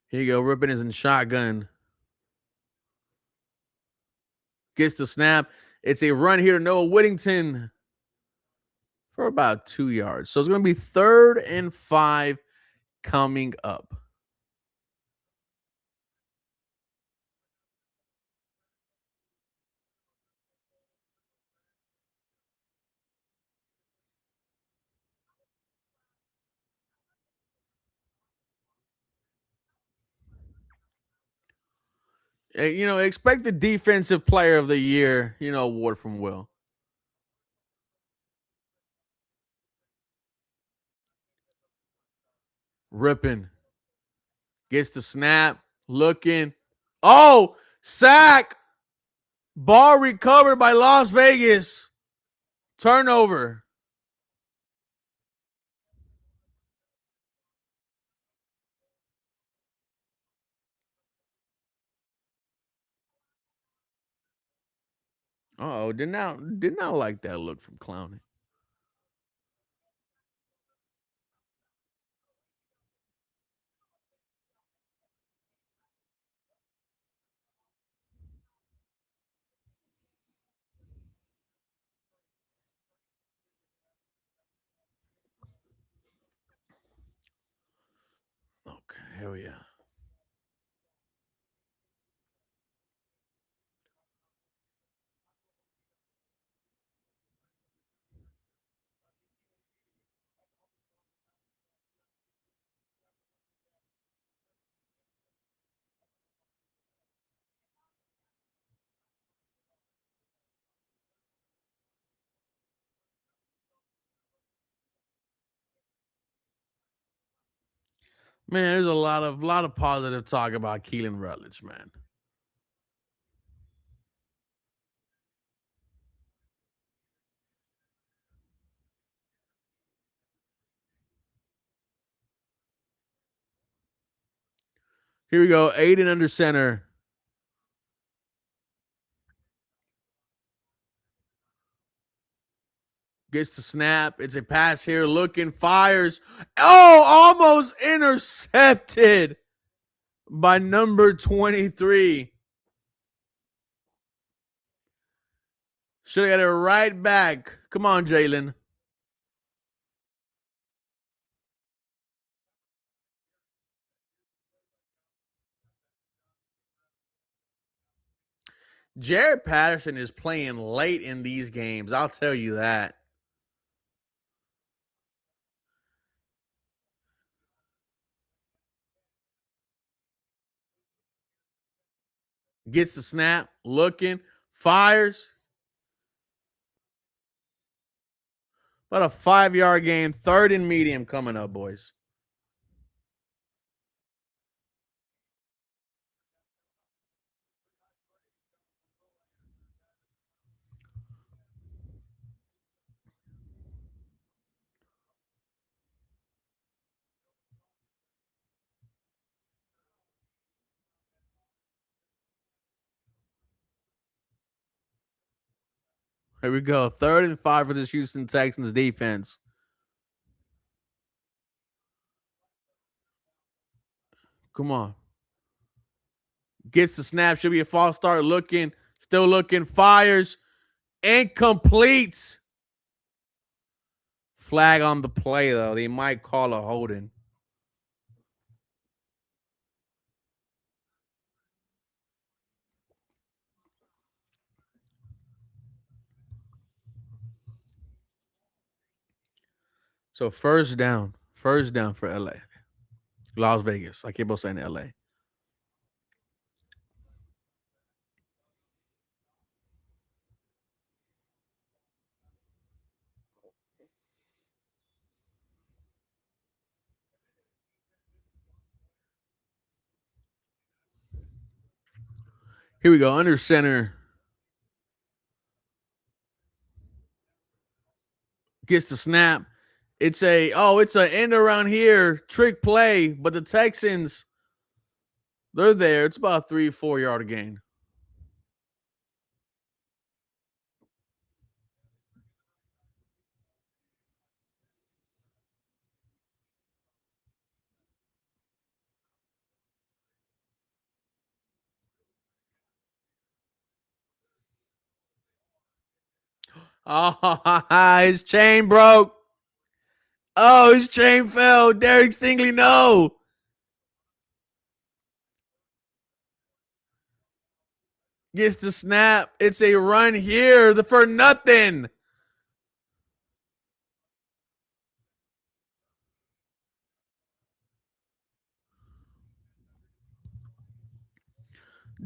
Here you go. Ripping is in shotgun. Gets the snap. It's a run here to Noah Whittington for about 2 yards. So it's going to be 3rd and 5 coming up. Expect the defensive player of the year, award from Will. Ripping. Gets the snap. Looking. Oh, sack. Ball recovered by Las Vegas. Turnover. Oh, did not like that look from Clowney. Okay, hell yeah. Man, there's a lot of positive talk about Keelan Rutledge, man. Here we go. Aiden under center. Gets the snap. It's a pass here. Looking, fires. Oh, almost intercepted by number 23. Should have got it right back. Come on, Jalen. Jared Patterson is playing late in these games. I'll tell you that. Gets the snap. Looking, fires. About a 5-yard game. 3rd and medium coming up, boys. Here we go. 3rd and 5 for this Houston Texans defense. Come on. Gets the snap. Should be a false start. Looking. Still looking. Fires. Incomplete. Flag on the play, though. They might call a holding. So first down. First down for LA. Las Vegas. I keep on saying LA. Here we go. Under center. Gets the snap. It's an end around here. Trick play. But the Texans, they're there. It's about 3-4 yard gain. Oh, his chain broke. Oh, his chain fell. Derek Stingley, no. Gets the snap. It's a run here for nothing.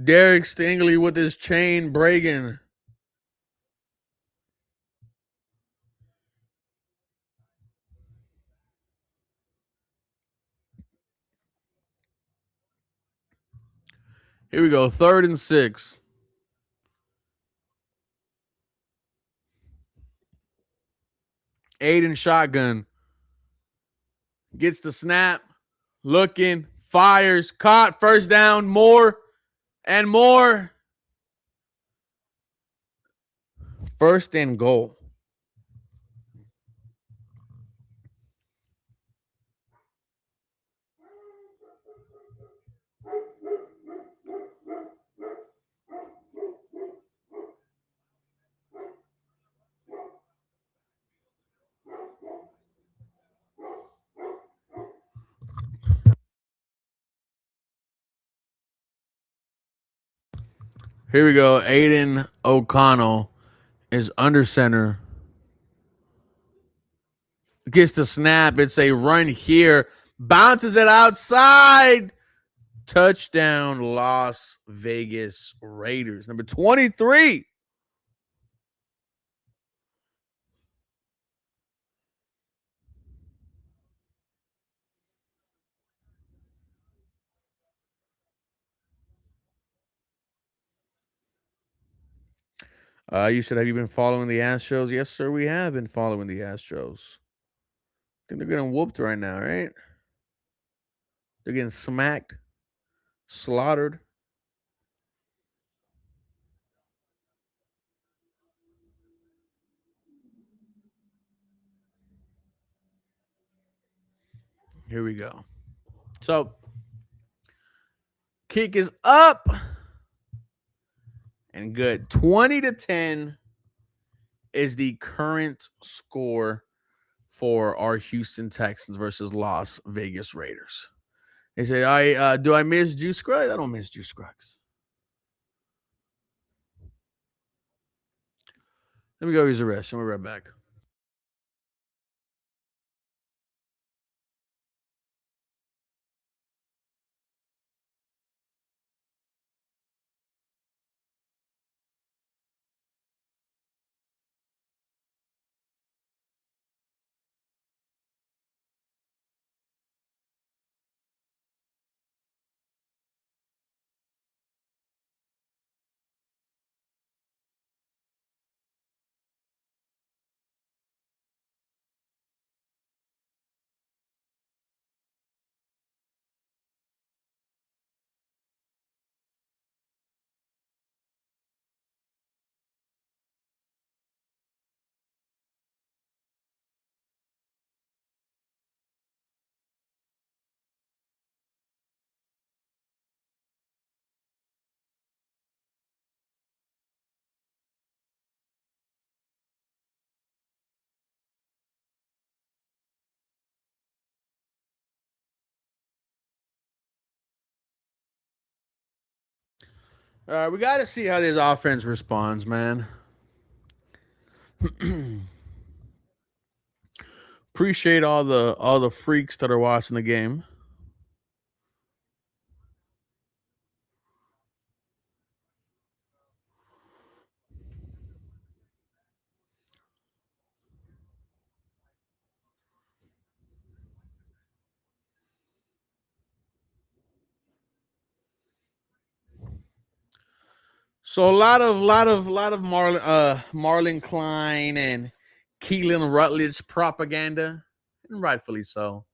Derek Stingley with his chain breaking. Here we go. 3rd and 6. Aiden shotgun. Gets the snap. Looking. Fires. Caught. First down. More and more. 1st and goal. Here we go. Aiden O'Connell is under center. Gets the snap. It's a run here. Bounces it outside. Touchdown, Las Vegas Raiders. Number 23. You said, have you been following the Astros? Yes, sir, we have been following the Astros. I think they're getting whooped right now, right? They're getting smacked, slaughtered. Here we go. So, kick is up and good. 20-10 is the current score for our Houston Texans versus Las Vegas Raiders. They say, do I miss Juice Scruggs? I don't miss Juice Scruggs. Let me go use a rest. I'll be right back. All right, we got to see how this offense responds, man. Appreciate all the freaks that are watching the game. So a lot of Marlon Klein and Keelan Rutledge propaganda, and rightfully so.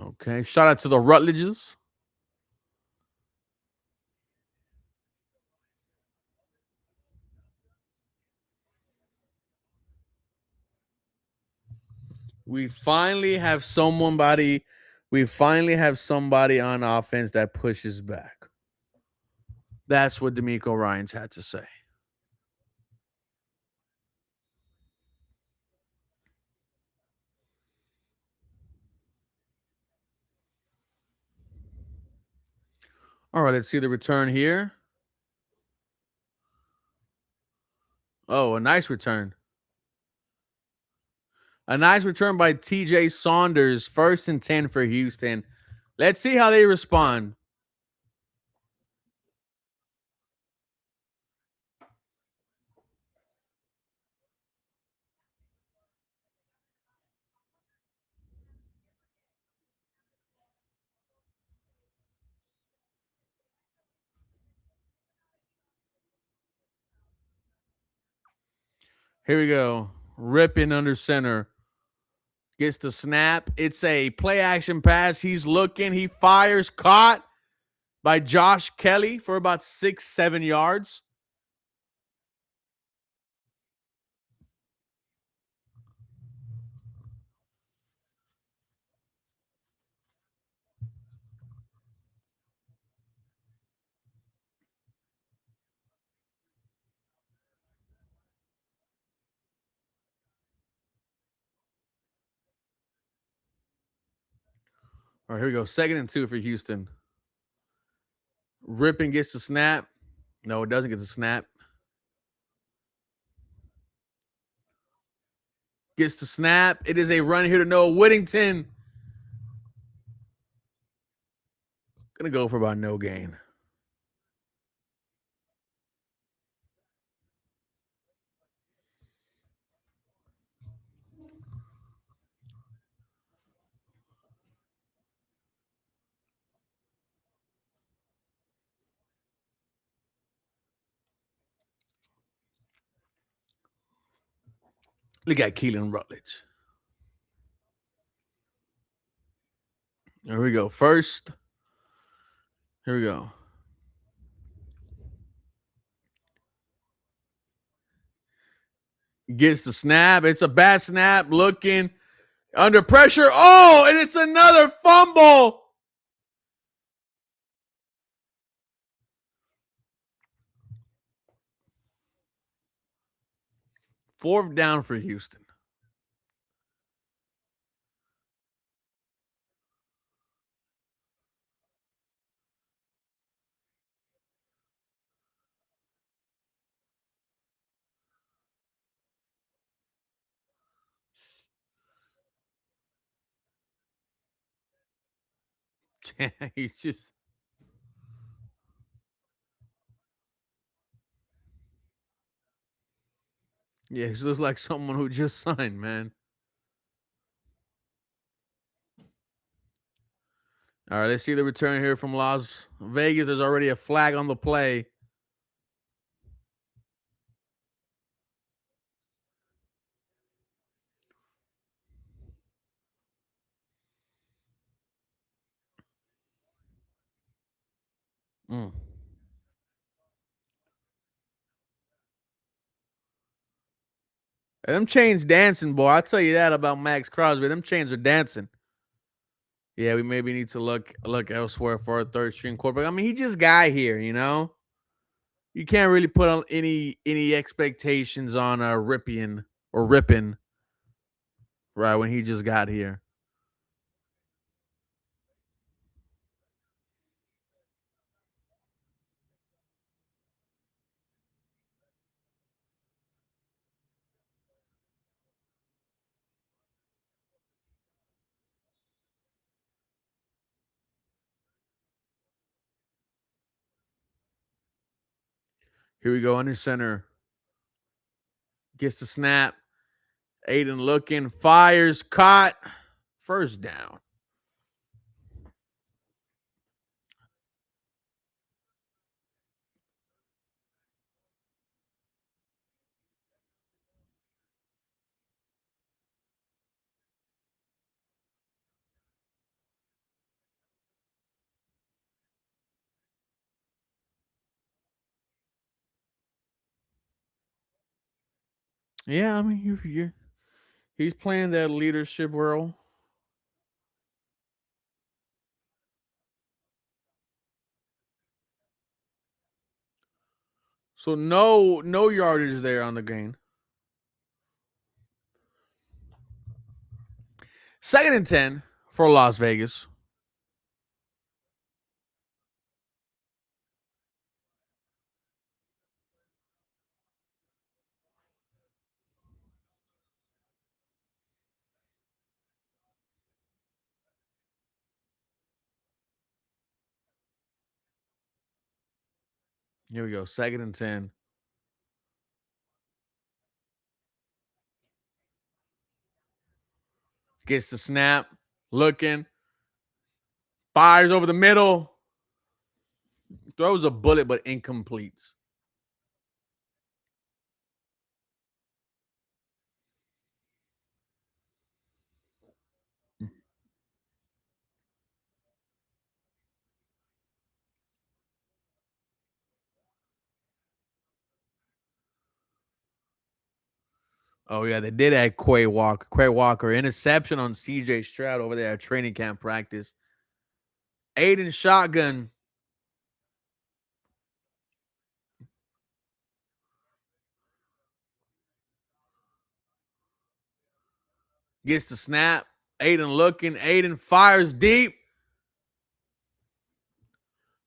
Okay, shout out to the Rutledges. We finally have somebody. We finally have somebody on offense that pushes back. That's what D'Amico Ryans had to say. All right, let's see the return here. Oh, a nice return. A nice return by TJ Saunders. 1st and 10 for Houston. Let's see how they respond. Here we go. Ripping under center. Gets the snap. It's a play action pass. He's looking. He fires. Caught by Josh Kelly for about 6-7 yards. All right, here we go. 2nd and 2 for Houston. Ripping gets the snap. No, it doesn't get the snap. Gets the snap. It is a run here to Noah Whittington. Gonna go for about no gain. Look at Keelan Rutledge. Here we go. First. Here we go. Gets the snap. It's a bad snap. Looking under pressure. Oh, and it's another fumble. Fourth down for Houston. He's just. Yeah, he looks like someone who just signed, man. All right, let's see the return here from Las Vegas. There's already a flag on the play. Mm. And them chains dancing, boy. I'll tell you that about Max Crosby. Them chains are dancing. Yeah, we maybe need to look elsewhere for a third string quarterback. I mean, he just got here, you know. You can't really put on any expectations on Ripien or Rippin, right, when he just got here. Here we go. Under center. Gets the snap. Aiden looking. Fires. Caught. First down. Yeah, I mean, he's playing that leadership role. So no yardage there on the gain. 2nd and 10 for Las Vegas. Here we go. 2nd and 10. Gets the snap. Looking. Fires over the middle. Throws a bullet, but incomplete. Oh, yeah, they did add Quay Walker. Quay Walker, interception on CJ Stroud over there at training camp practice. Aiden shotgun. Gets the snap. Aiden looking. Aiden fires deep.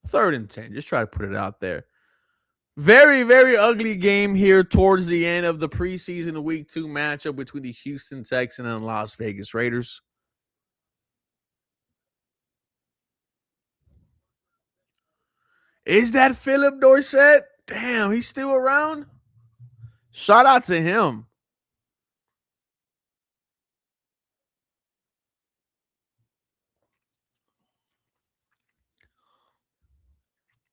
3rd and 10. Just try to put it out there. Very, very ugly game here towards the end of the preseason week 2 matchup between the Houston Texans and Las Vegas Raiders. Is that Philip Dorsett? Damn, he's still around? Shout out to him.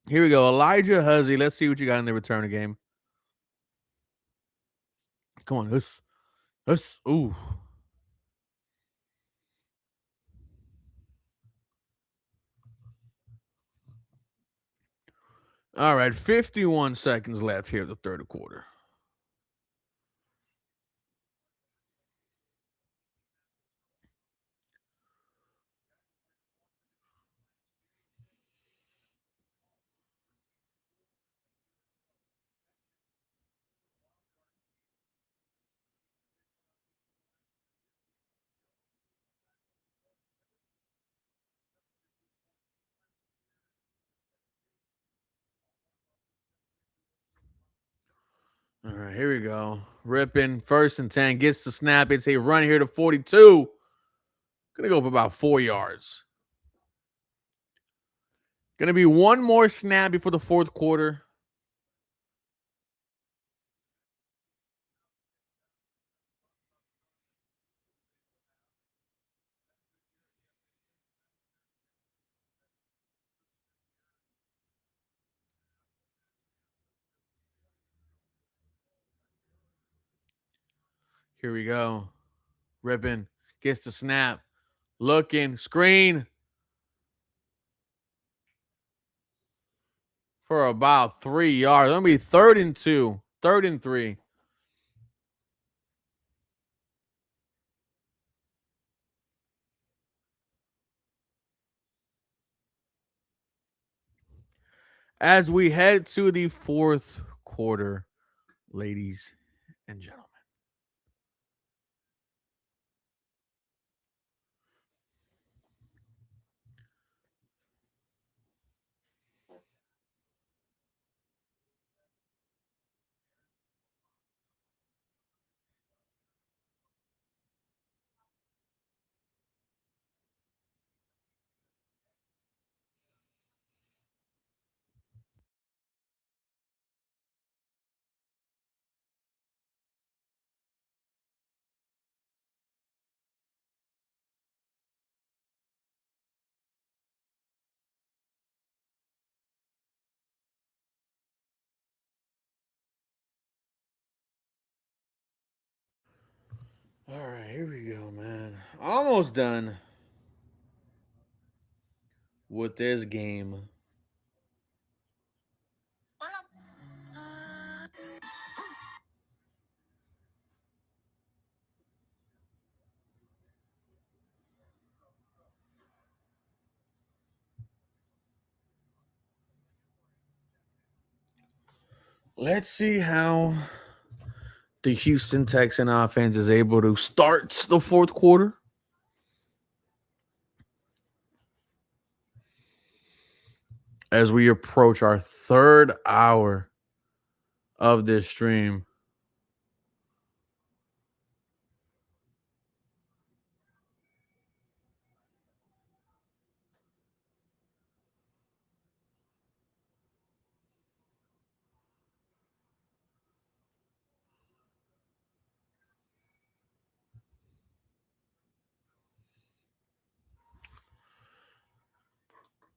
Here we go. Elijah Huzzy. Let's see what you got in the return game. Come on. Ooh. All right. 51 seconds left here in the third quarter. All right, here we go. Ripping 1st and 10. Gets the snap. It's a run here to 42. Gonna go for about 4 yards. Gonna be one more snap before the fourth quarter. Here we go. Ripping. Gets the snap. Looking. Screen. For about 3 yards. Gonna be 3rd and 2. 3rd and 3. As we head to the fourth quarter, ladies and gentlemen. All right, here we go, man. Almost done with this game. Let's see how the Houston Texan offense is able to start the fourth quarter as we approach our third hour of this stream.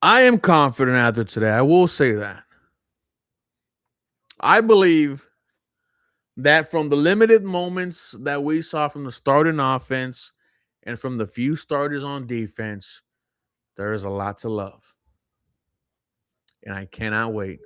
I am confident after today. I will say that. I believe that from the limited moments that we saw from the starting offense and from the few starters on defense, there is a lot to love. And I cannot wait.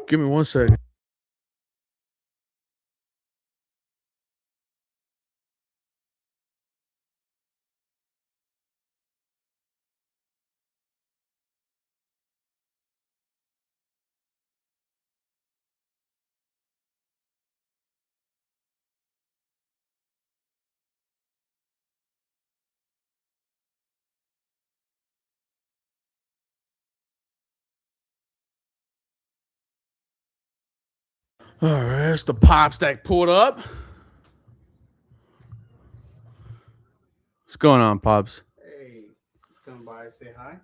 Give me 1 second. All right, that's the pop stack pulled up. What's going on, Pops? Hey, just come by, say hi.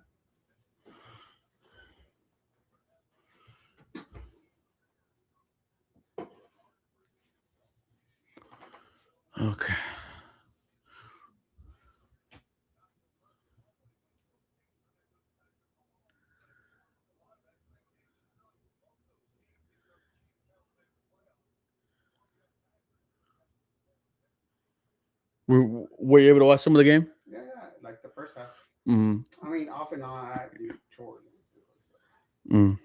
Okay. Were you able to watch some of the game? Yeah, like the first half. Mm-hmm. I mean, off and on, I do chores. Mm.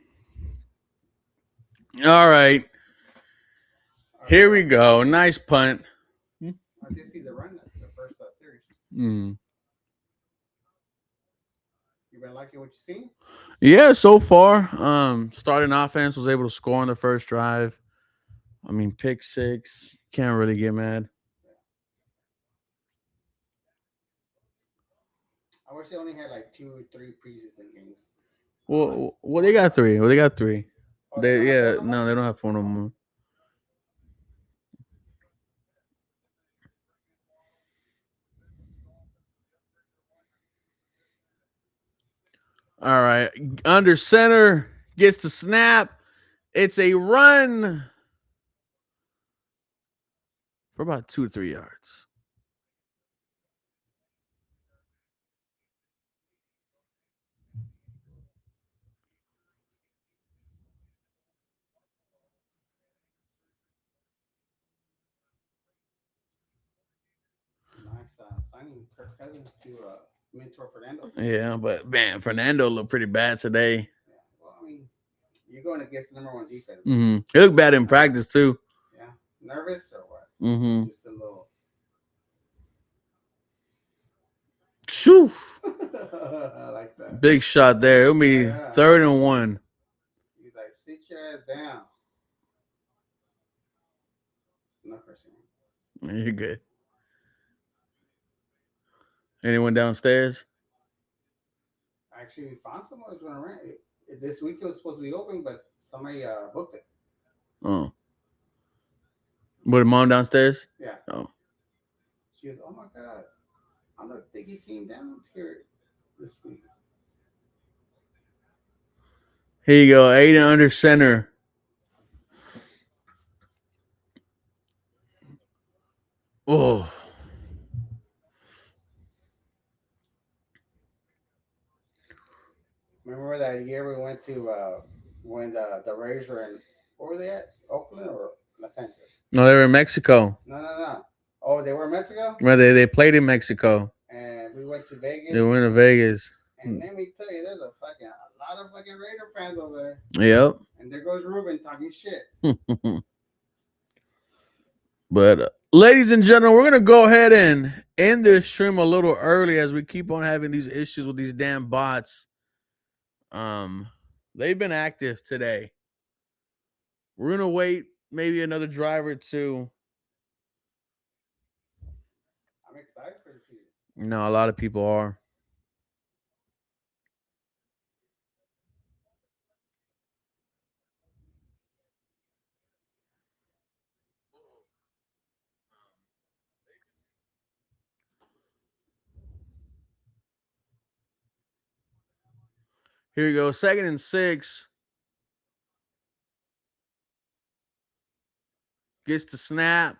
All right. Here we go. Nice punt. I did see the run, the first series. Mm. You been liking what you seen? Yeah, so far, starting offense was able to score on the first drive. I mean, pick six. Can't really get mad. I wish they only had like 2, 3 preseason games. Well, they got three. Well, they got three. Oh, They don't have yeah, four no no, more? they don't have four no more. All right, under center gets the snap. It's a run for about 2 to 3 yards. Nice signing Kirk Cousins to mentor Fernando. Yeah, but man, Fernando looked pretty bad today. Yeah, well, I mean, you're going against the number one defense. Mm-hmm. He looked bad in practice too. Yeah, nervous or what? Mm-hmm. Just a little. Shoo. I like that. Big shot there. It'll be Yeah. 3rd and 1. He's like, sit your ass down. No question. You're good. Anyone downstairs? Actually, we found someone who's going to rent it. This week it was supposed to be open, but somebody booked it. Oh. With mom downstairs? Yeah. Oh. She goes, oh my God. I don't think he came down here this week. Here you go. Aiden under center. Oh. Remember that year we went to when the Rays were in, where were they at? Oakland or Los Angeles? No, they were in Mexico. No. Oh, they were in Mexico? Well, they played in Mexico. And we went to Vegas. They went to Vegas. And let me tell you, there's a lot of fucking Raider fans over there. Yep. And there goes Ruben talking shit. But ladies and gentlemen, we're gonna go ahead and end this stream a little early as we keep on having these issues with these damn bots. They've been active today. We're gonna wait maybe another drive or two. I'm excited for the season. No, a lot of people are. Here you go. 2nd and 6. Gets the snap.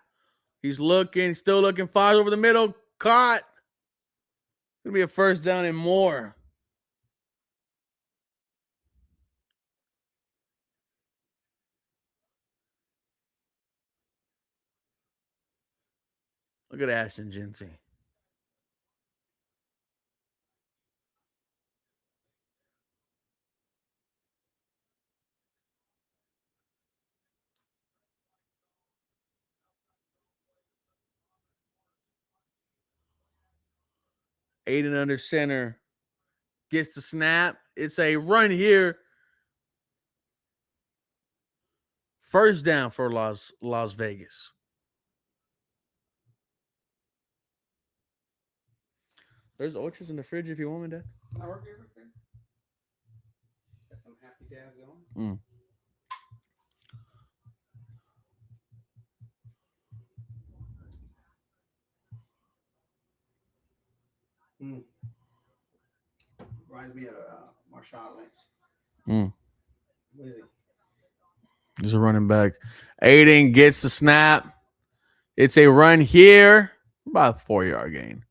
He's looking, still looking, fires over the middle. Caught. Gonna be a first down and more. Look at Ashton Genty. Aiden under center. Gets the snap. It's a run here. First down for Las Vegas. There's orchards in the fridge if you want me, Dad. No, we're good. Got some happy dads going. Reminds me of Marshawn Lynch. What is he? He's a running back. Aiden gets the snap. It's a run here. About a 4-yard gain.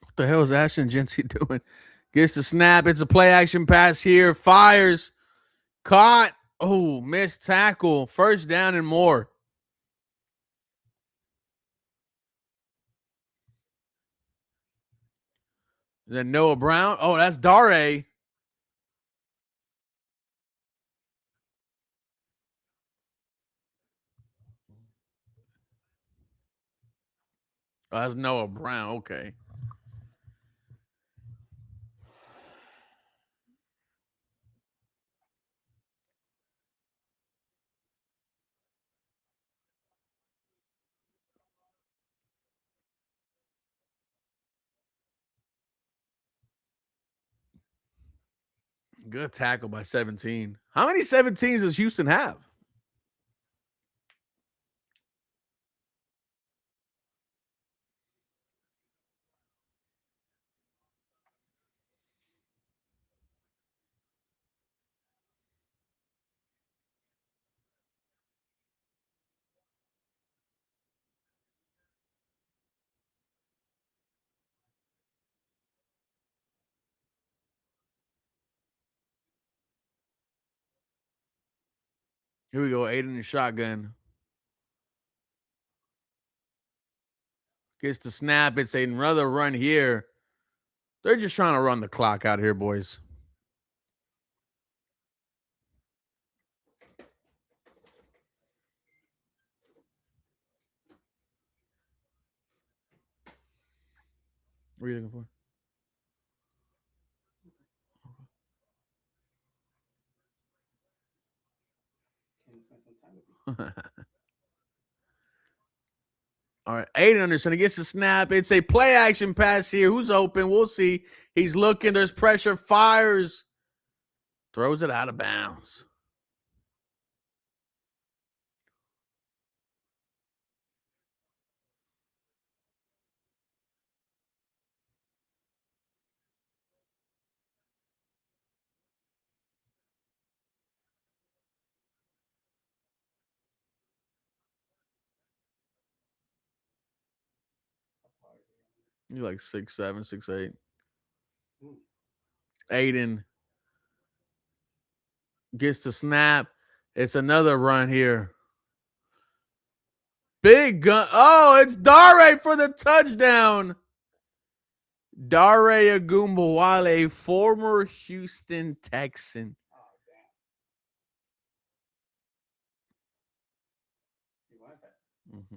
What the hell is Ashton Genty doing? Gets the snap. It's a play action pass here. Fires. Caught. Oh, missed tackle. First down and more. Then Noah Brown. Oh, that's Dare. Oh, that's Noah Brown. Okay. Good tackle by 17. How many 17s does Houston have? Here we go. Aiden in shotgun. Gets the snap. It's another run here. They're just trying to run the clock out here, boys. What are you looking for? Can you spend some time with me? All right, Aiden Anderson gets the snap. It's a play action pass here. Who's open? We'll see. He's looking. There's pressure. Fires. Throws it out of bounds. You're like 6'7", 6'8". Aiden gets the snap. It's another run here. Big gun. Oh, it's Dare for the touchdown. Dare Agumbawale, former Houston Texan. Mm-hmm.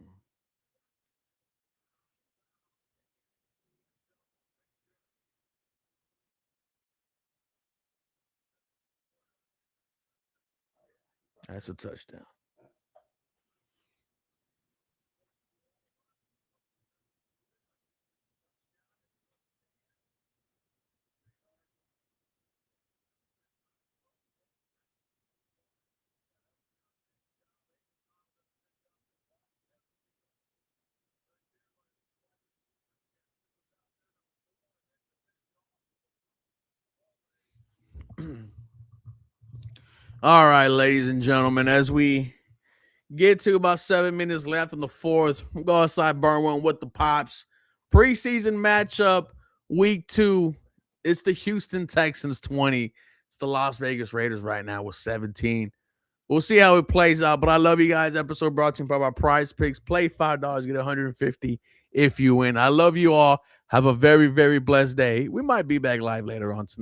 That's a touchdown. All right, ladies and gentlemen, as we get to about 7 minutes left in the fourth, we'll go outside, burn one with the Pops. Preseason matchup, week 2. It's the Houston Texans 20. It's the Las Vegas Raiders right now with 17. We'll see how it plays out, but I love you guys. Episode brought to you by my PrizePicks. Play $5, get $150 if you win. I love you all. Have a very, very blessed day. We might be back live later on tonight.